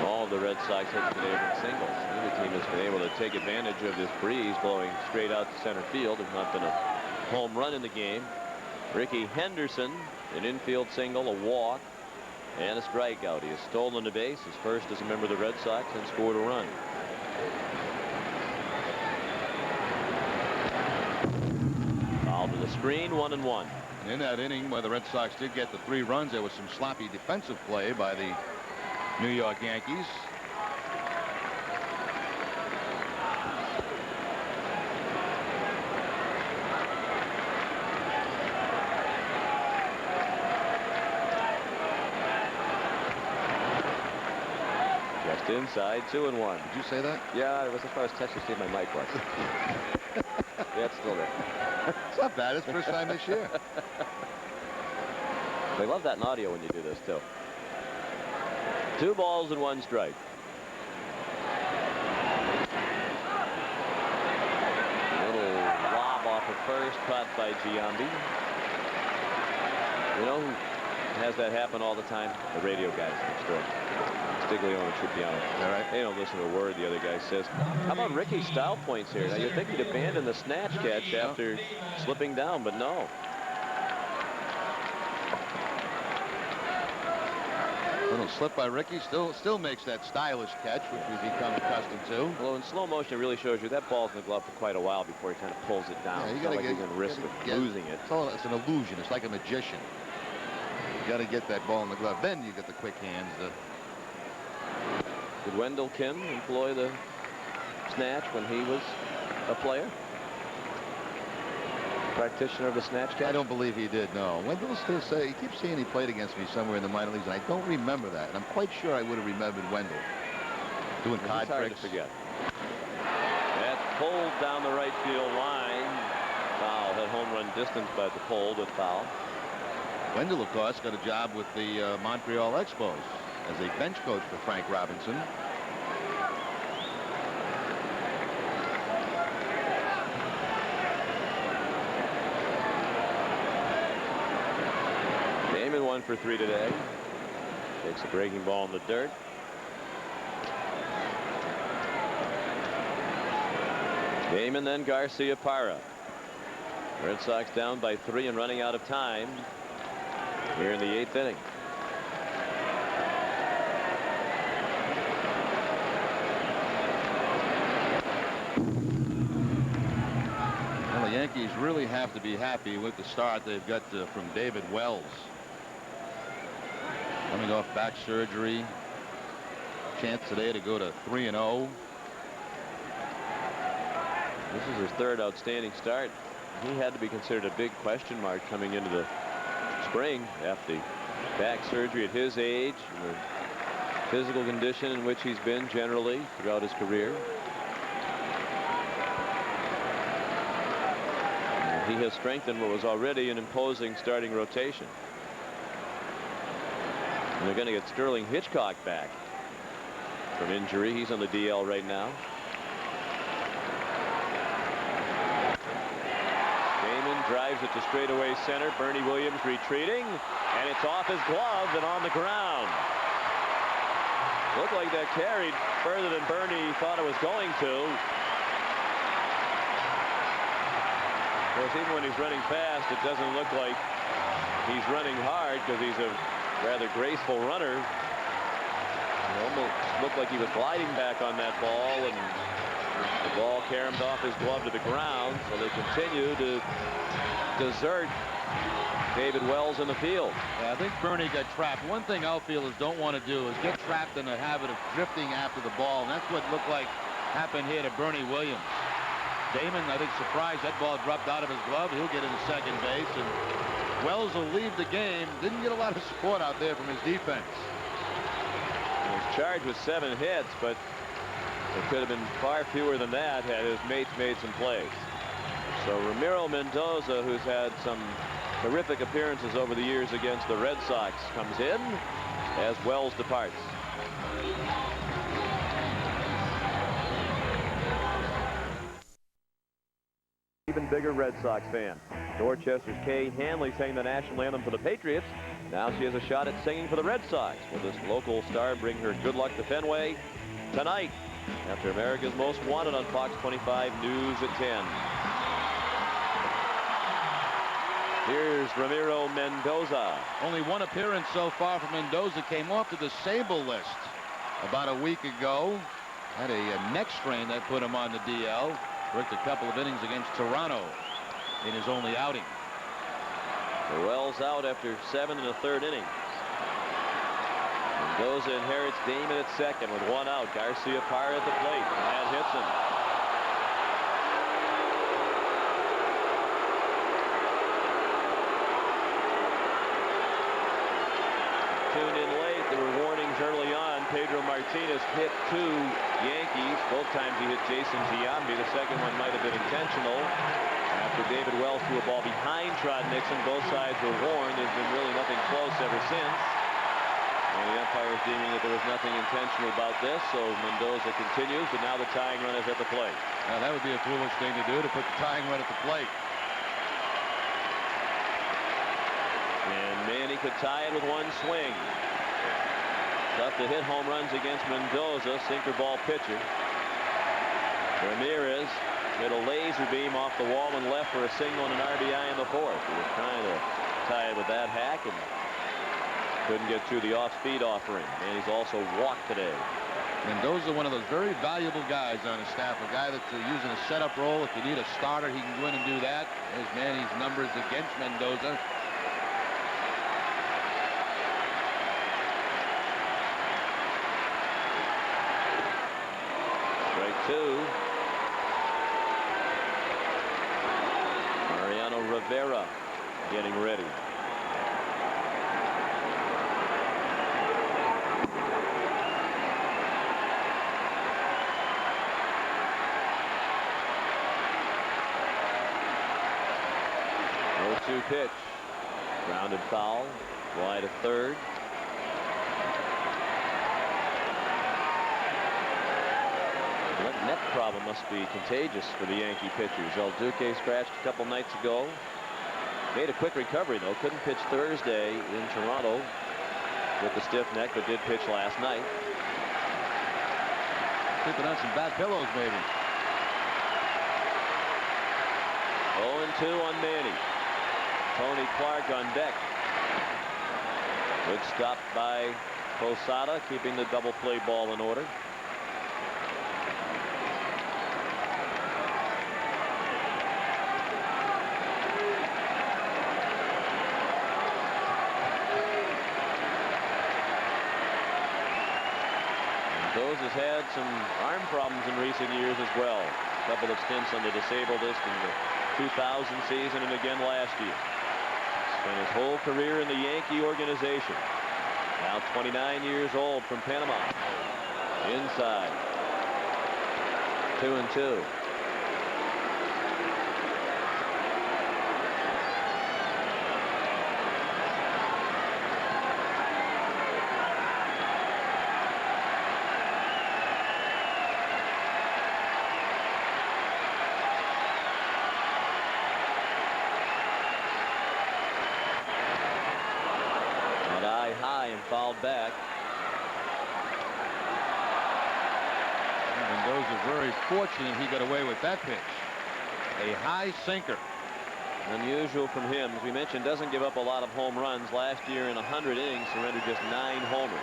All of the Red Sox hits today have been singles. Neither team has been able to take advantage of this breeze blowing straight out to center field. There's not been a home run in the game. Rickey Henderson, an infield single, a walk, and a strikeout. He has stolen a base, his first as a member of the Red Sox, and scored a run. Foul to the screen, 1-1. In that inning where the Red Sox did get the 3 runs, there was some sloppy defensive play by the New York Yankees. Just inside, 2-1. Did you say that? Yeah, it was as far as touch to see if my mic was. Yeah, it's still there. It's not bad. It's the first time this year. They love that in audio when you do this, too. 2 balls and 1 strike. Little lob off of first, caught by Giambi. You know who has that happen all the time? The radio guys next door. Stiglione and Tripiano. All right. They don't listen to a word the other guy says. How about Ricky's style points here? Now, you'd think he'd abandon the snatch catch after slipping down, but no. Little slip by Rickey, still makes that stylish catch, which we've become accustomed to. Well, in slow motion, it really shows you that ball's in the glove for quite a while before he kind of pulls it down. Yeah, you it's gotta not like get, he's going to risk losing it. It's an illusion. It's like a magician. You got to get that ball in the glove. Then you get the quick hands. Did Wendell Kim employ the snatch when he was a player? Practitioner of the snatch catch? I don't believe he did, no. Wendell still say, he keeps saying he played against me somewhere in the minor leagues, and I don't remember that. And I'm quite sure I would have remembered Wendell doing card hard tricks. to forget. That's pulled down the right field line. Foul. Hit home run distance by the pole, but foul. Wendell, of course, got a job with the Montreal Expos as a bench coach for Frank Robinson. Damon 1 for 3 today. Takes a breaking ball in the dirt. Damon, then Garcia Parra. Red Sox down by 3 and running out of time here in the 8th inning. Well, the Yankees really have to be happy with the start they've got from David Wells. Coming off back surgery. Chance today to go to 3-0. This is his 3rd outstanding start. He had to be considered a big question mark coming into the spring after back surgery at his age and the physical condition in which he's been generally throughout his career. He has strengthened what was already an imposing starting rotation. And they're going to get Sterling Hitchcock back from injury. He's on the DL right now. Damon drives it to straightaway center. Bernie Williams retreating, and it's off his glove and on the ground. Looked like that carried further than Bernie thought it was going to. Of course, even when he's running fast, it doesn't look like he's running hard because he's a rather graceful runner. almost looked like he was gliding back on that ball, and the ball caromed off his glove to the ground. So they continue to desert David Wells in the field. Yeah, I think Bernie got trapped. One thing outfielders don't want to do is get trapped in the habit of drifting after the ball, and that's what looked like happened here to Bernie Williams. Damon, I think, surprised that ball dropped out of his glove. He'll get into second base, and Wells will leave the game. Didn't get a lot of support out there from his defense. He was charged with 7 hits, but it could have been far fewer than that had his mates made some plays. So Ramiro Mendoza, who's had some terrific appearances over the years against the Red Sox, comes in as Wells departs. Even bigger Red Sox fan. Dorchester's Kay Hanley sang the national anthem for the Patriots. Now she has a shot at singing for the Red Sox. Will this local star bring her good luck to Fenway tonight after America's Most Wanted on Fox 25 News at 10? Here's Ramiro Mendoza. Only one appearance so far from Mendoza. Came off the disabled list about a week ago. Had a neck strain that put him on the DL. Worked a couple of innings against Toronto in his only outing. Wells out after 7 1/3 innings. Mendoza inherits Damon at second with 1 out. Garcia Parra at the plate. That hits him. Tuned in late, there were warnings early on. Pedro Martinez hit 2 Yankees. Both times he hit Jason Giambi. The second one might have been intentional. After David Wells threw a ball behind Trot Nixon, both sides were warned. There's been really nothing close ever since. And the umpires deeming that there was nothing intentional about this. So Mendoza continues, but now the tying run is at the plate. Now that would be a foolish thing to do, to put the tying run at the plate. And Manny could tie it with 1 swing. Tough to hit home runs against Mendoza, sinker ball pitcher. Ramirez hit a laser beam off the wall and left for a single and an RBI in the 4th. He was trying to tie it with that hack and couldn't get through the off-speed offering. And he's also walked today. Mendoza, one of those very valuable guys on his staff, a guy that's using a setup role. If you need a starter, he can go in and do that. There's Manny's numbers against Mendoza. Strike 2. Mariano Rivera getting ready. No 2 pitch. Grounded foul. Wide of third. That neck problem must be contagious for the Yankee pitchers. El Duque scratched a couple nights ago. Made a quick recovery, though. Couldn't pitch Thursday in Toronto with the stiff neck, but did pitch last night. Sleeping on some bad pillows, maybe. 0-2 on Manny. Tony Clark on deck. Good stop by Posada, keeping the double play ball in order. Mendoza's had some arm problems in recent years as well. A couple of stints on the disabled list in the 2000 season and again last year. Spent his whole career in the Yankee organization. Now 29 years old from Panama. Inside. 2-2. High and fouled back. Mendoza very fortunate he got away with that pitch. A high sinker. Unusual from him. As we mentioned, doesn't give up a lot of home runs. Last year in 100 innings surrendered just 9 homers.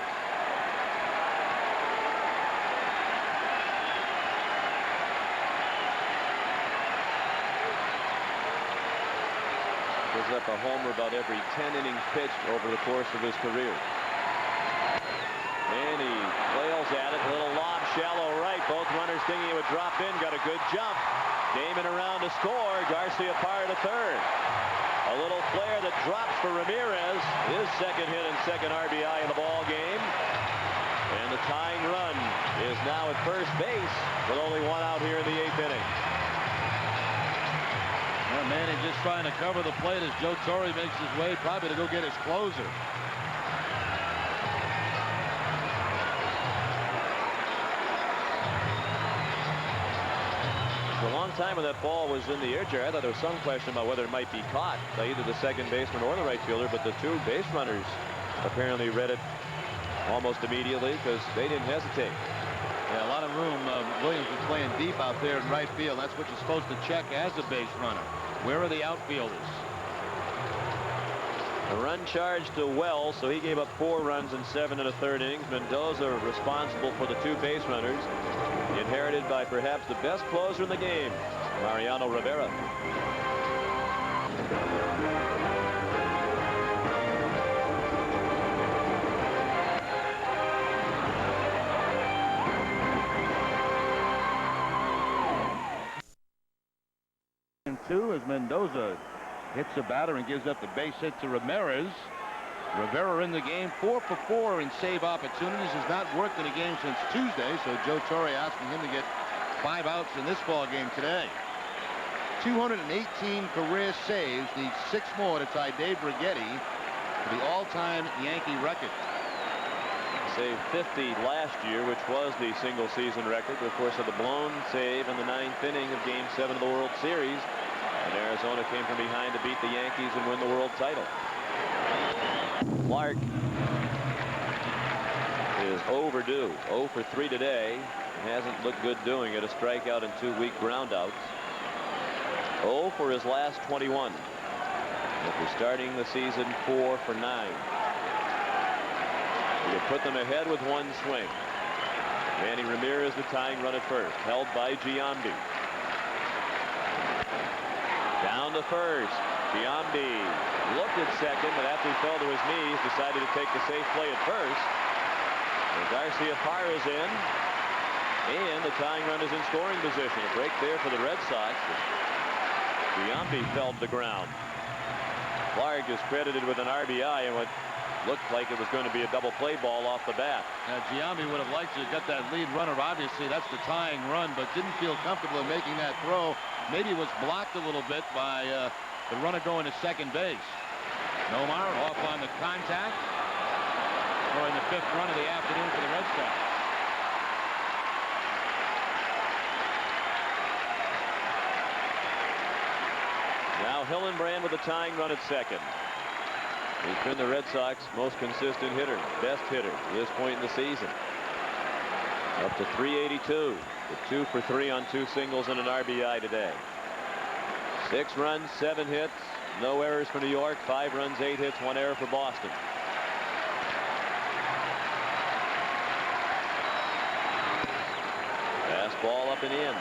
Gives up a homer about every 10 innings pitched over the course of his career. And he flails at it. A little lob, shallow right. Both runners thinking it would drop in. Got a good jump. Damon around to score. Garcia Parra to third. A little flare that drops for Ramirez. His second hit and second RBI in the ball game. And the tying run is now at first base with only one out here in the 8th inning. Well, Manning just trying to cover the plate as Joe Torre makes his way probably to go get his closer. For a long time when that ball was in the air, Jerry, I thought there was some question about whether it might be caught by either the second baseman or the right fielder, but the two base runners apparently read it almost immediately because they didn't hesitate. Yeah, a lot of room. Williams was playing deep out there in right field. That's what you're supposed to check as a base runner. Where are the outfielders? A run charged to Wells, so he gave up 4 runs in 7 1/3 innings. Mendoza responsible for the 2 base runners, inherited by perhaps the best closer in the game, Mariano Rivera. And 2 as Mendoza hits the batter and gives up the base hit to Ramirez. Rivera in the game, 4 for 4 in save opportunities. Has not worked in a game since Tuesday, so Joe Torre asking him to get 5 outs in this ball game today. 218 career saves, needs 6 more to tie Dave Righetti for the all-time Yankee record. Saved 50 last year, which was the single season record. Of course, had the blown save in the 9th inning of Game 7 of the World Series. And Arizona came from behind to beat the Yankees and win the world title. Clark is overdue. 0 for 3 today. Hasn't looked good doing it. A strikeout and 2 weak groundouts. 0 for his last 21. After starting the season 4 for 9. He would put them ahead with 1 swing. Manny Ramirez the tying run at first, held by Giambi. Down to first. Giambi looked at second, but after he fell to his knees, decided to take the safe play at first. And Garcia Parra is in, and the tying run is in scoring position. A break there for the Red Sox. Giambi fell to the ground. Clark is credited with an RBI and what looked like it was going to be a double play ball off the bat. Now, Giambi would have liked to get that lead runner. Obviously, that's the tying run, but didn't feel comfortable in making that throw. Maybe was blocked a little bit by the runner going to second base. Nomar off on the contact, scoring the 5th run of the afternoon for the Red Sox. Now Hillenbrand with the tying run at second. He's been the Red Sox most consistent hitter, best hitter at this point in the season. Up to 382 with 2 for 3 on 2 singles and an RBI today. 6 runs, 7 hits, no errors for New York. 5 runs, 8 hits, 1 error for Boston. Fastball up and in.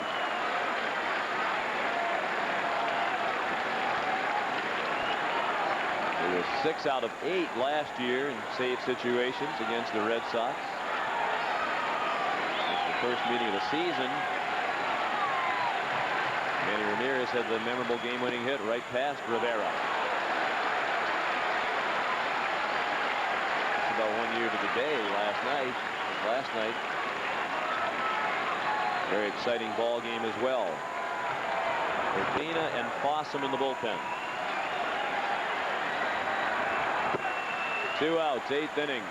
It was 6 out of 8 last year in save situations against the Red Sox. The first meeting of the season. Manny Ramirez had the memorable game-winning hit right past Rivera. It's about 1 year to the day last night. Very exciting ball game as well. Urbina and Fossum in the bullpen. 2 outs, 8th inning.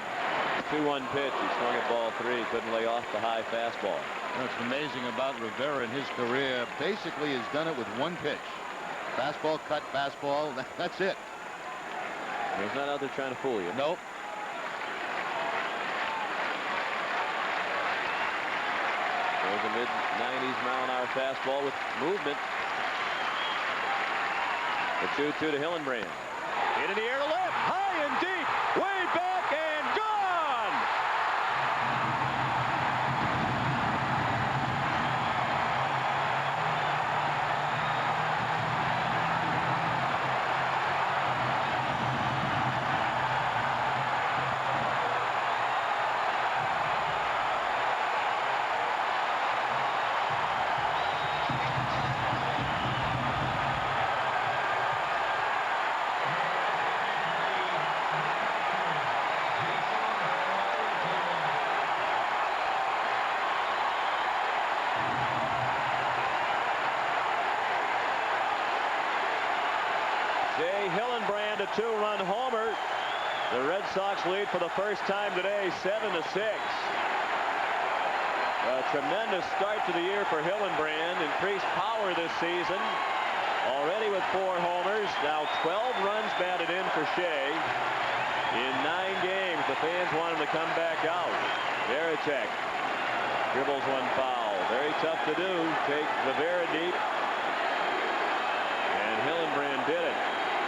2-1 pitch. He swung at ball 3. Couldn't lay off the high fastball. What's amazing about Rivera in his career, basically has done it with 1 pitch. Fastball, cut, fastball. That's it. He's not out there trying to fool you. Nope. There's a mid-90s mile-an-hour fastball with movement. The 2-2 to Hillenbrand. Hit in the air to left, high and deep, way back and gone. Shea Hillenbrand, a 2-run homer. The Red Sox lead for the first time today, 7-6. A tremendous start to the year for Hillenbrand. Increased power this season. Already with 4 homers. Now 12 runs batted in for Shea. In 9 games, the fans want him to come back out. Varitek dribbles one foul. Very tough to do. Take Rivera deep. And Hillenbrand did it.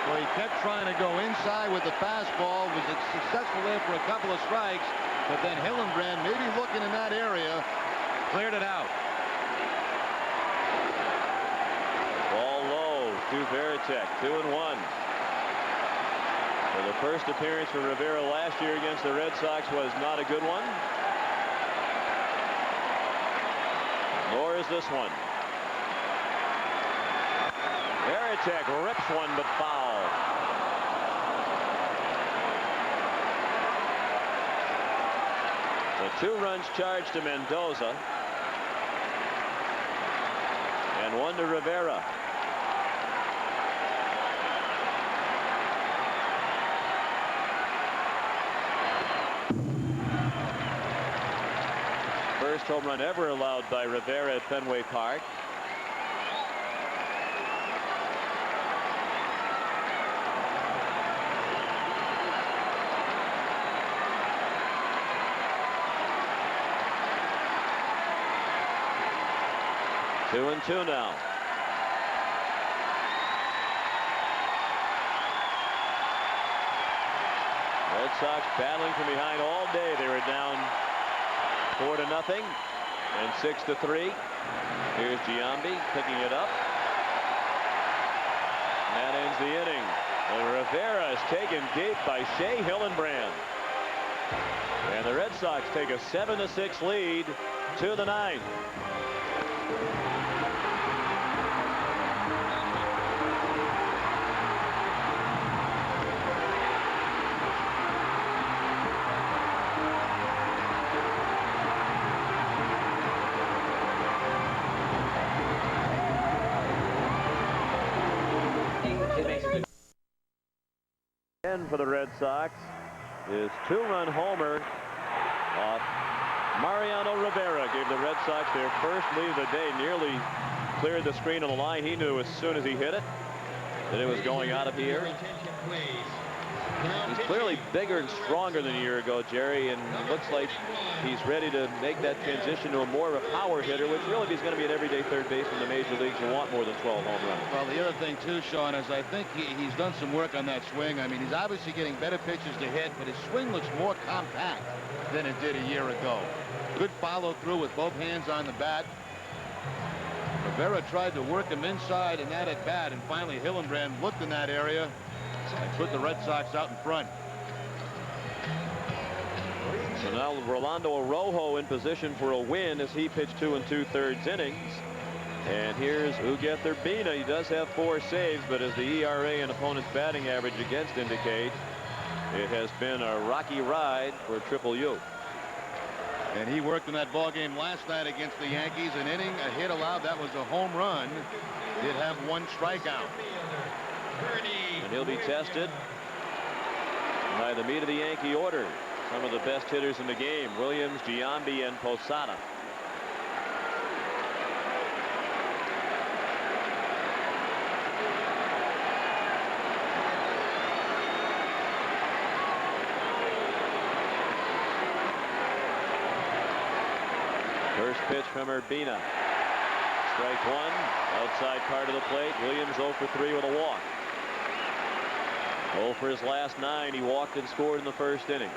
Well, he kept trying to go inside with the fastball. Was successful there for a couple of strikes. But then Hillenbrand, maybe looking in that area, cleared it out. Ball low to Varitek. 2-1. Well, the first appearance for Rivera last year against the Red Sox was not a good one. Nor is this one. Varitek rips one, but foul. The 2 runs charged to Mendoza. And 1 to Rivera. First home run ever allowed by Rivera at Fenway Park. Two and 2 now. Red Sox battling from behind all day. They were down 4-0 and 6-3. Here's Giambi picking it up. And that ends the inning. And Rivera is taken deep by Shea Hillenbrand. And the Red Sox take a 7-6 lead to the 9th. For the Red Sox is 2-run homer off Mariano Rivera. Gave the Red Sox their first lead of the day. Nearly cleared the screen on the line. He knew as soon as he hit it that it was going out of here. He's clearly bigger and stronger than a year ago, Jerry, and it looks like he's ready to make that transition to a more of a power hitter, which really, if he's going to be an everyday third baseman in the major leagues, you want more than 12 home runs. Well, the other thing, too, Sean, is I think he's done some work on that swing. I mean, he's obviously getting better pitches to hit, but his swing looks more compact than it did a year ago. Good follow-through with both hands on the bat. Rivera tried to work him inside in that at-bat, and finally Hillenbrand looked in that area and put the Red Sox out in front. So now Rolando Araujo in position for a win as he pitched 2 2/3 innings. And here's Ugueth Urbina. He does have 4 saves, but as the ERA and opponent's batting average against indicate, it has been a rocky ride for Triple U. And he worked in that ball game last night against the Yankees. An inning, a hit allowed. That was a home run. Did have 1 strikeout. And he'll be tested by the meat of the Yankee order. Some of the best hitters in the game: Williams, Giambi, and Posada. First pitch from Urbina. Strike 1. Outside part of the plate. Williams 0 for 3 with a walk. 0 for his last 9. He walked and scored in the first inning.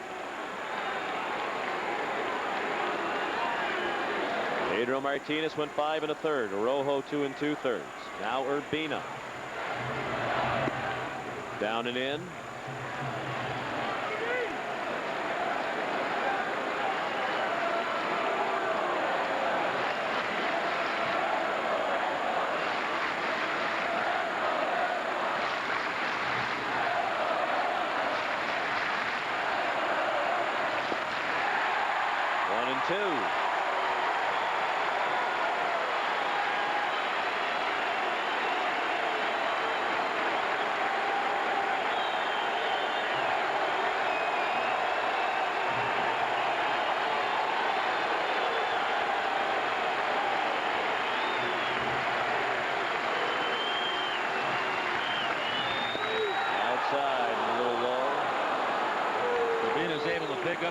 Pedro Martinez went 5 1/3. Araujo 2 2/3. Now Urbina. Down and in. Two.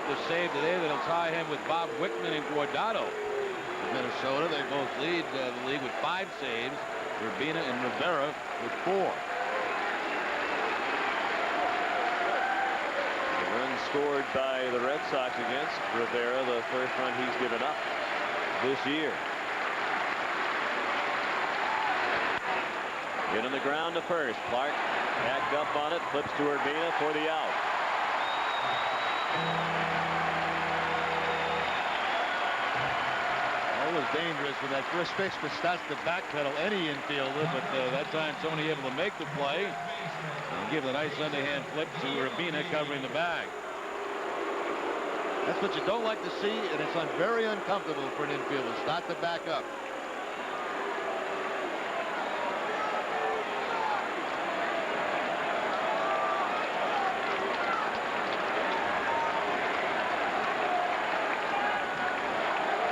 the save today that'll tie him with Bob Wickman and Guardado. In Minnesota, they both lead the league with 5 saves. Urbina and Rivera with 4. The run scored by the Red Sox against Rivera, the first run he's given up this year. Hit on the ground to first. Clark backed up on it, flips to Urbina for the out. Always dangerous with that first baseman starts to backpedal any infielder, but that time Tony able to make the play and give the nice underhand flip to Urbina covering the bag. That's what you don't like to see, and it's very uncomfortable for an infielder. Start to back up.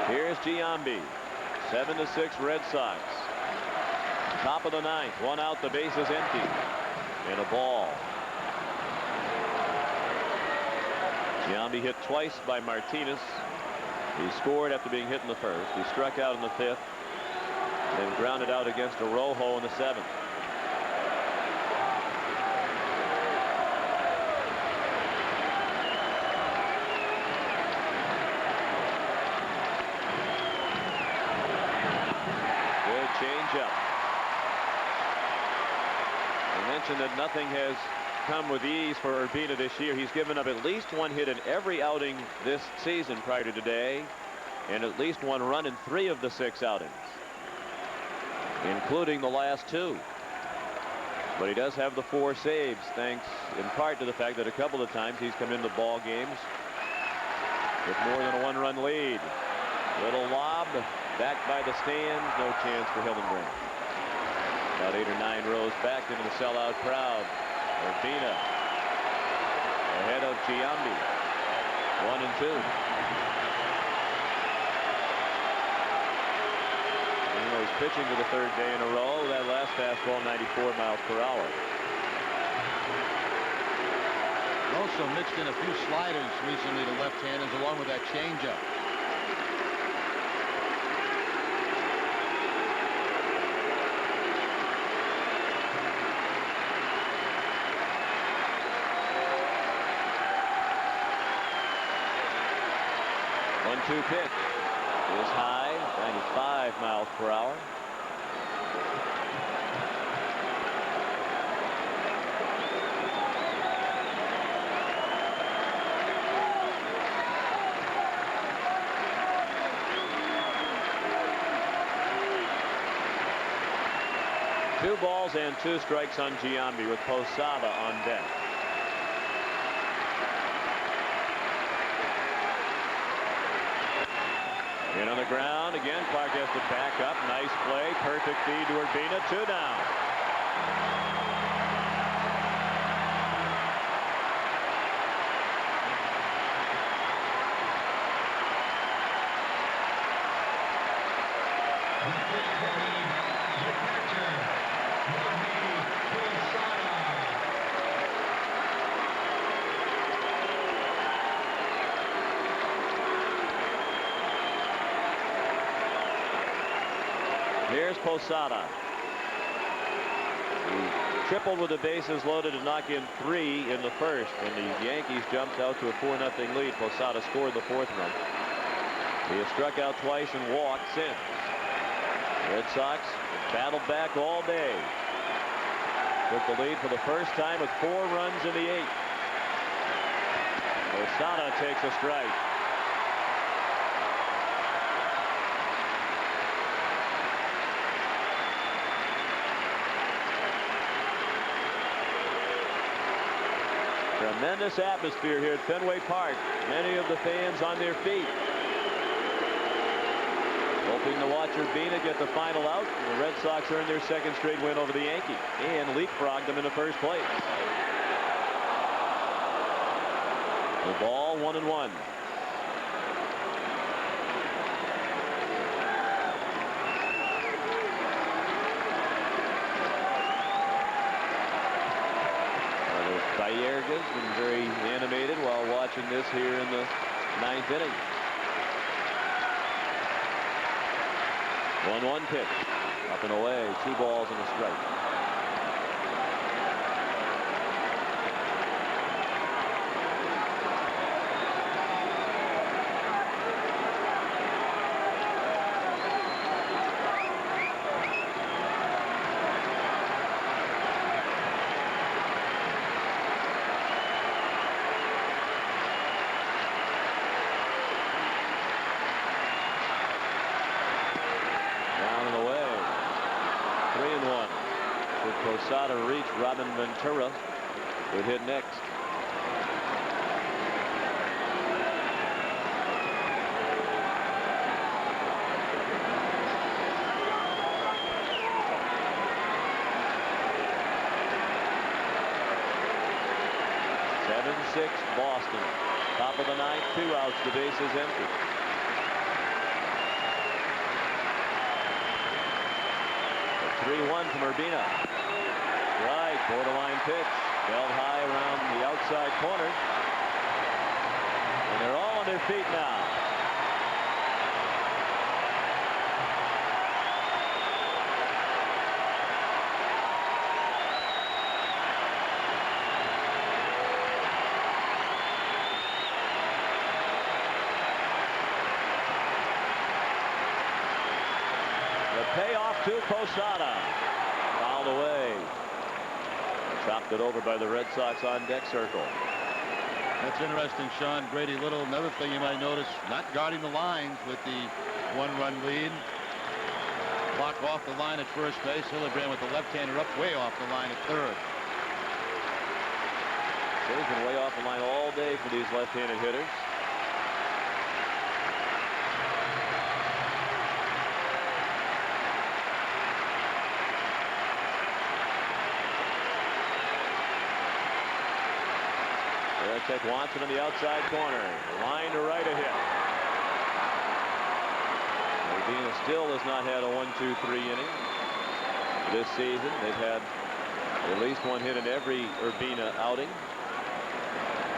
Here's Giambi. 7-6 Red Sox. Top of the 9th. 1 out. The base is empty. And a ball. Giambi hit twice by Martinez. He scored after being hit in the first. He struck out in the 5th. And grounded out against Arrojo in the 7th. Changeup. I mentioned that nothing has come with ease for Urbina this year. He's given up at least 1 hit in every outing this season prior to today, and at least 1 run in 3 of the 6 outings, including the last 2. But he does have the 4 saves, thanks in part to the fact that a couple of times he's come into ball games with more than a 1-run lead. Little lob. Back by the stands, no chance for Hillenbrand. About 8 or 9 rows back into the sellout crowd. Urbina ahead of Giambi. 1-2. He's pitching for the 3rd day in a row. That last fastball 94 miles per hour. Also mixed in a few sliders recently to left-handers along with that changeup. One-two pitch is high, 95 miles per hour. Two balls and 2 strikes on Giambi with Posada on deck. In on the ground again. Clark has to back up. Nice play. Perfect feed to Urbina. 2 down. Here's Posada. He tripled with the bases loaded to knock in 3 in the first, and the Yankees jumped out to a 4-0 lead. Posada scored the 4th run. He has struck out twice and walked since. Red Sox battled back all day. Took the lead for the first time with 4 runs in the 8th. Posada takes a strike. Tremendous atmosphere here at Fenway Park. Many of the fans on their feet, hoping to watch Urbina get the final out. The Red Sox earned their 2nd straight win over the Yankees and leapfrogged them in the first place. The ball 1-1. Gallegos been very animated while watching watching this here in the 9th inning. 1-1 pitch. Up and away. 2 balls and a strike. Posada reach. Robin Ventura would hit next. Seven-6 Boston. Top of the 9th. 2 outs. The base is empty. A 3-1 from Urbina. Right, borderline pitch. Held high around the outside corner. And they're all on their feet now. The payoff to Posada. Fouled away. Chopped it over by the Red Sox on deck circle. That's interesting, Sean. Grady Little, another thing you might notice, not guarding the lines with the 1-run lead. Clock off the line at first base. Hildebrand with the left-hander up way off the line at third. So he's been way off the line all day for these left-handed hitters. Check Watson on the outside corner. Line to right, a hit. Urbina still has not had a 1-2-3 inning this season. They've had at least 1 hit in every Urbina outing.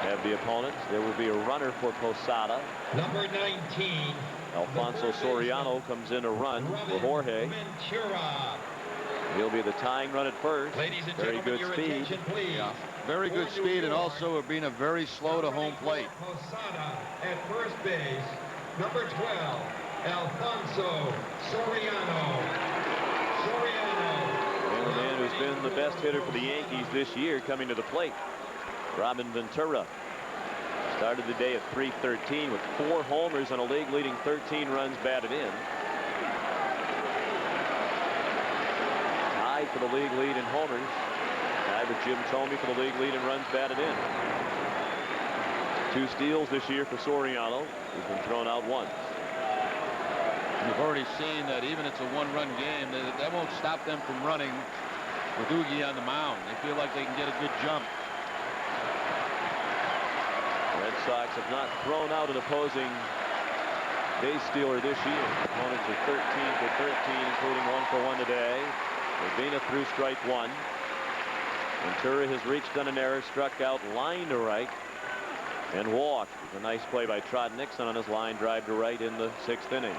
Have the opponents. There will be a runner for Posada. Number 19. Alfonso Soriano comes in to run for Jorge. He'll be the tying run at first. Ladies and very gentlemen, good your speed. attention, please. Yeah, very good speed, and also Urbina very slow to home plate. Posada at first base. Number 12, Alfonso Soriano. The man who's been the best hitter for the Yankees this year coming to the plate. Robin Ventura started the day at .313 with 4 homers and a league-leading 13 runs batted in. Tied for the league lead in homers. Tied with Jim Thome for the league lead in runs batted in. 2 steals this year for Soriano. He's been thrown out once. You've already seen that even it's a 1-run game, that won't stop them from running with Oogie on the mound. They feel like they can get a good jump. Red Sox have not thrown out an opposing base stealer this year. Opponents are 13 for 13, including 1 for 1 today. Urbina threw strike 1. Ventura has reached on an error, struck out, line to right, and walked. It was a nice play by Trot Nixon on his line drive to right in the 6th inning.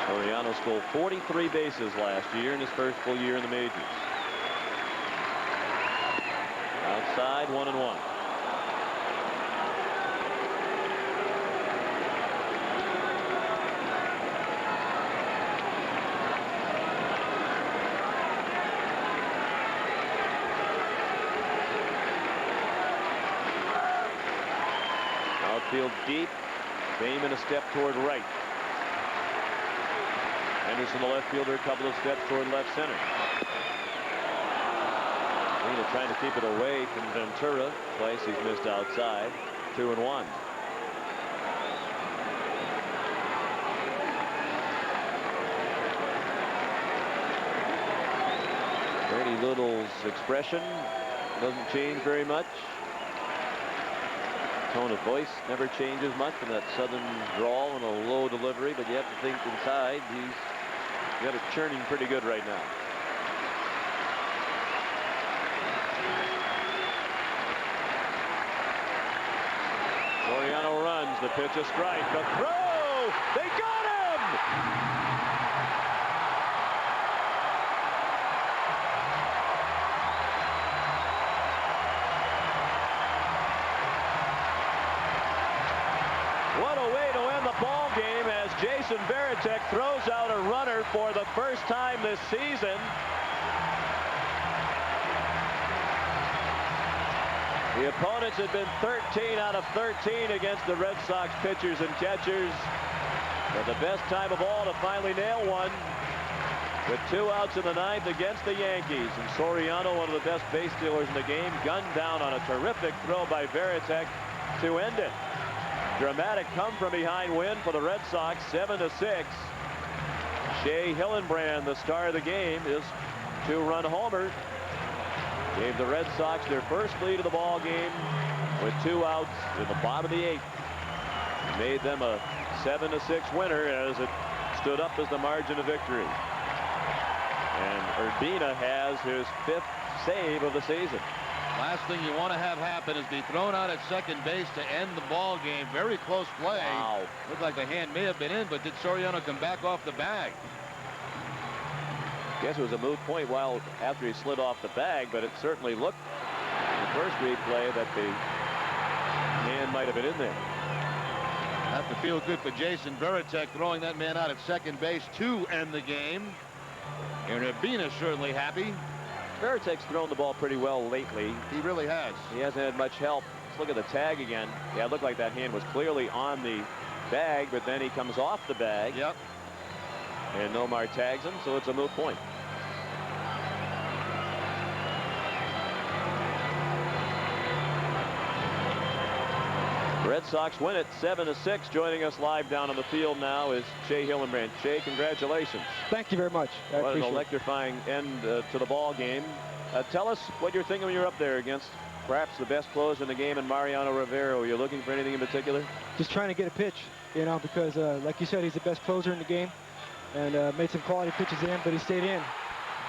Soriano stole 43 bases last year in his first full year in the majors. Outside, 1-1. Outfield deep. Boehm in a step toward right. Henderson, the left fielder, a couple of steps toward left center. Urbina trying to keep it away from Ventura. Twice he's missed outside. 2-1. Grady Little's expression doesn't change very much. Tone of voice never changes much from that southern drawl and a low delivery, but you have to think inside he's got it churning pretty good right now. Soriano runs. The pitch a strike. The throw. They got him. What a way to end the ball game as Jason Varitek throws out a runner for the first time this season. The opponents had been 13 out of 13 against the Red Sox pitchers and catchers. But the best time of all to finally nail one with 2 outs in the 9th against the Yankees. And Soriano, one of the best base stealers in the game, gunned down on a terrific throw by Varitek to end it. Dramatic come from behind win for the Red Sox, 7-6. Shea Hillenbrand, the star of the game, his 2-run homer gave the Red Sox their first lead of the ball game with 2 outs in the bottom of the 8th. Made them a 7-6 winner as it stood up as the margin of victory. And Urbina has his 5th save of the season. Last thing you want to have happen is be thrown out at second base to end the ball game. Very close play. Wow. Looked like the hand may have been in, but did Soriano come back off the bag? Guess it was a moot point while after he slid off the bag, but it certainly looked in the first replay that the hand might have been in there. Have to feel good for Jason Varitek throwing that man out at second base to end the game. And Urbina certainly happy. Varitek's thrown the ball pretty well lately. He really has. He hasn't had much help. Let's look at the tag again. Yeah, it looked like that hand was clearly on the bag, but then he comes off the bag. Yep. And Nomar tags him, so it's a moot point. Red Sox win it 7-6. Joining us live down on the field now is Shea Hillenbrand. Shea, congratulations. Thank you very much. What an electrifying end to the ball game. Tell us what you're thinking when you're up there against perhaps the best closer in the game, and Mariano Rivera. Are you looking for anything in particular? Just trying to get a pitch, you know, because like you said, he's the best closer in the game, and made some quality pitches in, but he stayed in.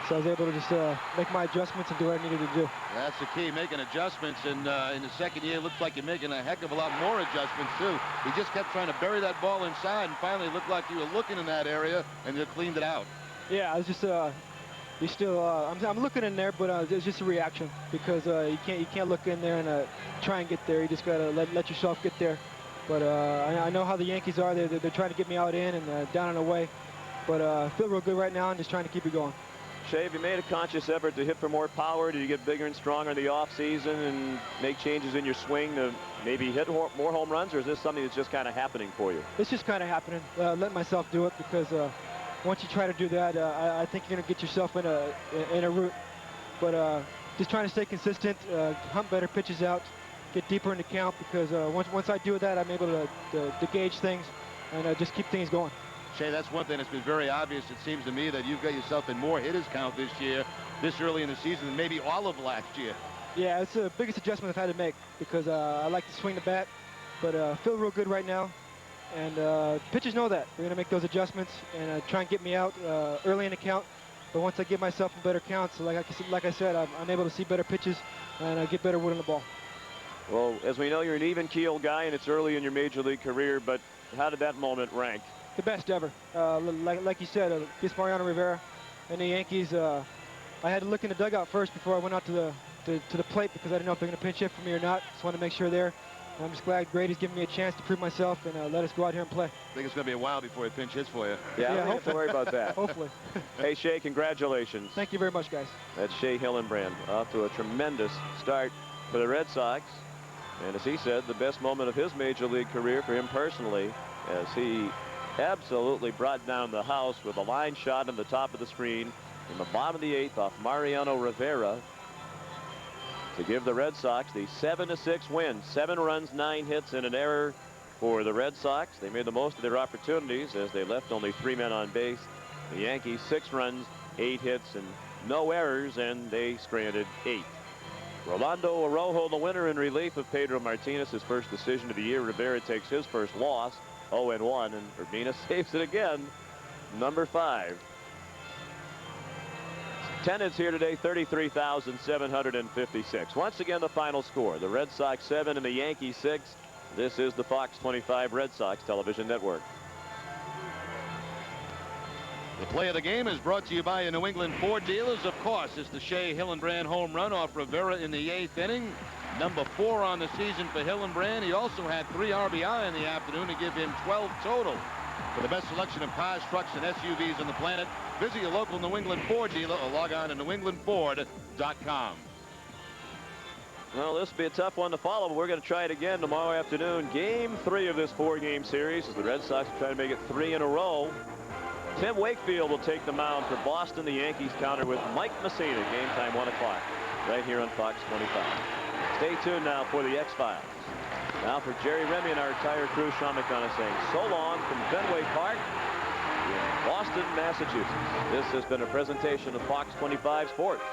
So I was able to just make my adjustments and do what I needed to do. That's the key, making adjustments. And in the second year, it looks like you're making a heck of a lot more adjustments, too. He just kept trying to bury that ball inside, and finally it looked like you were looking in that area, and you cleaned it out. Yeah, I was just, I'm looking in there, but it's just a reaction, because you can't look in there and try and get there. You just got to let yourself get there. But I know how the Yankees are. They're trying to get me out in and down and away. But I feel real good right now and just trying to keep it going. Shea, have you made a conscious effort to hit for more power? Do you get bigger and stronger in the offseason and make changes in your swing to maybe hit more home runs, or is this something that's just kind of happening for you? It's just kind of happening. Let myself do it, because once you try to do that, I think you're going to get yourself in a route. But just trying to stay consistent, hunt better pitches out, get deeper in the count, because once I do that, I'm able to gauge things and just keep things going. Shea, that's one thing that's been very obvious, it seems to me, that you've got yourself in more hitters count this year, this early in the season, than maybe all of last year. Yeah, it's the biggest adjustment I've had to make, because I like to swing the bat, but feel real good right now. And pitchers know that. They're going to make those adjustments and try and get me out early in the count. But once I get myself in better counts, like I said, I'm able to see better pitches and get better wood on the ball. Well, as we know, you're an even-keel guy, and it's early in your major league career, but how did that moment rank? The best ever. Like you said, against Mariano Rivera and the Yankees, I had to look in the dugout first before I went out to the plate, because I didn't know if they're going to pinch hit for me or not. Just want to make sure there. And I'm just glad Grady's giving me a chance to prove myself and let us go out here and play. I think it's going to be a while before he pinch hits for you. Yeah, I don't have to worry about that. Hopefully. Hey, Shea, congratulations. Thank you very much, guys. That's Shea Hillenbrand, off to a tremendous start for the Red Sox. And as he said, the best moment of his major league career for him personally, as he absolutely brought down the house with a line shot in the top of the screen in the bottom of the 8th off Mariano Rivera to give the Red Sox the 7-6 win. 7 runs, 9 hits, and an error for the Red Sox. They made the most of their opportunities as they left only 3 men on base. The Yankees 6 runs, 8 hits, and no errors, and they stranded 8. Rolando Araujo, the winner in relief of Pedro Martinez, his first decision of the year. Rivera takes his first loss, 0-1, and Urbina saves it again, number 5. Attendance here today, 33,756. Once again, the final score: the Red Sox 7 and the Yankees 6. This is the Fox 25 Red Sox television network. The play of the game is brought to you by your New England Ford dealers. Of course, it's the Shea Hillenbrand home run off Rivera in the 8th inning. Number 4 on the season for Hillenbrand. He also had 3 RBI in the afternoon to give him 12 total. For the best selection of cars, trucks, and SUVs on the planet, visit your local New England Ford dealer or log on to newenglandford.com. Well, this will be a tough one to follow, but we're going to try it again tomorrow afternoon. Game 3 of this 4-game series as the Red Sox try to make it 3 in a row. Tim Wakefield will take the mound for Boston. The Yankees counter with Mike Messina. Game time 1 o'clock right here on Fox 25. Stay tuned now for the X-Files. Now for Jerry Remy and our entire crew, Sean McDonough saying so long from Fenway Park in Boston, Massachusetts. This has been a presentation of Fox 25 Sports.